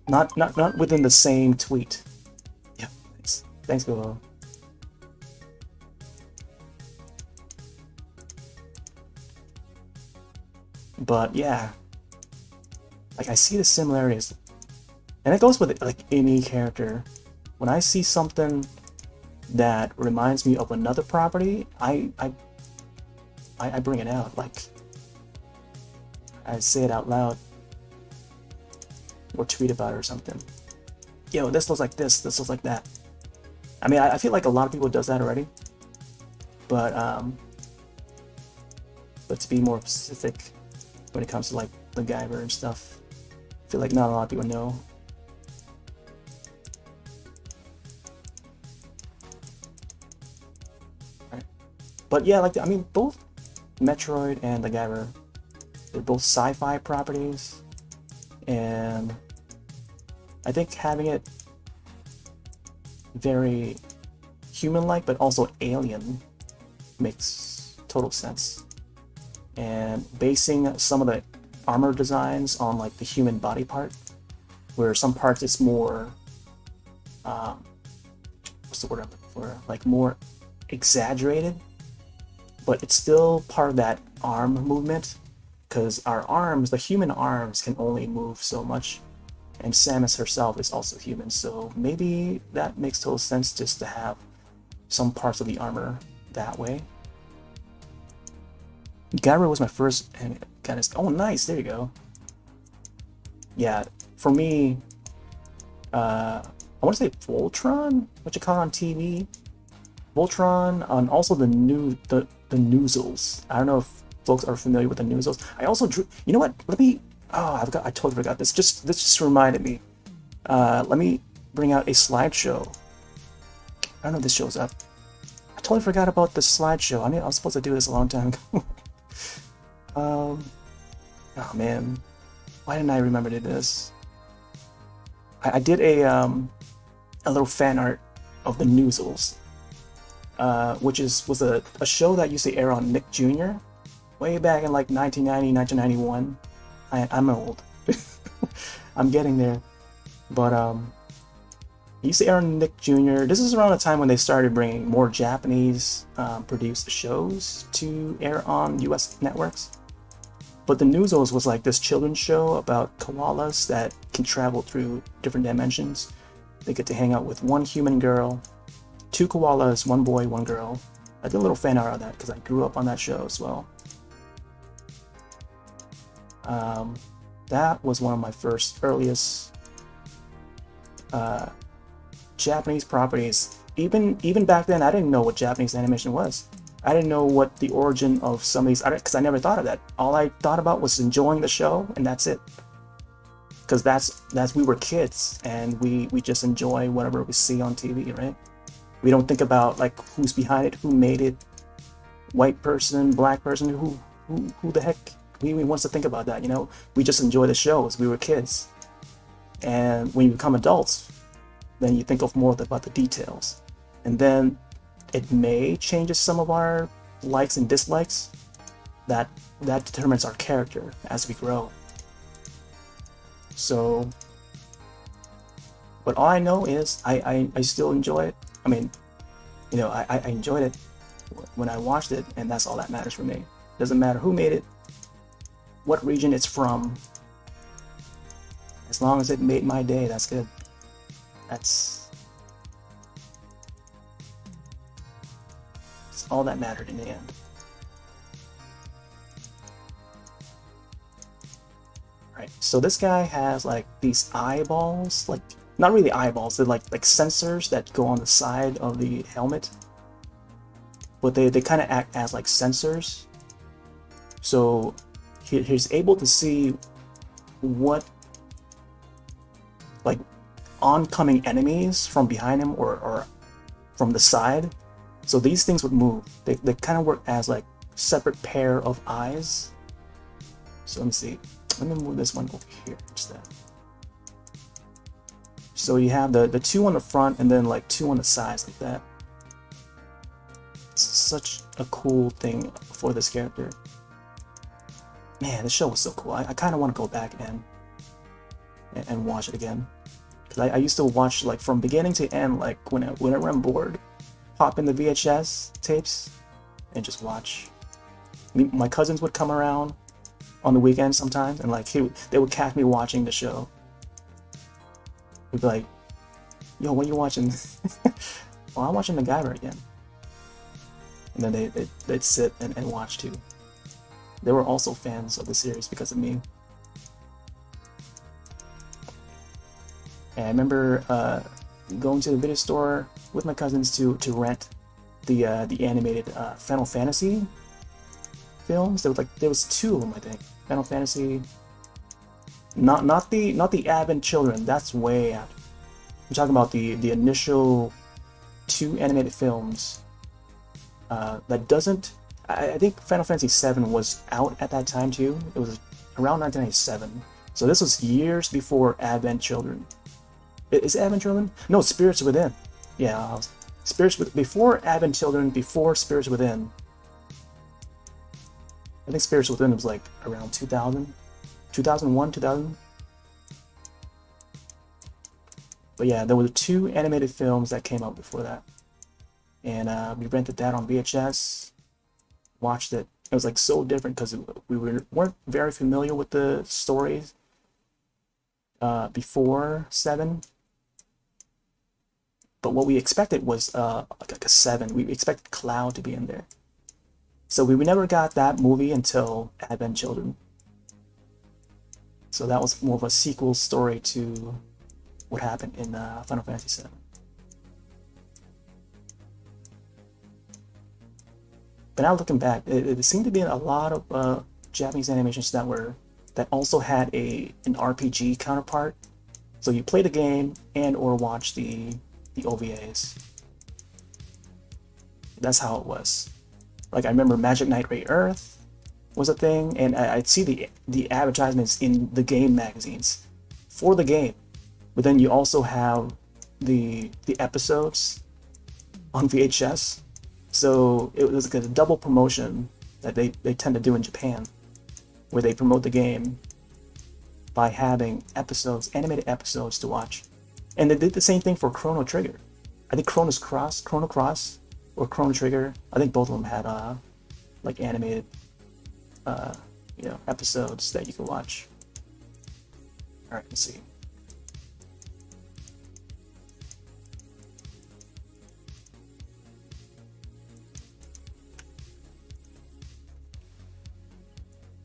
Not within the same tweet. Yeah, thanks Bilbo. But yeah, like I see the similarities, and it goes with like any character. When I see something that reminds me of another property, I bring it out. Like I say it out loud or tweet about it or something. Yo, this looks like this looks like that. I mean, I feel like a lot of people does that already, but to be more specific when it comes to like the Guyver and stuff, I feel like not a lot of people know. Right. But yeah, like I mean, both Metroid and the Guyver, they're both sci-fi properties, and I think having it very human-like but also alien makes total sense. And basing some of the armor designs on like the human body part, where some parts it's more what's the word I'm looking for, like more exaggerated, but it's still part of that arm movement, because our arms, the human arms, can only move so much, and Samus herself is also human, so maybe that makes total sense just to have some parts of the armor that way. Guyver was my first, and kind of, oh nice, there you go. Yeah, for me, I want to say Voltron, what you call it on TV, Voltron, and also the Noozles. I don't know if folks are familiar with the Noozles. I also drew, you know what? Let me, I totally forgot this. This just reminded me. Let me bring out a slideshow. I don't know if this shows up. I totally forgot about the slideshow. I mean, I was supposed to do this a long time ago. Oh man, why didn't I remember to do this? I did a little fan art of the Noozles, which was a show that used to air on Nick Jr. way back in like 1990, 1991. I'm old. I'm getting there. But he used to air on Nick Jr. This is around the time when they started bringing more Japanese produced shows to air on US networks. But the Noozles was like this children's show about koalas that can travel through different dimensions. They get to hang out with one human girl, two koalas, one boy, one girl. I did a little fan art of that because I grew up on that show as well. That was one of my earliest Japanese properties even back then, I didn't know what Japanese animation was. I didn't know what the origin of some of these, because I never thought of that. All I thought about was enjoying the show, and that's it. Because that's we were kids, and we just enjoy whatever we see on TV, right? We don't think about like who's behind it, who made it, white person, black person, who the heck we wants to think about that, you know? We just enjoy the shows. We were kids, and when you become adults, then you think of more about the details, and then it may change some of our likes and dislikes. That determines our character as we grow. So, but all I know is I still enjoy it. I mean, you know, I enjoyed it when I watched it, and that's all that matters for me. Doesn't matter who made it, what region it's from. As long as it made my day, that's good. That's all that mattered in the end. Right, so this guy has like these eyeballs, like not really eyeballs, they're like sensors that go on the side of the helmet, but they kind of act as like sensors. So he's able to see what like oncoming enemies from behind him or from the side. So these things would move. They kind of work as like separate pair of eyes. So let me see. Let me move this one over here instead. So you have the two on the front and then like two on the sides like that. It's such a cool thing for this character. Man, this show was so cool. I kind of want to go back and watch it again. Because I used to watch like from beginning to end, like whenever I'm bored, pop in the VHS tapes and just watch. My cousins would come around on the weekends sometimes, and like they would catch me watching the show. We'd be like, "Yo, what are you watching?" Well, I'm watching MacGyver again. And then they'd sit and watch too. They were also fans of the series because of me. And I remember going to the video store with my cousins to rent the animated Final Fantasy films. There was two of them, I think. Final Fantasy, not the Advent Children. That's way after. I'm talking about the initial two animated films. That doesn't. I think Final Fantasy VII was out at that time too. It was around 1997. So this was years before Advent Children. Is it Advent Children? No, Spirits Within. Yeah, before Advent Children, before Spirits Within. I think Spirits Within was like around 2000, 2001, 2000. But yeah, there were two animated films that came out before that, and we rented that on VHS. Watched it. It was like so different because we weren't very familiar with the stories before 7. But what we expected was like a 7. We expected Cloud to be in there. So we never got that movie until Advent Children. So that was more of a sequel story to what happened in Final Fantasy VII. But now looking back, it seemed to be a lot of Japanese animations that also had an RPG counterpart. So you play the game and or watch the OVAs. That's how it was. Like I remember Magic Knight Ray Earth was a thing, and I'd see the advertisements in the game magazines for the game. But then you also have the episodes on VHS. So it was like a double promotion that they tend to do in Japan, where they promote the game by having episodes, animated episodes to watch. And they did the same thing for Chrono Trigger. I think Chrono Cross, or Chrono Trigger. I think both of them had like animated, episodes that you could watch. All right, let's see.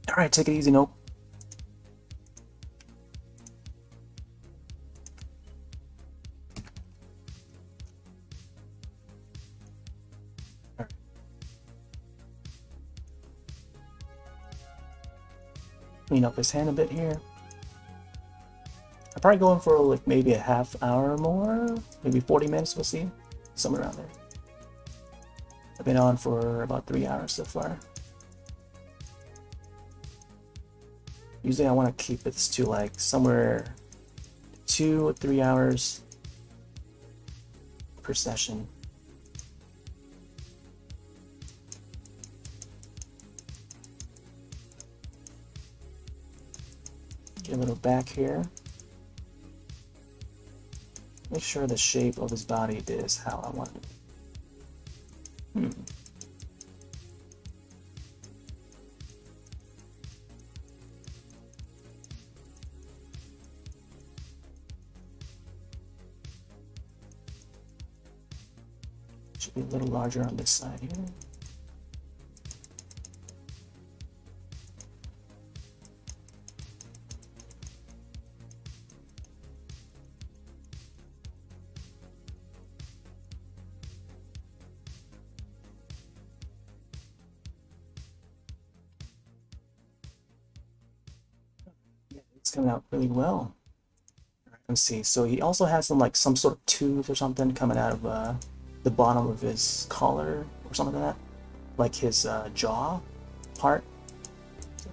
All right, take it easy, Nope. clean up his hand a bit here. I'm probably going for like maybe a half hour more, maybe 40 minutes, we'll see. Somewhere around there. I've been on for about 3 hours so far. Usually I want to keep this to like somewhere 2 or 3 hours per session. Get a little back here. Make sure the shape of his body is how I want it. Should be a little larger on this side here. It's coming out really well. Let's see. So he also has some sort of tube or something coming out of the bottom of his collar or something like that, like his jaw part.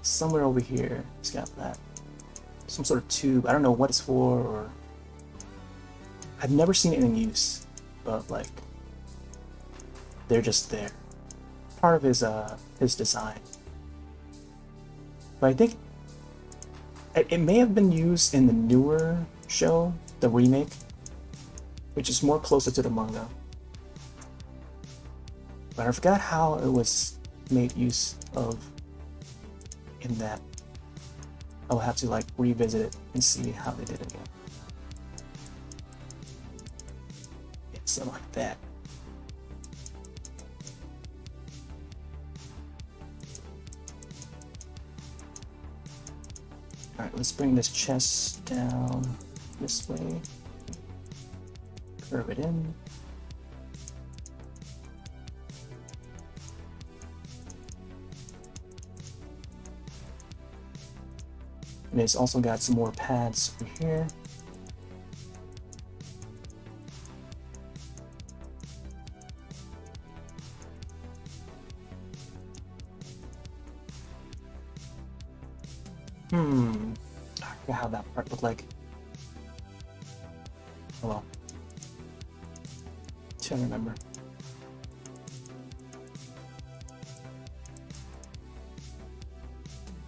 Somewhere over here, he's got that. Some sort of tube. I don't know what it's for, or I've never seen it in use, but like they're just there. Part of his design. But I think it may have been used in the newer show, the remake, which is more closer to the manga. But I forgot how it was made use of in that. I'll have to like revisit it and see how they did it again. Yeah, something like that. Alright, let's bring this chest down this way. Curve it in. And it's also got some more pads over here. I forgot how that part looked like. Oh well. Trying to remember.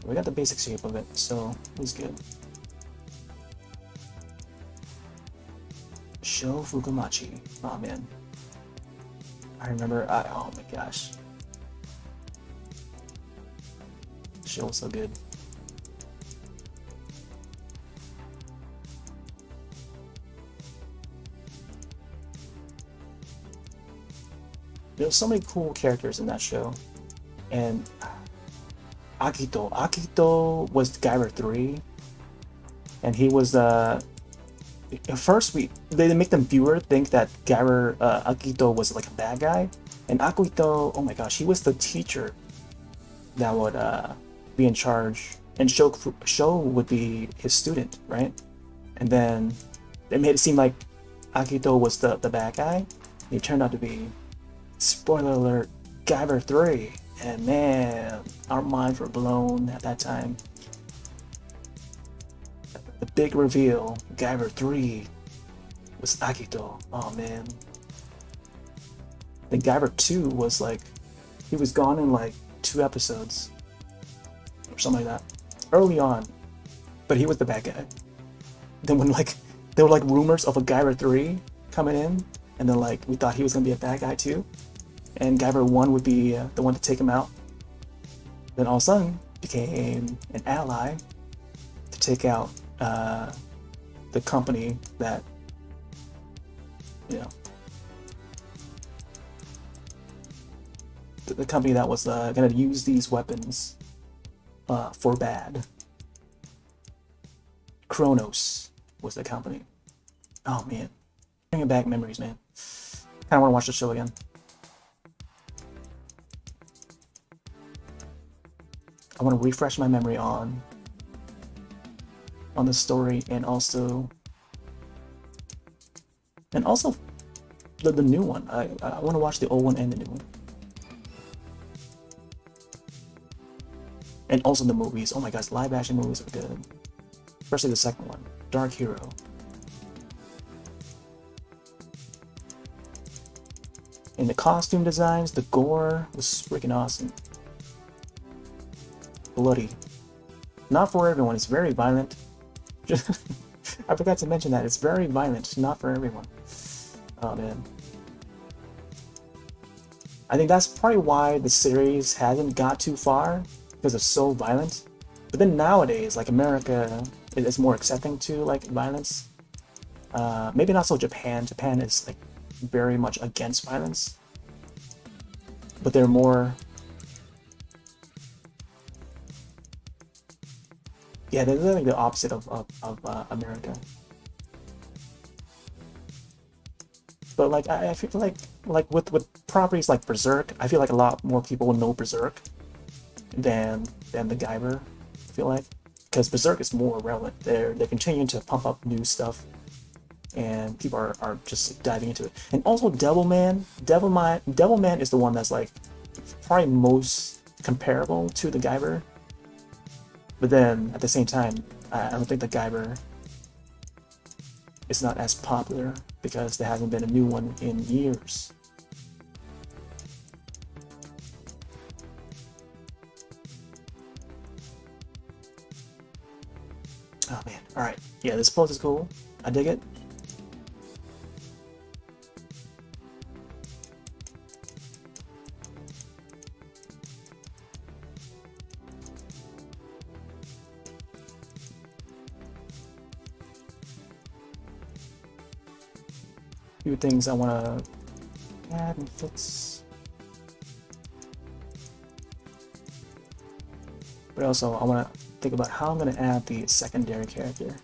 We got the basic shape of it, so it was good. Sho Fukumachi. Oh man. I remember, oh my gosh. The show was so good. There's so many cool characters in that show. And Akito was Gyra 3, and he was at first they make the viewer think that Gyra Akito was like a bad guy, and Akito, oh my gosh, he was the teacher that would be in charge, and Sho would be his student, right? And then they made it seem like Akito was the bad guy. He turned out to be, spoiler alert, Gyra 3. And man, our minds were blown at that time. The big reveal, Gyra 3 was Akito. Oh man. Then Gyra 2 was like, he was gone in like 2 episodes or something like that. Early on. But he was the bad guy. Then when like there were like rumors of a Gyra 3 coming in, and then like we thought he was gonna be a bad guy too. And Gyra 1 would be the one to take him out. Then all of a sudden became an ally to take out the company that, you know, the company that was going to use these weapons for bad. Kronos was the company. Oh man, bringing back memories, man. Kind of want to watch the show again. I want to refresh my memory on on the story, and also the new one. I want to watch the old one and the new one. And also the movies. Oh my gosh, live action movies are good. Especially the second one, Dark Hero. And the costume designs, the gore was freaking awesome. Bloody. Not for everyone, it's very violent. I forgot to mention that, it's very violent, not for everyone. Oh man. I think that's probably why the series hasn't got too far, because it's so violent. But then nowadays, like America is more accepting to like violence. Maybe not so Japan. Japan is like very much against violence. But they're more... Yeah, they're like the opposite of America. But like I feel like with properties like Berserk, I feel like a lot more people will know Berserk than the Guyver. I feel like, because Berserk is more relevant. They're continuing to pump up new stuff, and people are just diving into it. And also Devilman is the one that's like probably most comparable to the Guyver. But then at the same time, I don't think the Guyver is not as popular because there hasn't been a new one in years. Oh man, alright. Yeah, this pose is cool. I dig it. Few things I want to add and fix. But also I want to think about how I'm going to add the secondary character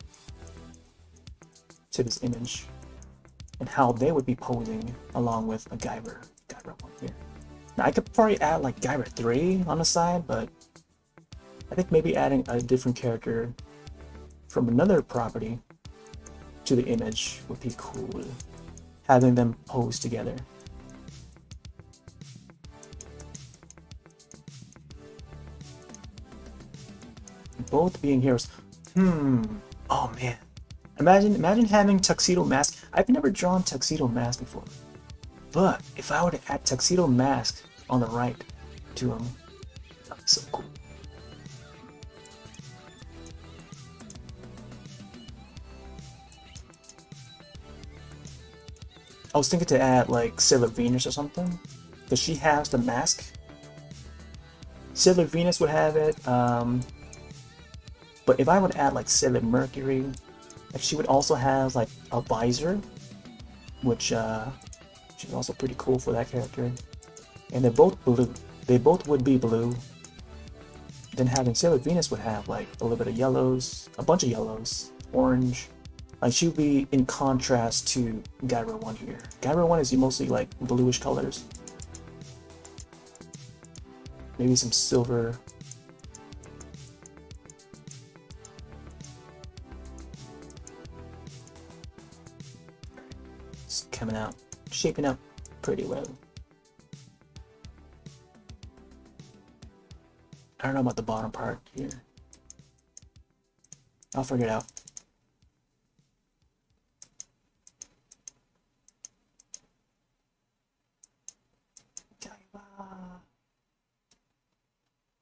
to this image and how they would be posing along with a Guyver one here. Now I could probably add like Guyver 3 on the side, but I think maybe adding a different character from another property to the image would be cool. Having them pose together. Both being heroes. Oh man. Imagine having Tuxedo Mask. I've never drawn Tuxedo Mask before. But if I were to add Tuxedo Mask on the right to him, that'd be so cool. I was thinking to add like Sailor Venus or something, because she has the mask. Sailor Venus would have it, but if I would add like Sailor Mercury, like she would also have like a visor, which she's also pretty cool for that character. And they're both blue. They both would be blue. Then having Sailor Venus would have like a little bit of yellows, a bunch of yellows, orange. Like she would be in contrast to Guyver 1 here. Guyver 1 is mostly like bluish colors. Maybe some silver. It's coming out, shaping up pretty well. I don't know about the bottom part here. I'll figure it out.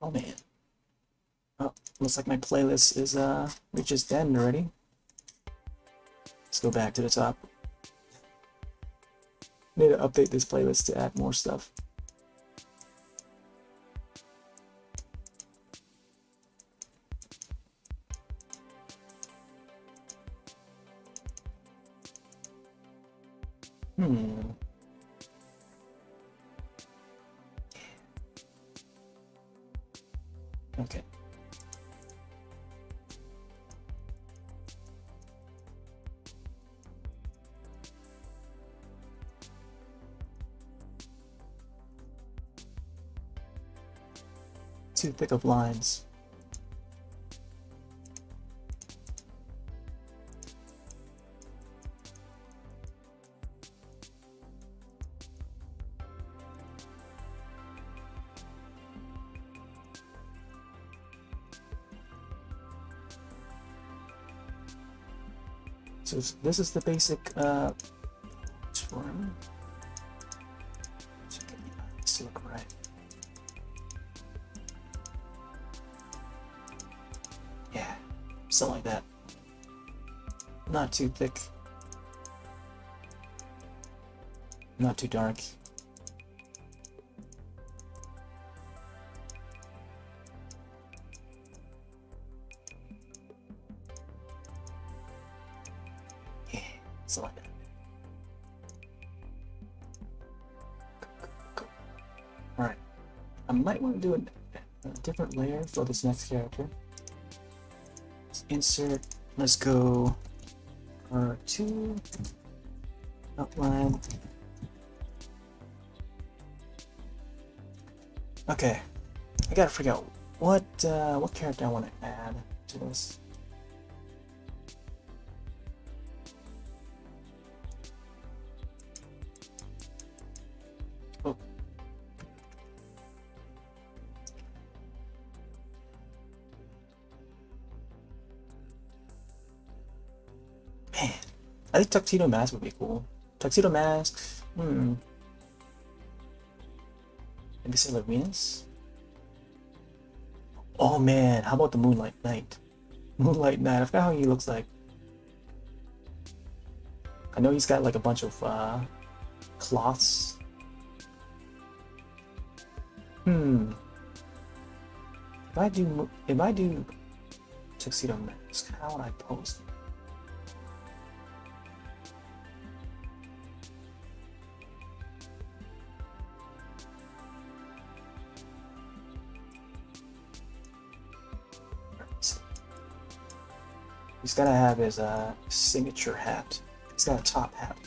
Oh man. Oh, looks like my playlist is reaches the end already. Let's go back to the top. Need to update this playlist to add more stuff. Okay. Too thick of lines. So this is the basic trim. Let's look right. Yeah, something like that. Not too thick. Not too dark. Yeah, something like that. Alright. I might want to do a different layer for this next character. Let's insert. Let's go R2 outline. Okay, I gotta figure out what character I want to add to this. Oh. Man, I think Tuxedo Mask would be cool. Tuxedo Mask, maybe Sailor Venus? Oh man, how about the Moonlight Knight? Moonlight Knight, I forgot how he looks like. I know he's got like a bunch of cloths. If I do Tuxedo Mask, how would I pose it? He's gotta have his signature hat. He's got a top hat.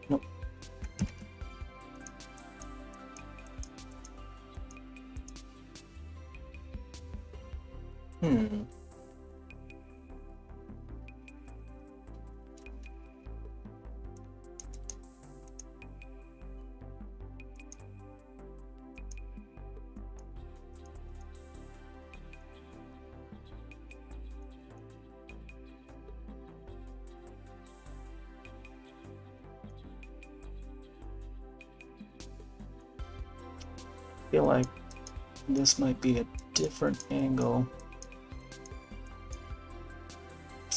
Nope. I feel like this might be a different angle.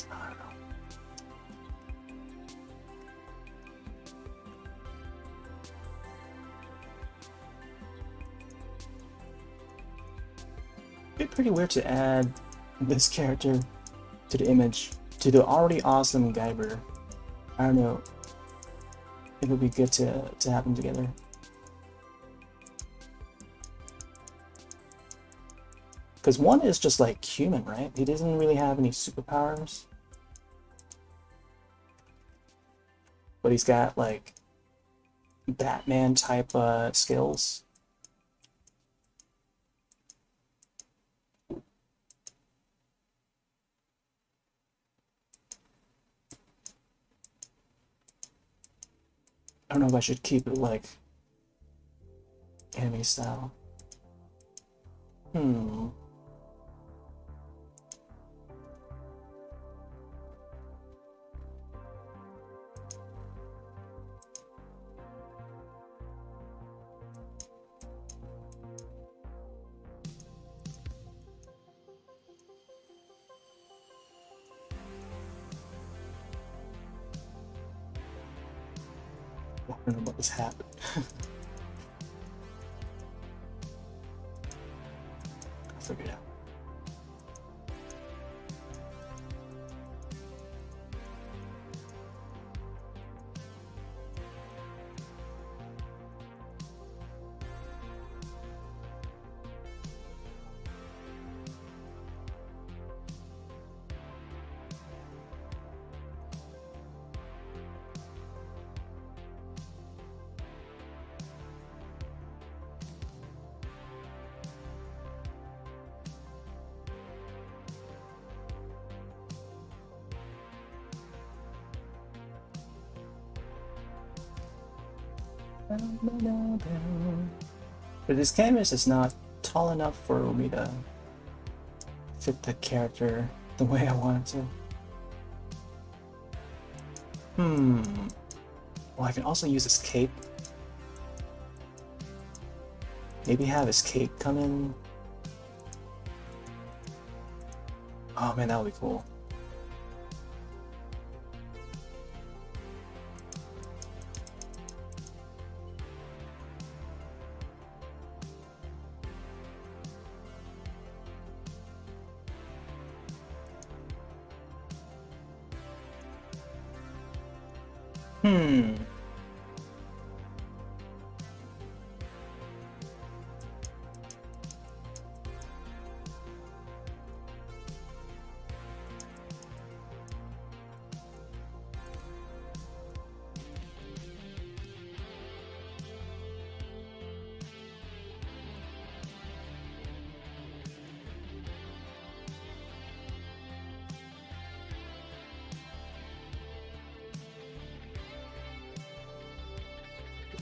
I don't know. It'd be pretty weird to add this character to the image, to the already awesome Guyver. I don't know. It would be good to have them together. Because one is just like human, right? He doesn't really have any superpowers. But he's got like Batman type skills. I don't know if I should keep it like anime style. I don't know about this hat. I'll figure it out. But this canvas is not tall enough for me to fit the character the way I want it to. Well, I can also use his cape. Maybe have his cape come in. Oh man, that would be cool.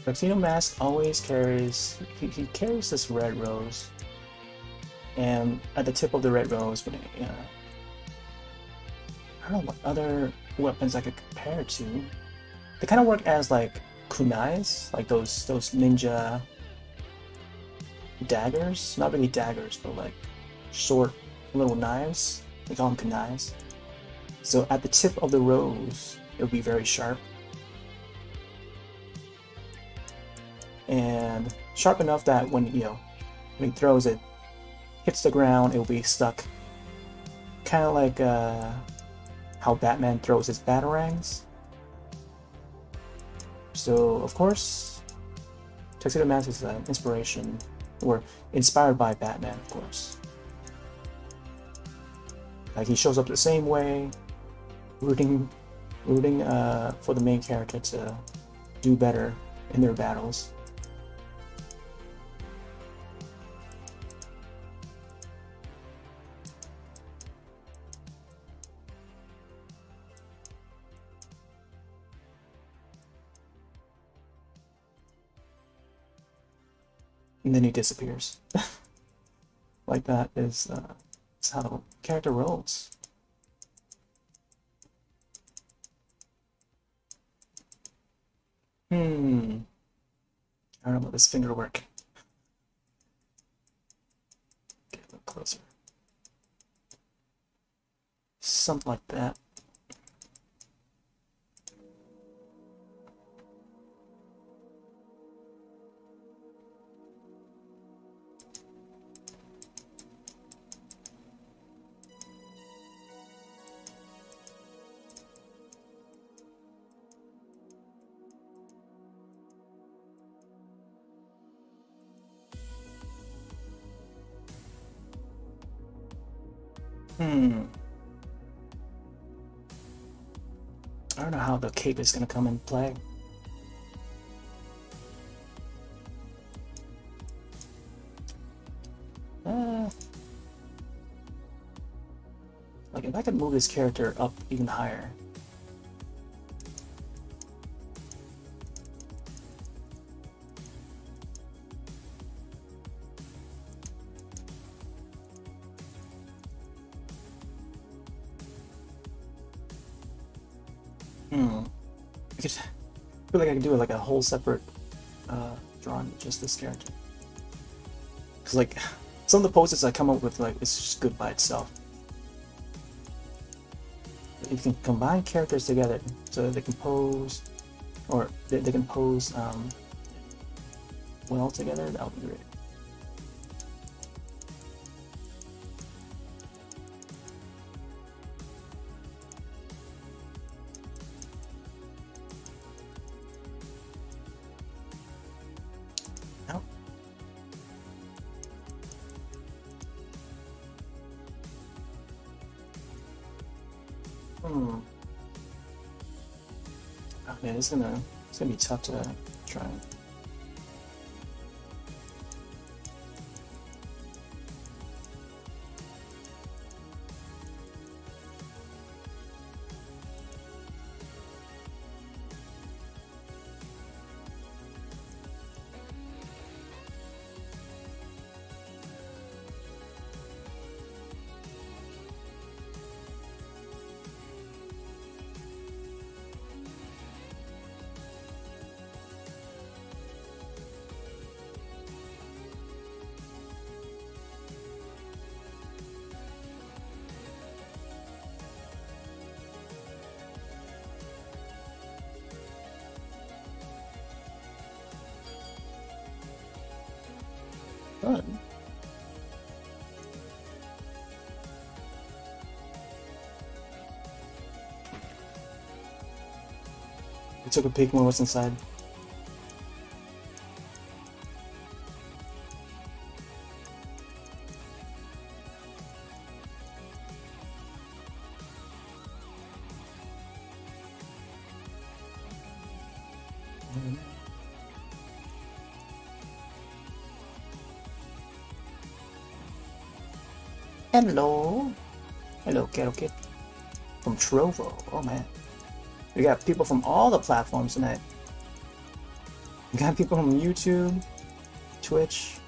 Tuxedo Mask always carries, he carries this red rose, and at the tip of the red rose, when I don't know what other weapons I could compare it to. They kind of work as like kunais, like those ninja daggers. Not really daggers, but like short little knives. They call them kunais. So at the tip of the rose, it would be very sharp. And sharp enough that when when he throws it, hits the ground, it will be stuck. Kind of like how Batman throws his batarangs. So of course, Tuxedo Mask is an inspiration, or inspired by Batman, of course. Like he shows up the same way, rooting for the main character to do better in their battles. And then he disappears. Like that is how the character rolls. I don't know about this finger work. Get a little closer. Something like that. I don't know how the cape is going to come in play. Like if I could move this character up even higher. I feel like I could do like a whole separate drawing just this character. Cause like some of the poses I come up with, like it's just good by itself. You can combine characters together so that they can pose, or they can pose well together. That would be great. Oh man, it's gonna be tough to try. Good. I took a peek more what's inside. Hello. Hello, Kettle Kid. From Trovo. Oh man. We got people from all the platforms tonight. We got people from YouTube, Twitch,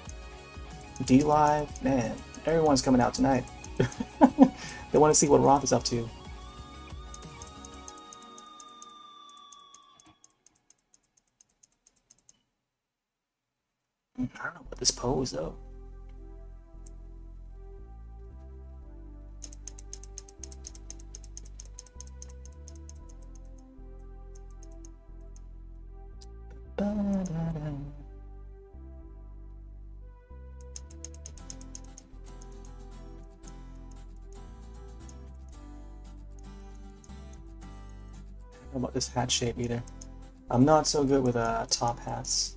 DLive. Man, everyone's coming out tonight. They want to see what Roth is up to. I don't know about this pose though. I don't know about this hat shape either. I'm not so good with top hats.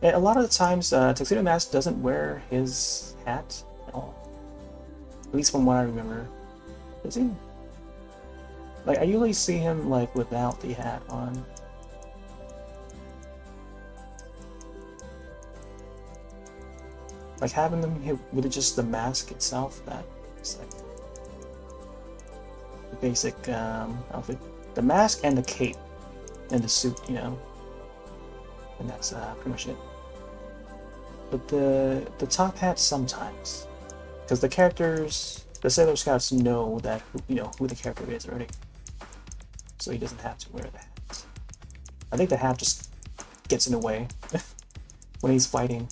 And a lot of the times, Tuxedo Mask doesn't wear his hat at all. At least from what I remember. Does he? Like, I usually see him, like, without the hat on. Like, having them with just the mask itself, that's like the basic outfit. The mask and the cape and the suit, you know. And that's pretty much it. But the top hat sometimes. Because the characters, the Sailor Scouts know that, you know, who the character is already. So he doesn't have to wear the hat. I think the hat just gets in the way when he's fighting.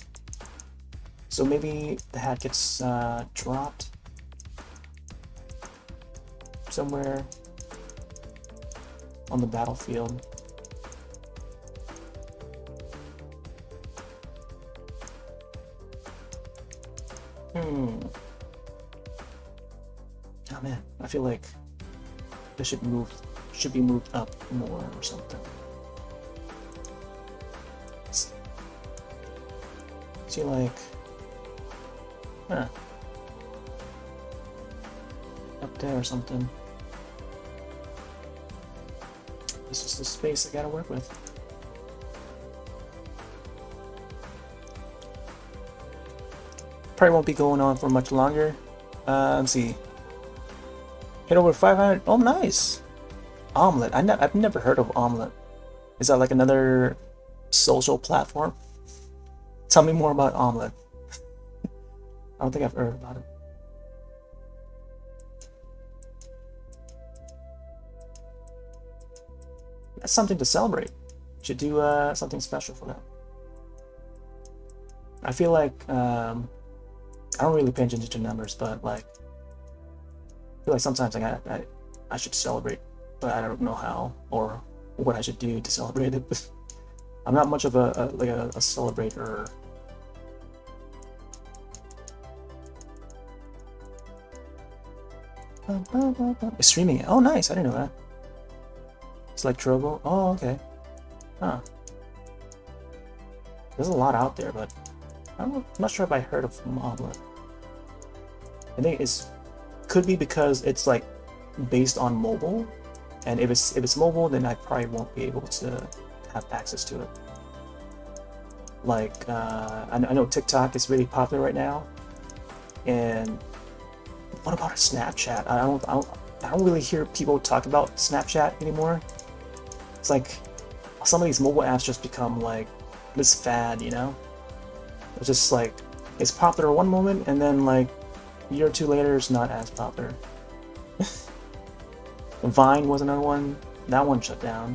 So maybe the hat gets dropped somewhere on the battlefield. Oh man, I feel like this should be moved up more or something. See, like, up there or something. This is the space I gotta work with. Probably won't be going on for much longer. Let's see. Hit over 500. Oh, nice. Omelette. I've never heard of Omelette. Is that like another social platform? Tell me more about Omelette. I don't think I've heard about it. That's something to celebrate. Should do something special for that. I feel like I don't really pay attention to numbers, but like I feel like sometimes like I should celebrate, but I don't know how or what I should do to celebrate it. I'm not much of a celebrator. It's streaming it. Oh, nice. I didn't know that. It's like Trovo. Oh, okay. Huh. There's a lot out there, but I'm not sure if I heard of Omelette. I think could be because it's like based on mobile, and if it's mobile, then I probably won't be able to have access to it. Like I know TikTok is really popular right now, and what about Snapchat? I don't really hear people talk about Snapchat anymore. It's like some of these mobile apps just become like this fad, you know? It's just like it's popular one moment, and then like a year or two later, it's not as popular. Vine was another one. That one shut down.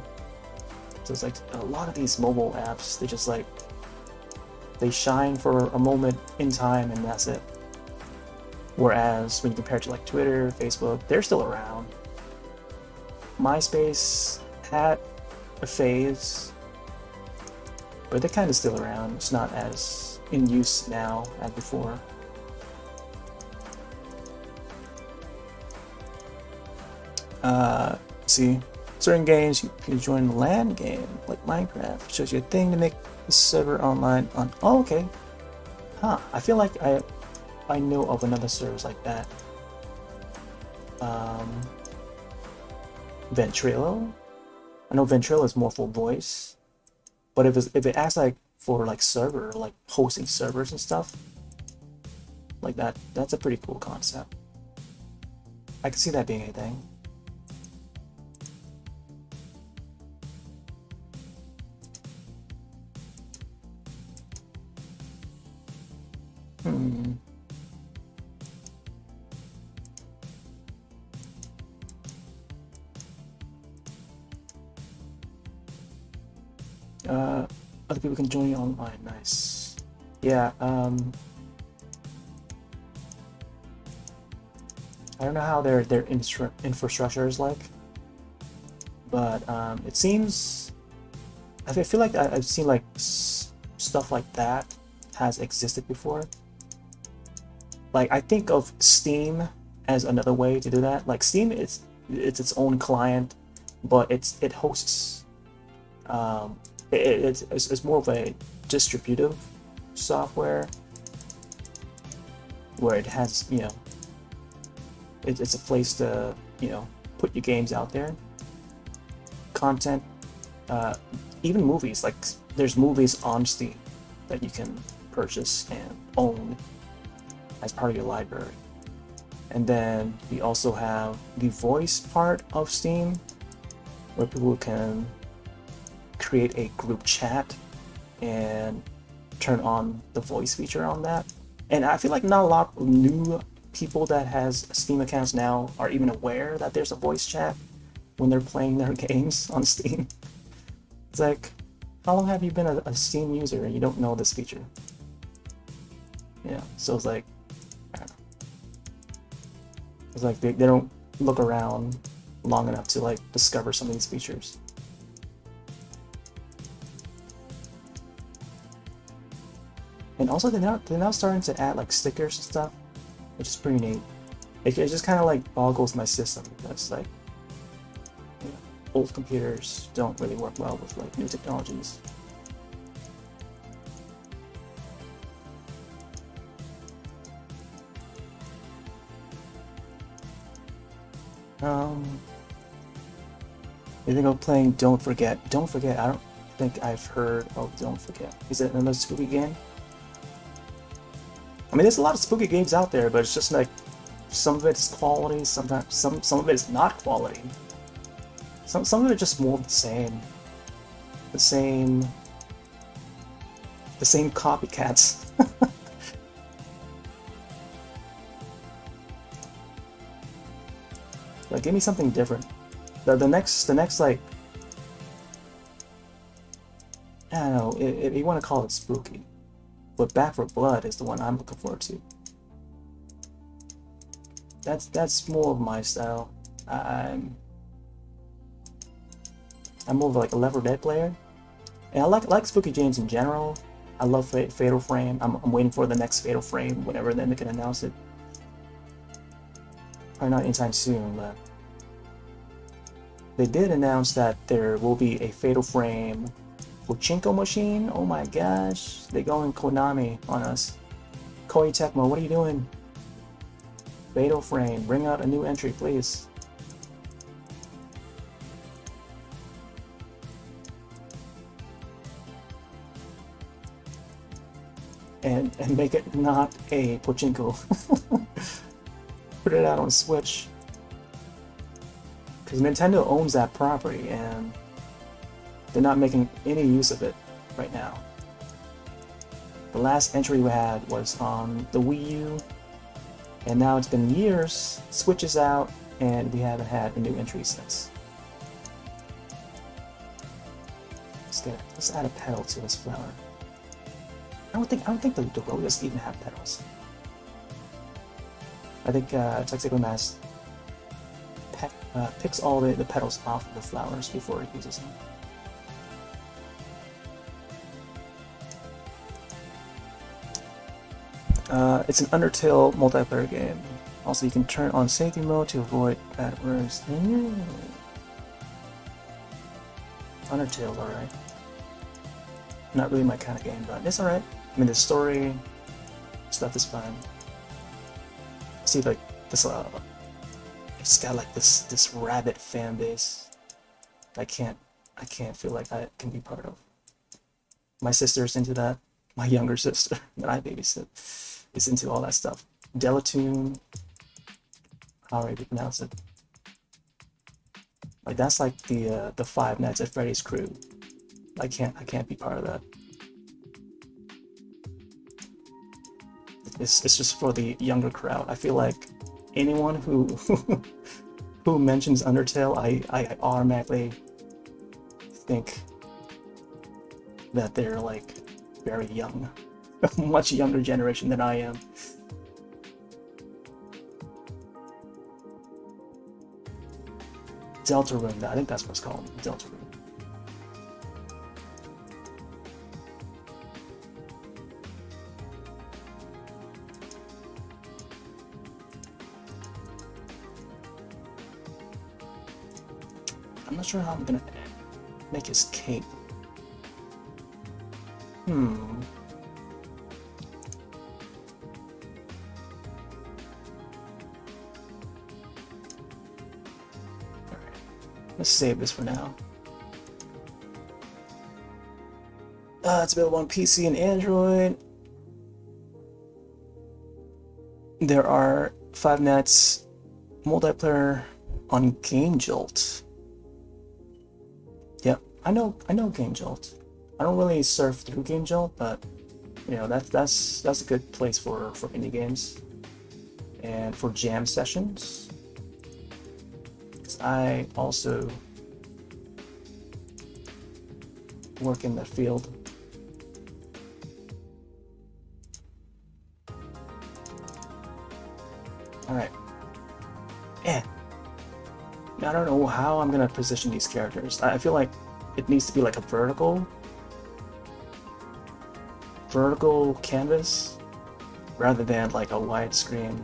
So it's like a lot of these mobile apps, they just like they shine for a moment in time, and that's it. Whereas when you compare it to like Twitter, Facebook, they're still around. MySpace had a phase, but they're kind of still around. It's not as in use now as before. See, certain games you can join a LAN game like Minecraft. It shows you a thing to make the server online on. Oh, okay. Huh. I feel like I know of another service like that. Ventrilo. I know Ventrilo is more for voice, but if it asks like for like server, like hosting servers and stuff, like that's a pretty cool concept. I can see that being a thing. Other people can join you online. Nice. Yeah. I don't know how their infrastructure is like, but it seems. I feel like I've seen like stuff like that has existed before. Like I think of Steam as another way to do that. Like Steam, it's its own client, but it hosts. It's more of a distributive software where it has, you know, it's a place to, you know, put your games out there, content, even movies. Like there's movies on Steam that you can purchase and own as part of your library. And then we also have the voice part of Steam where people can create a group chat and turn on the voice feature on that. And I feel like not a lot of new people that has Steam accounts now are even aware that there's a voice chat when they're playing their games on Steam. It's like, how long have you been a Steam user and you don't know this feature? Yeah, so it's like, I don't know. It's like they don't look around long enough to like discover some of these features. And also they're now starting to add like stickers and stuff, which is pretty neat. It just kind of like boggles my system because like, you know, old computers don't really work well with like new technologies. You think of playing Don't Forget? Don't Forget. I don't think I've heard of Don't Forget. Is it another spooky game? I mean, there's a lot of spooky games out there, but it's just like some of it's quality, sometimes some of it is not quality. Some of it just more the same copycats. Like, give me something different. The next like, I don't know if you want to call it spooky. But Back for Blood is the one I'm looking forward to. That's more of my style. I'm more of like a Left 4 Dead player, and I like spooky games in general. I love Fatal Frame. I'm waiting for the next Fatal Frame, whenever then they can announce it. Probably not anytime soon, but they did announce that there will be a Fatal Frame Pachinko machine. Oh my gosh, they're going Konami on us. Koei Tecmo, what are you doing? Fatal Frame, bring out a new entry, please. And make it not a Pachinko. Put it out on Switch. Because Nintendo owns that property and they're not making any use of it right now. The last entry we had was on the Wii U, and now it's been years. Switch is out, and we haven't had a new entry since. Let's add a petal to this flower. I don't think the roses even have petals. I think Tuxedo Mask picks all the petals off of the flowers before it uses them. It's an Undertale multiplayer game. Also, you can turn on safety mode to avoid bad words. Undertale's alright. Not really my kind of game, but it's alright. I mean, the story stuff is fine. See, like this, it's got like this rabid fan base. I can't feel like I can be part of. My sister's into that. My younger sister that I babysit is into all that stuff. Delatoon, however you pronounce it. Like that's like the Five Nights at Freddy's crew. I can't be part of that. It's just for the younger crowd. I feel like anyone who who mentions Undertale, I automatically think that they're like very young, much younger generation than I am. Deltarune, I think that's what it's called, Deltarune. I'm not sure how I'm gonna make his cape. Let's save this for now. It's available on PC and Android. There are Five Nights multiplayer on Game Jolt. Yep, I know Game Jolt. I don't really surf through Game Jolt, but you know that's a good place for indie games and for jam sessions. I also work in the field. Alright. Yeah. Now, I don't know how I'm gonna position these characters. I feel like it needs to be like a vertical canvas rather than like a widescreen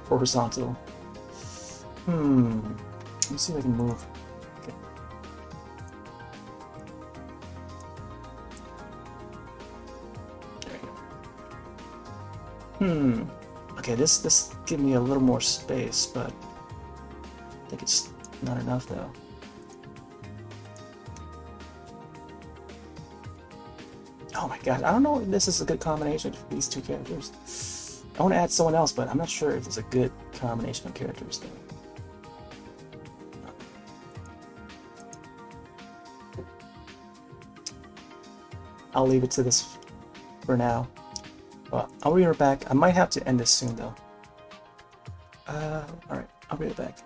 horizontal. Let me see if I can move. Okay. There you go. Okay, this give me a little more space, but I think it's not enough though. Oh my god, I don't know if this is a good combination for these two characters. I want to add someone else, but I'm not sure if it's a good combination of characters though. I'll leave it to this for now. But I'll be right back. I might have to end this soon though. Alright, I'll be right back.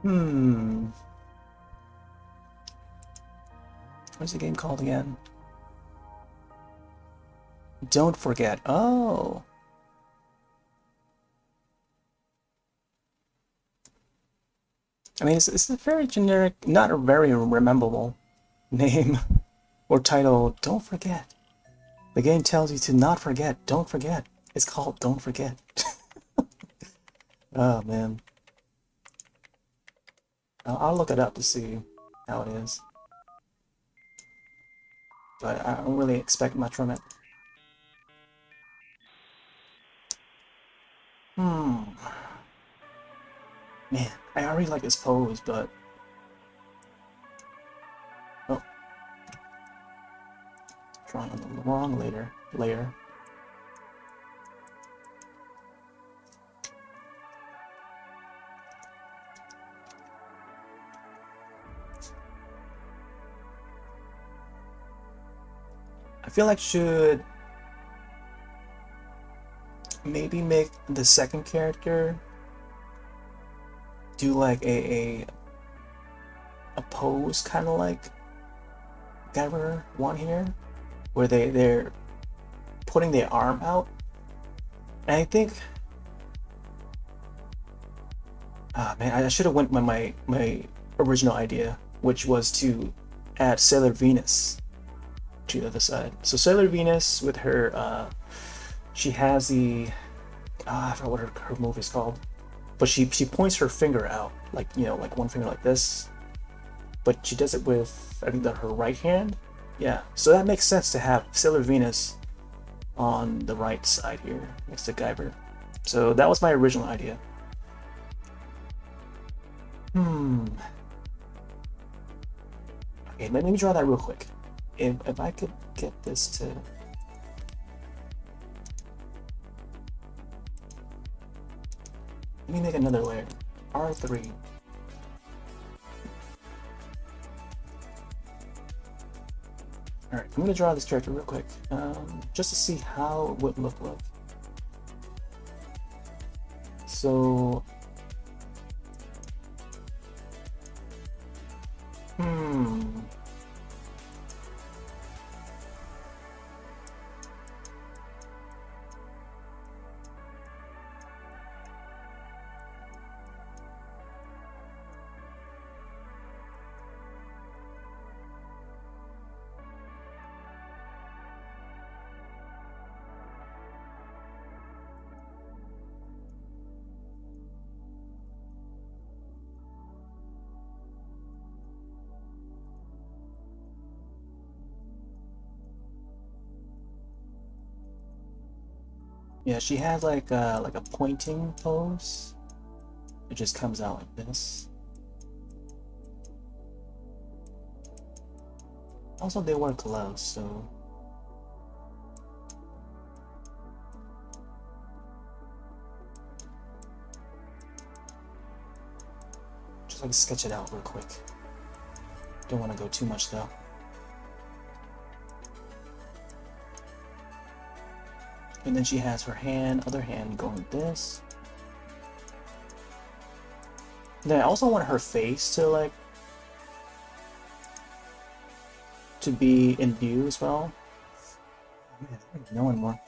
Hmm. What's the game called again? Don't forget. Oh. I mean, it's a very generic, not a very memorable name or title. Don't forget. The game tells you to not forget. Don't forget. It's called Don't Forget. Oh, man. I'll look it up to see how it is. But I don't really expect much from it. Hmm. Man, I already like this pose, but... Oh. Drawing on the wrong layer. I feel like should maybe make the second character do like a pose kind of like Guyver one here, where they're putting their arm out, and I think man, I should have went with my original idea, which was to add Sailor Venus to the other side. So Sailor Venus with her she has the I forgot what her move is called, but she points her finger out, like, you know, like one finger like this, but she does it with, I think, her right hand. Yeah, so that makes sense to have Sailor Venus on the right side here next to Guyver. So that was my original idea. Okay, let me draw that real quick. If I could get this to... Let me make another layer. R3. Alright, I'm gonna draw this character real quick, just to see how it would look like. So... yeah, she has like a pointing pose. It just comes out like this. Also, they wear gloves, so... Just like sketch it out real quick. Don't want to go too much though. And then she has her other hand going like this. Then I also want her face to like to be in view as well. Man, I don't know anymore.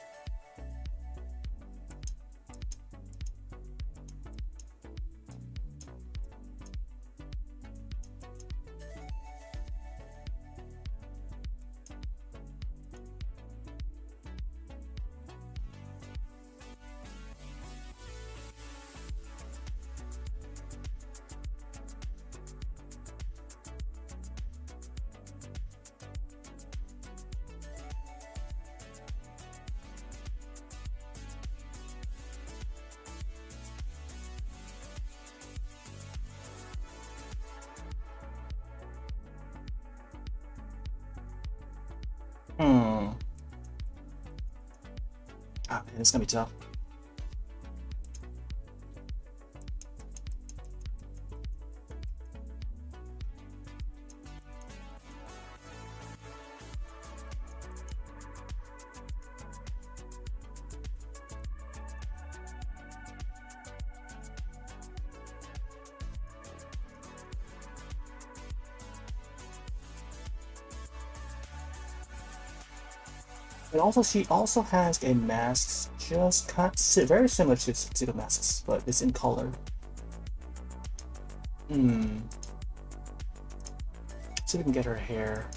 Ah, man, it's gonna be tough. But also, she also has a mask just very similar to the masks, but it's in color. See if we can get her hair.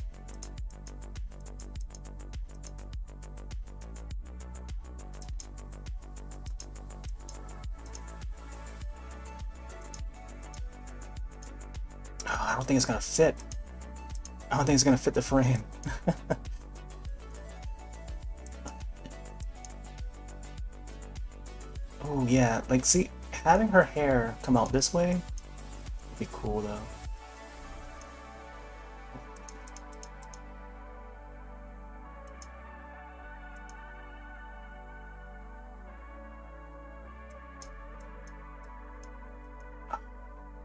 Oh, I don't think it's gonna fit. I don't think it's gonna fit the frame. Oh yeah, like see, having her hair come out this way would be cool though.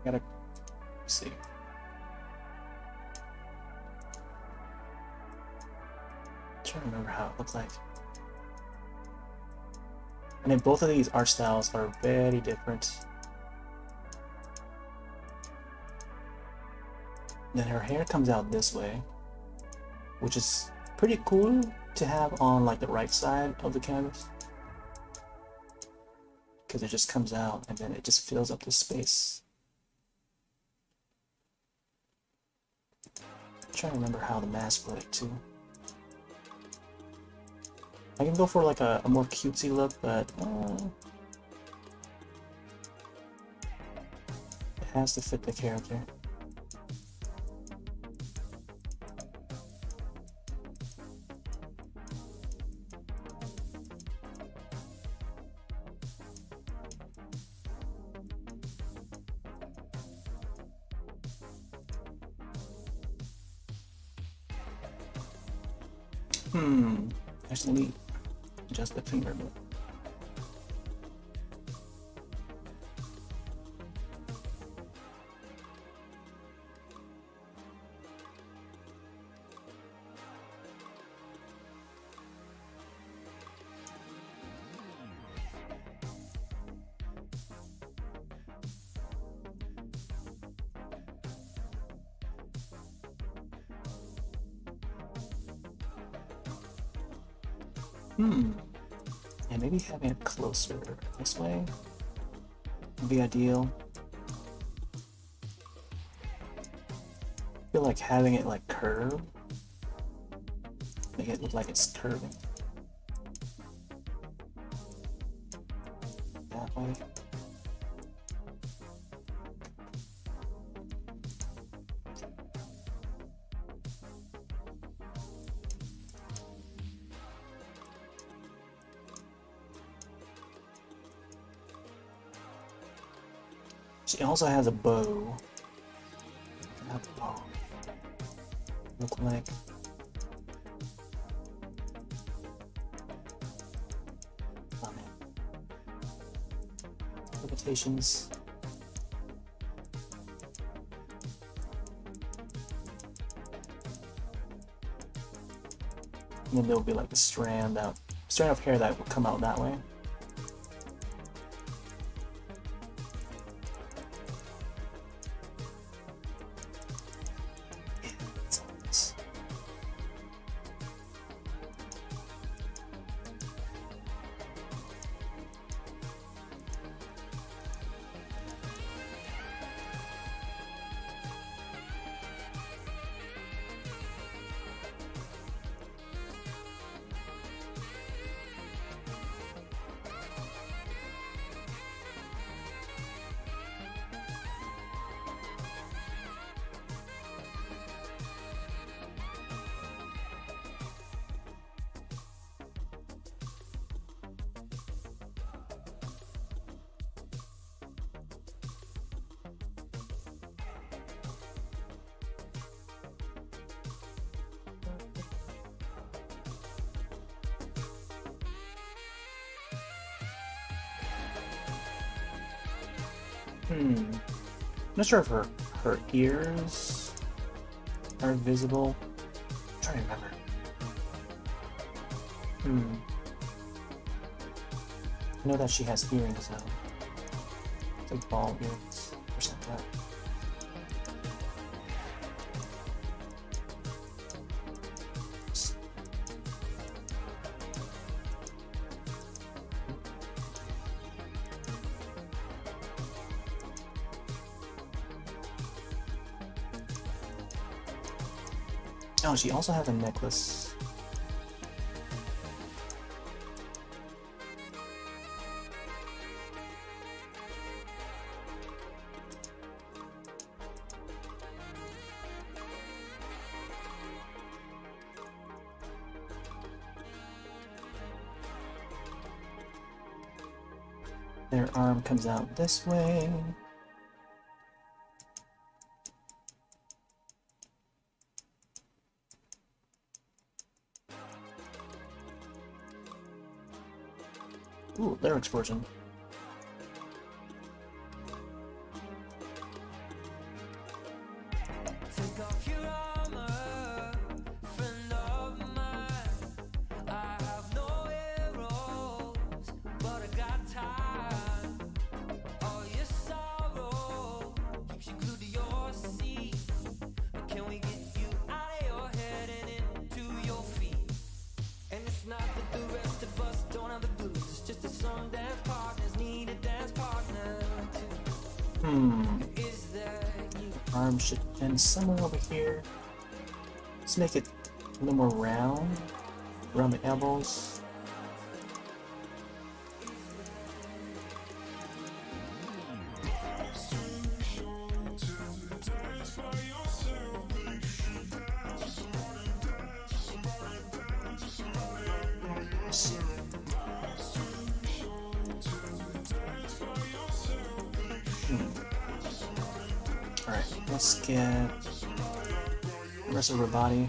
Gotta see. Trying to remember how it looked like. And then both of these art styles are very different. Then her hair comes out this way, which is pretty cool to have on like the right side of the canvas, because it just comes out and then it just fills up the space. I'm trying to remember how the mask looked too. I can go for like a more cutesy look, but it has to fit the character. Actually, let me adjust the finger a bit. And maybe having it closer this way would be ideal. I feel like having it like curve, make it look like it's curving. That way. She also has a bow. How the bow look like? Oh man. Limitations. And then there'll be like a strand of hair that will come out that way. I'm not sure if her ears are visible. I'm trying to remember. I know that she has earrings though. It's like ball earrings or something like that. Oh, she also has a necklace. Their arm comes out this way. Ooh, their explosion. Arm should end somewhere over here. Let's make it a little more round, around the elbows. Alright, let's get the rest of her body.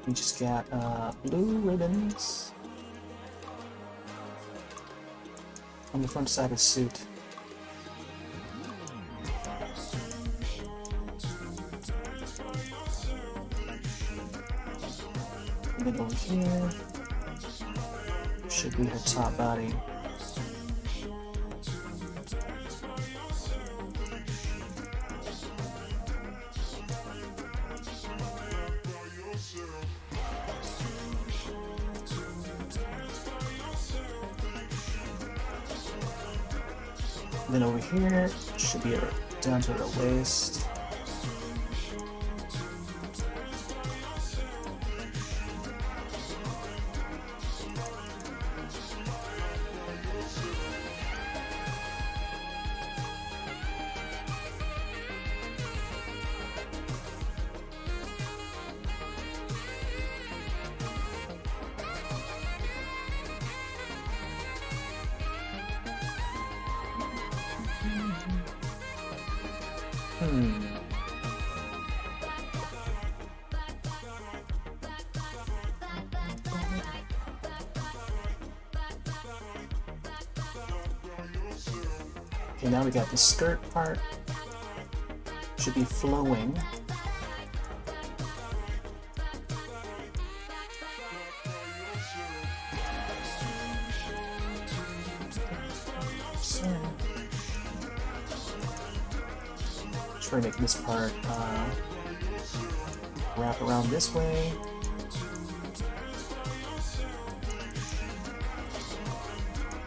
We just got blue ribbons on the front side of the suit. And then over here should be her top body. Then over here should be down to her waist. Okay, now we got the skirt part. Should be flowing. So, try to make this part wrap around this way.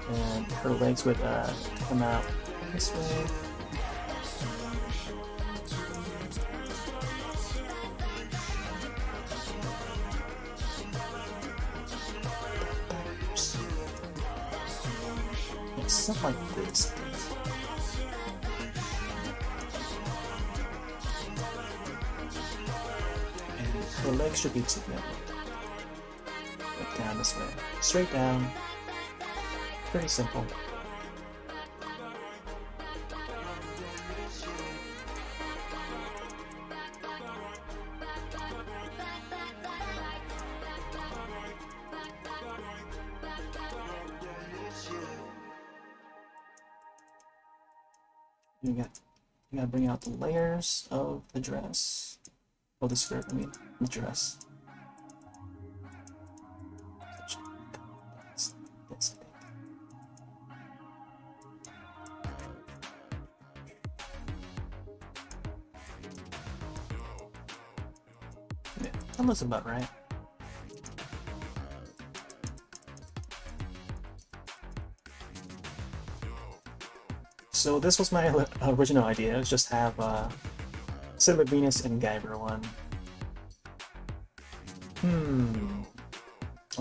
And her legs would come out this way. Yeah, stuff like this. And her legs should be together. Like down this way. Straight down. Pretty simple. You gotta bring out the layers of the dress. Oh, the skirt, I mean, the dress. That's That looks about right. So this was my original idea, is just have Silver Venus and Guyver one. And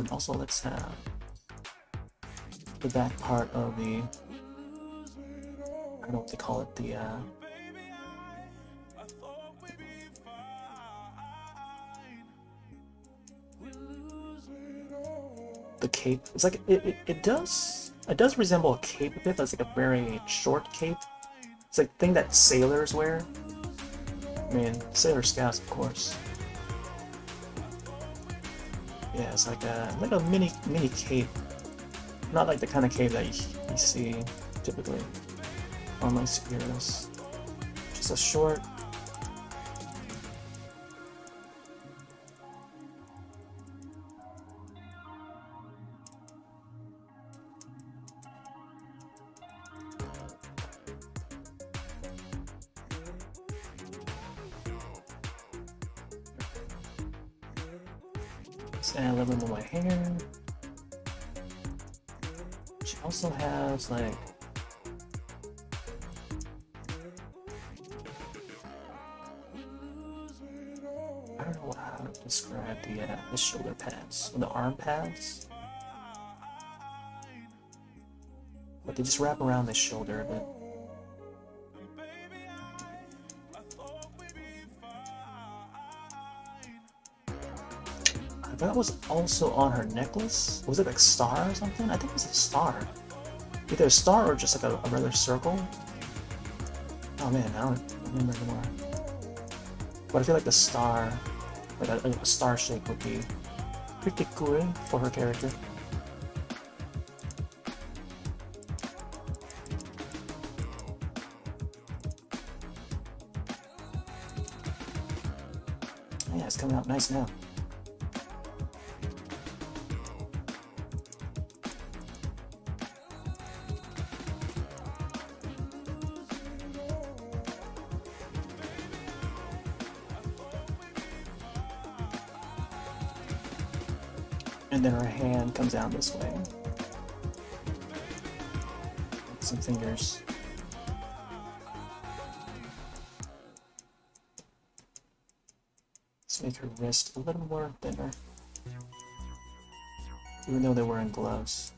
also let's have the back part of the, I don't know what they call it, the cape. It's like it does resemble a cape a bit, but it's like a very short cape. It's like thing that sailors wear. I mean, Sailor Scouts, of course. Yeah, it's like a mini cape. Not like the kind of cape that you see typically on my superheroes. Just a short. Let's add a little bit more my hair. She also has like I don't know how to describe the shoulder pads or the arm pads, but they just wrap around the shoulder a bit. That was also on her necklace. Was it like a star or something? I think it was a star. Either a star or just like a regular circle. Oh man, I don't remember anymore. But I feel like the star, like a star shape would be pretty cool for her character. Yeah, it's coming out nice now. And then her hand comes down this way. Some fingers. Let's make her wrist a little more thinner. Even though they're wearing gloves.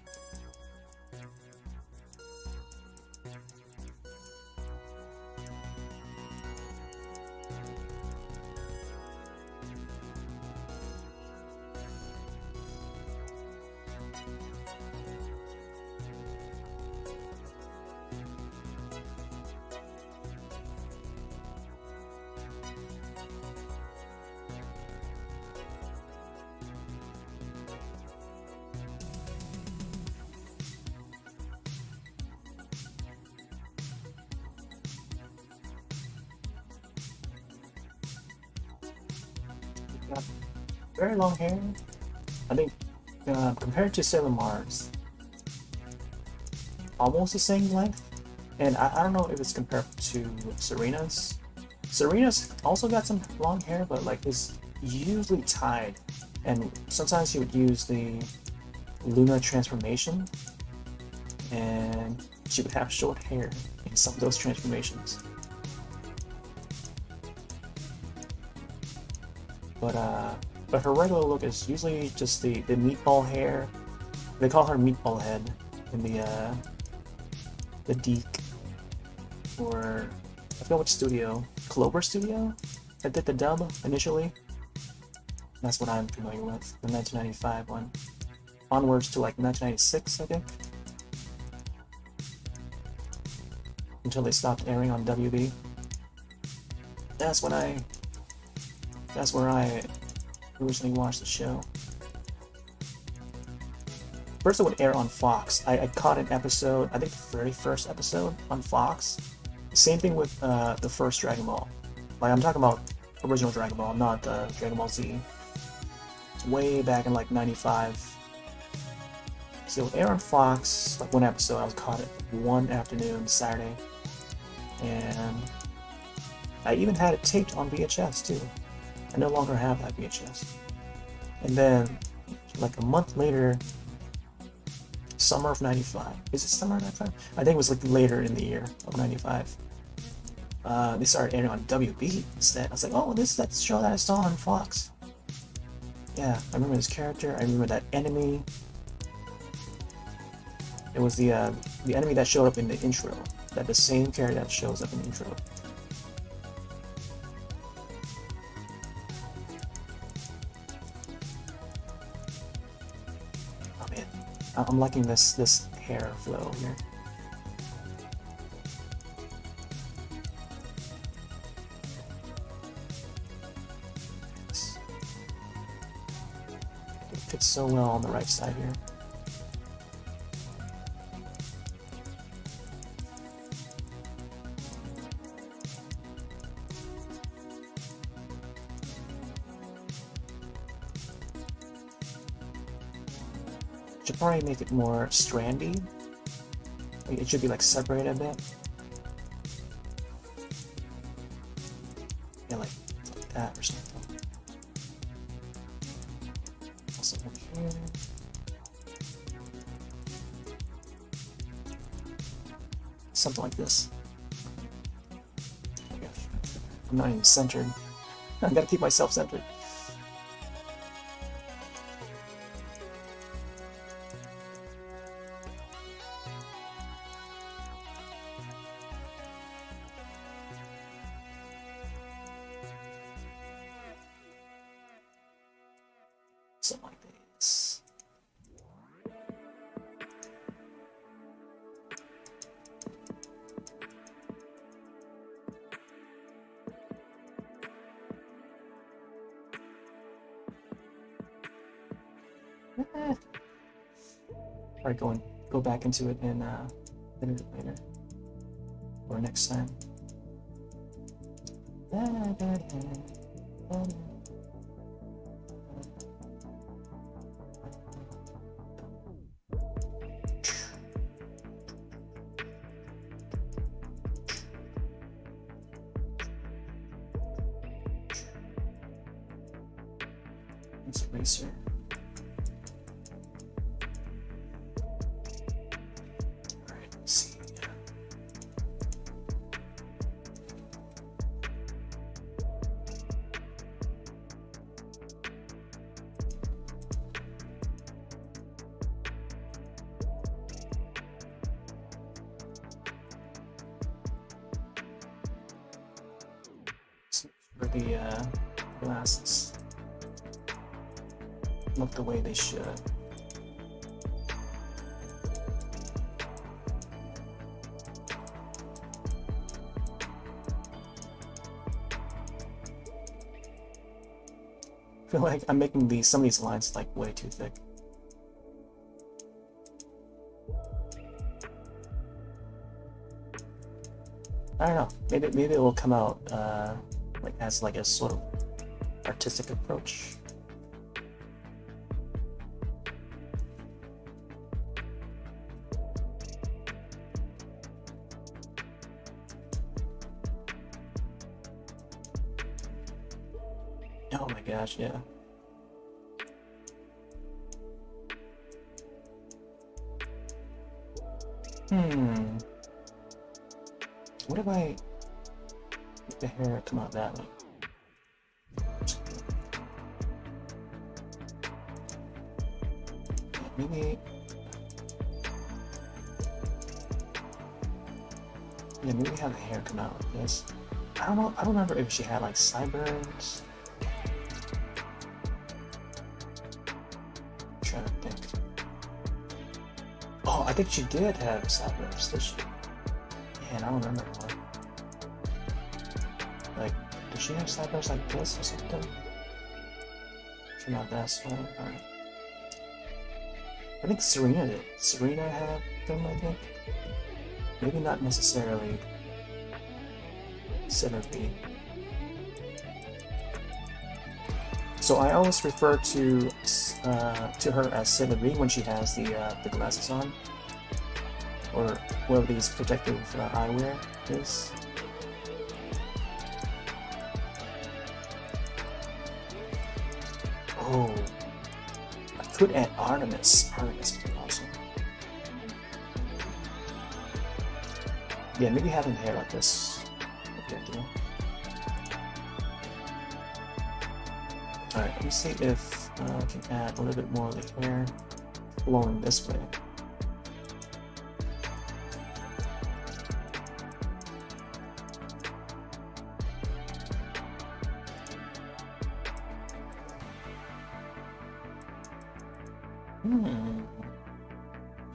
Very long hair. I think compared to Sailor Mars, almost the same length. And I don't know if it's compared to Serena's. Serena's also got some long hair, but like it's usually tied. And sometimes she would use the Luna transformation, and she would have short hair in some of those transformations. But her regular look is usually just the meatball hair. They call her Meatball Head in the Deke, or I forget which studio, Clover Studio, that did the dub initially. That's what I'm familiar with, the 1995 one. Onwards to like 1996, I think, until they stopped airing on WB. That's where I originally watched the show. First it would air on Fox. I caught an episode, I think the very first episode on Fox. Same thing with the first Dragon Ball. Like I'm talking about original Dragon Ball, not Dragon Ball Z. It's way back in like 95. So it would air on Fox, like one episode. I was caught it one afternoon, Saturday. And I even had it taped on VHS too. I no longer have that VHS. And then, like a month later, summer of '95. Is it summer of '95? I think it was like later in the year of '95. They started airing on WB instead. I was like, oh, this is that show that I saw on Fox. Yeah, I remember this character. I remember that enemy. It was the enemy that showed up in the intro. That the same character that shows up in the intro. Oh man, I'm liking this hair flow here. It fits so well on the right side here. Should probably make it more strandy. It should be like separated a bit. Yeah, like that or something. Also over here. Something like this. Oh my gosh. I'm not even centered. I gotta keep myself centered. Something like this. Alright, go back into it in later or next time. Let's eraser. Alright, let's see. For the glasses look the way they should. I feel like I'm making some of these lines like way too thick. I don't know. Maybe it will come out like as like a sort of artistic approach. Oh my gosh, yeah. What if I make the hair come out that way? Maybe. Yeah, maybe have the hair come out like this. I don't know. I don't remember if she had like sideburns. I'm trying to think. Oh, I think she did have sideburns, did she? Man, I don't remember anymore. Like, did she have sideburns like this or something? Came out that way. Alright. I think Serena did. Serena had them, I think. Maybe not necessarily Centipede. So I always refer to her as Centipede when she has the glasses on, or whatever these protective eyewear is. Oh, I could add Artemis. Artemis would be awesome. Yeah, maybe having hair like this would be ideal. Alright, let me see if I can add a little bit more of the hair flowing this way.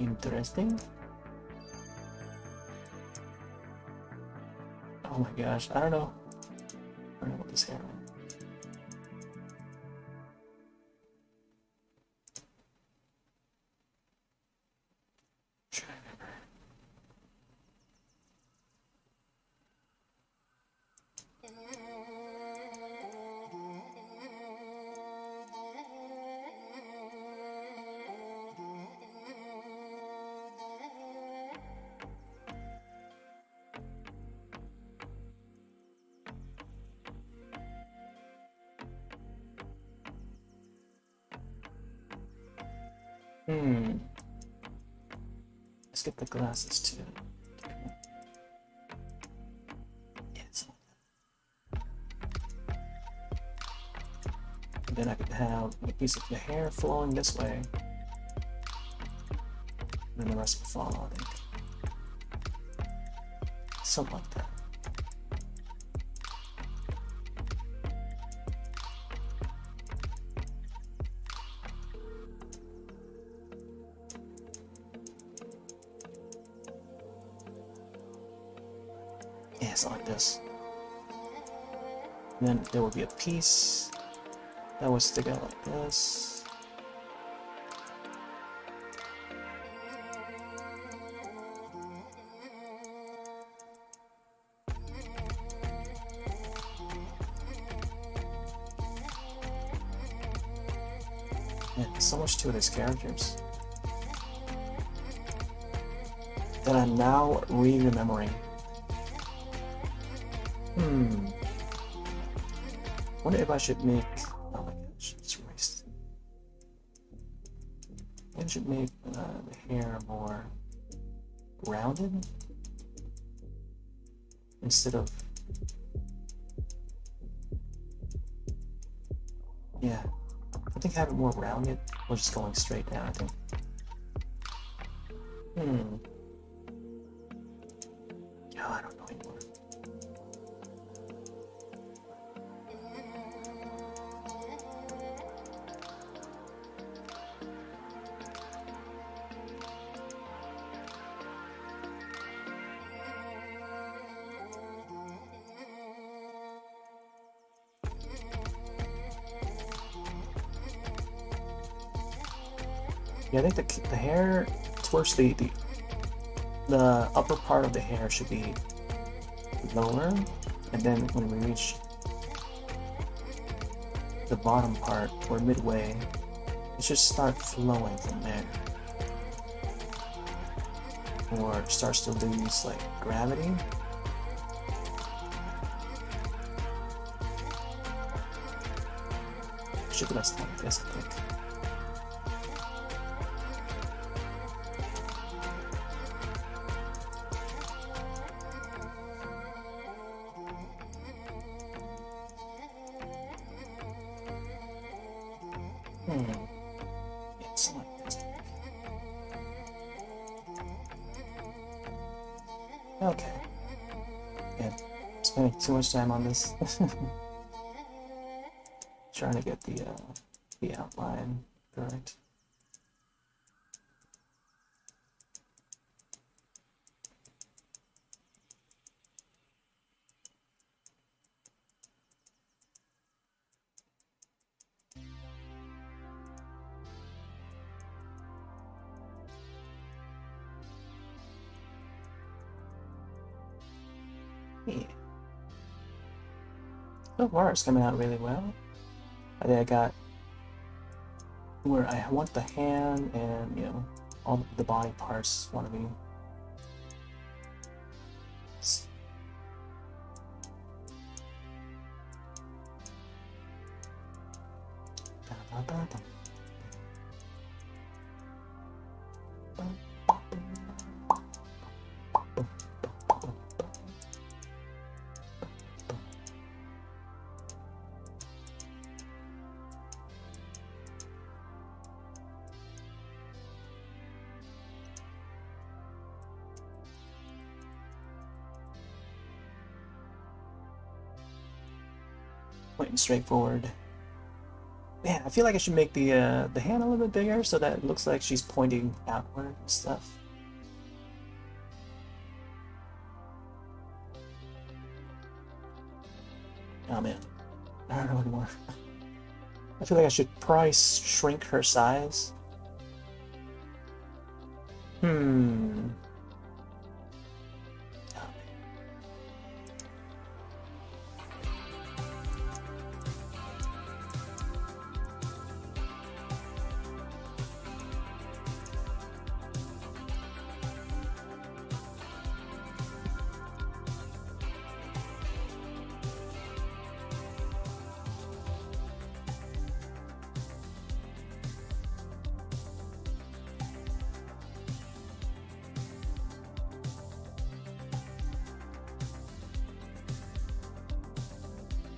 Interesting. Oh my gosh, I don't know. I don't know what this hair is. Try to remember. Let's get the glasses too. Yes. And then I could have a piece of the hair flowing this way. And then the rest will follow, I think. Something like that. Yeah, something like this. And then there will be a piece that will stick out like this. Yeah, there's so much to these characters that I'm now re-remembering. Wonder if I should make. Oh my gosh, it's erased. I should make the hair more rounded instead of. Yeah, I think have it more rounded or just going straight down. I think. Oh, I don't know anymore. Yeah, I think the hair towards the upper part of the hair should be lower, and then when we reach the bottom part or midway, it should start flowing from there, or it starts to lose like gravity. Should be less like this, I think. It's like this. Okay. Yeah, spending too much time on this. Trying to get the outline correct. Yeah. So far, it's coming out really well. I think I got where I want the hand and, you know, all the body parts want to be. Plain and straightforward. Man, I feel like I should make the hand a little bit bigger so that it looks like she's pointing outward and stuff. Oh man, I don't know anymore. I feel like I should probably shrink her size. Hmm.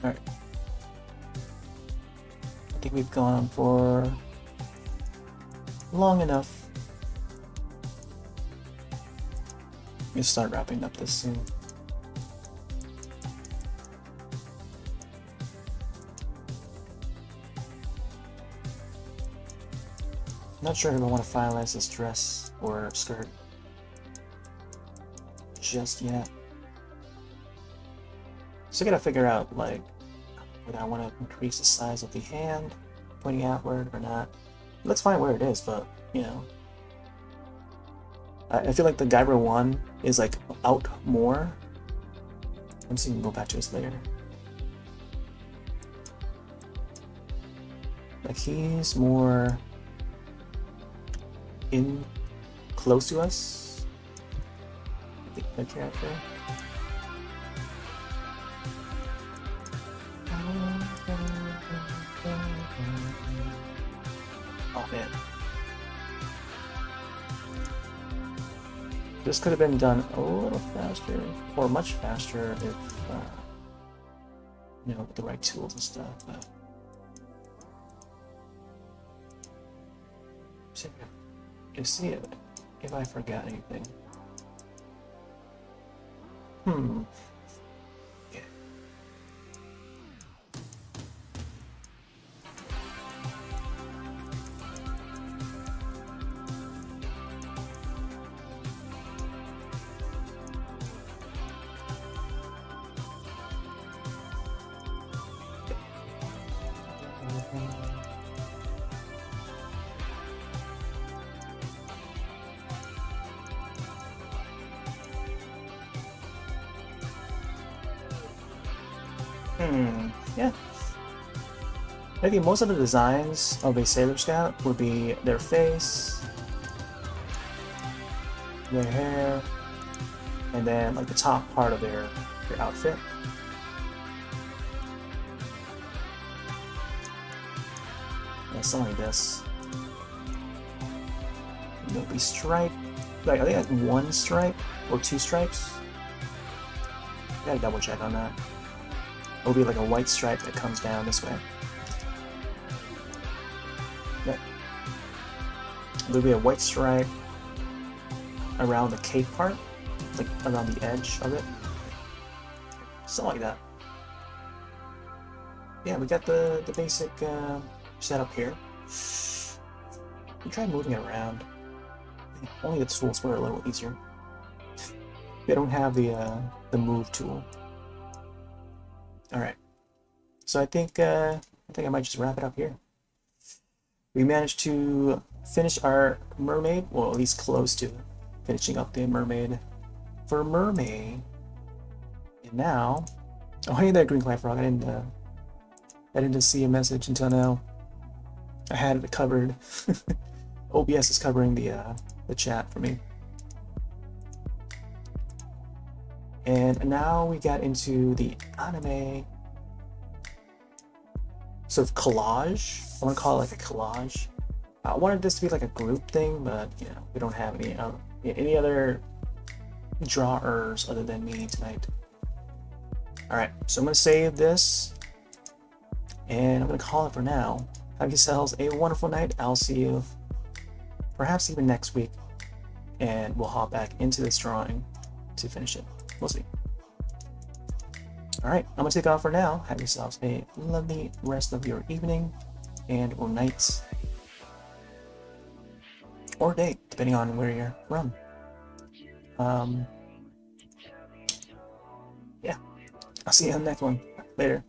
Alright. I think we've gone for long enough. We'll start wrapping up this soon. Not sure if I want to finalize this dress or skirt just yet. So I gotta figure out, like, whether I want to increase the size of the hand pointing outward or not. It looks fine where it is, but, you know. I feel like the Gyro 1 is, like, out more. I'm just gonna go back to this later. Like, he's more in close to us, the character. Oh man, this could have been done a little faster, or much faster if you know, with the right tools and stuff. But see it if I forgot anything. Yeah. Yeah. I think most of the designs of a Sailor Scout would be their face, their hair, and then like the top part of their outfit. Yeah, something like this. There'll be stripe, like I think like one stripe or two stripes. Gotta double check on that. It'll be like a white stripe that comes down this way. Yep. There'll be a white stripe around the cape part, like around the edge of it. Something like that. Yeah, we got the basic setup here. We try moving it around. Only the tools were a little easier. They don't have the move tool. All right, so I think I might just wrap it up here. We managed to finish our mermaid, well, at least close to finishing up the mermaid for MerMay. And now, oh hey there, Green Clay Frog. I didn't see a message until now. I had it covered. OBS is covering the chat for me. And now we got into the AniMay sort of collage. I want to call it like a collage. I wanted this to be like a group thing, but you know, we don't have any other drawers other than me tonight. All right, so I'm gonna save this, and I'm gonna call it for now. Have yourselves a wonderful night. I'll see you perhaps even next week, and we'll hop back into this drawing to finish it. We'll see. All right, I'm gonna take off for now. Have yourselves a lovely rest of your evening and or night or day, depending on where you're from. Yeah, I'll see you on the next one. Later.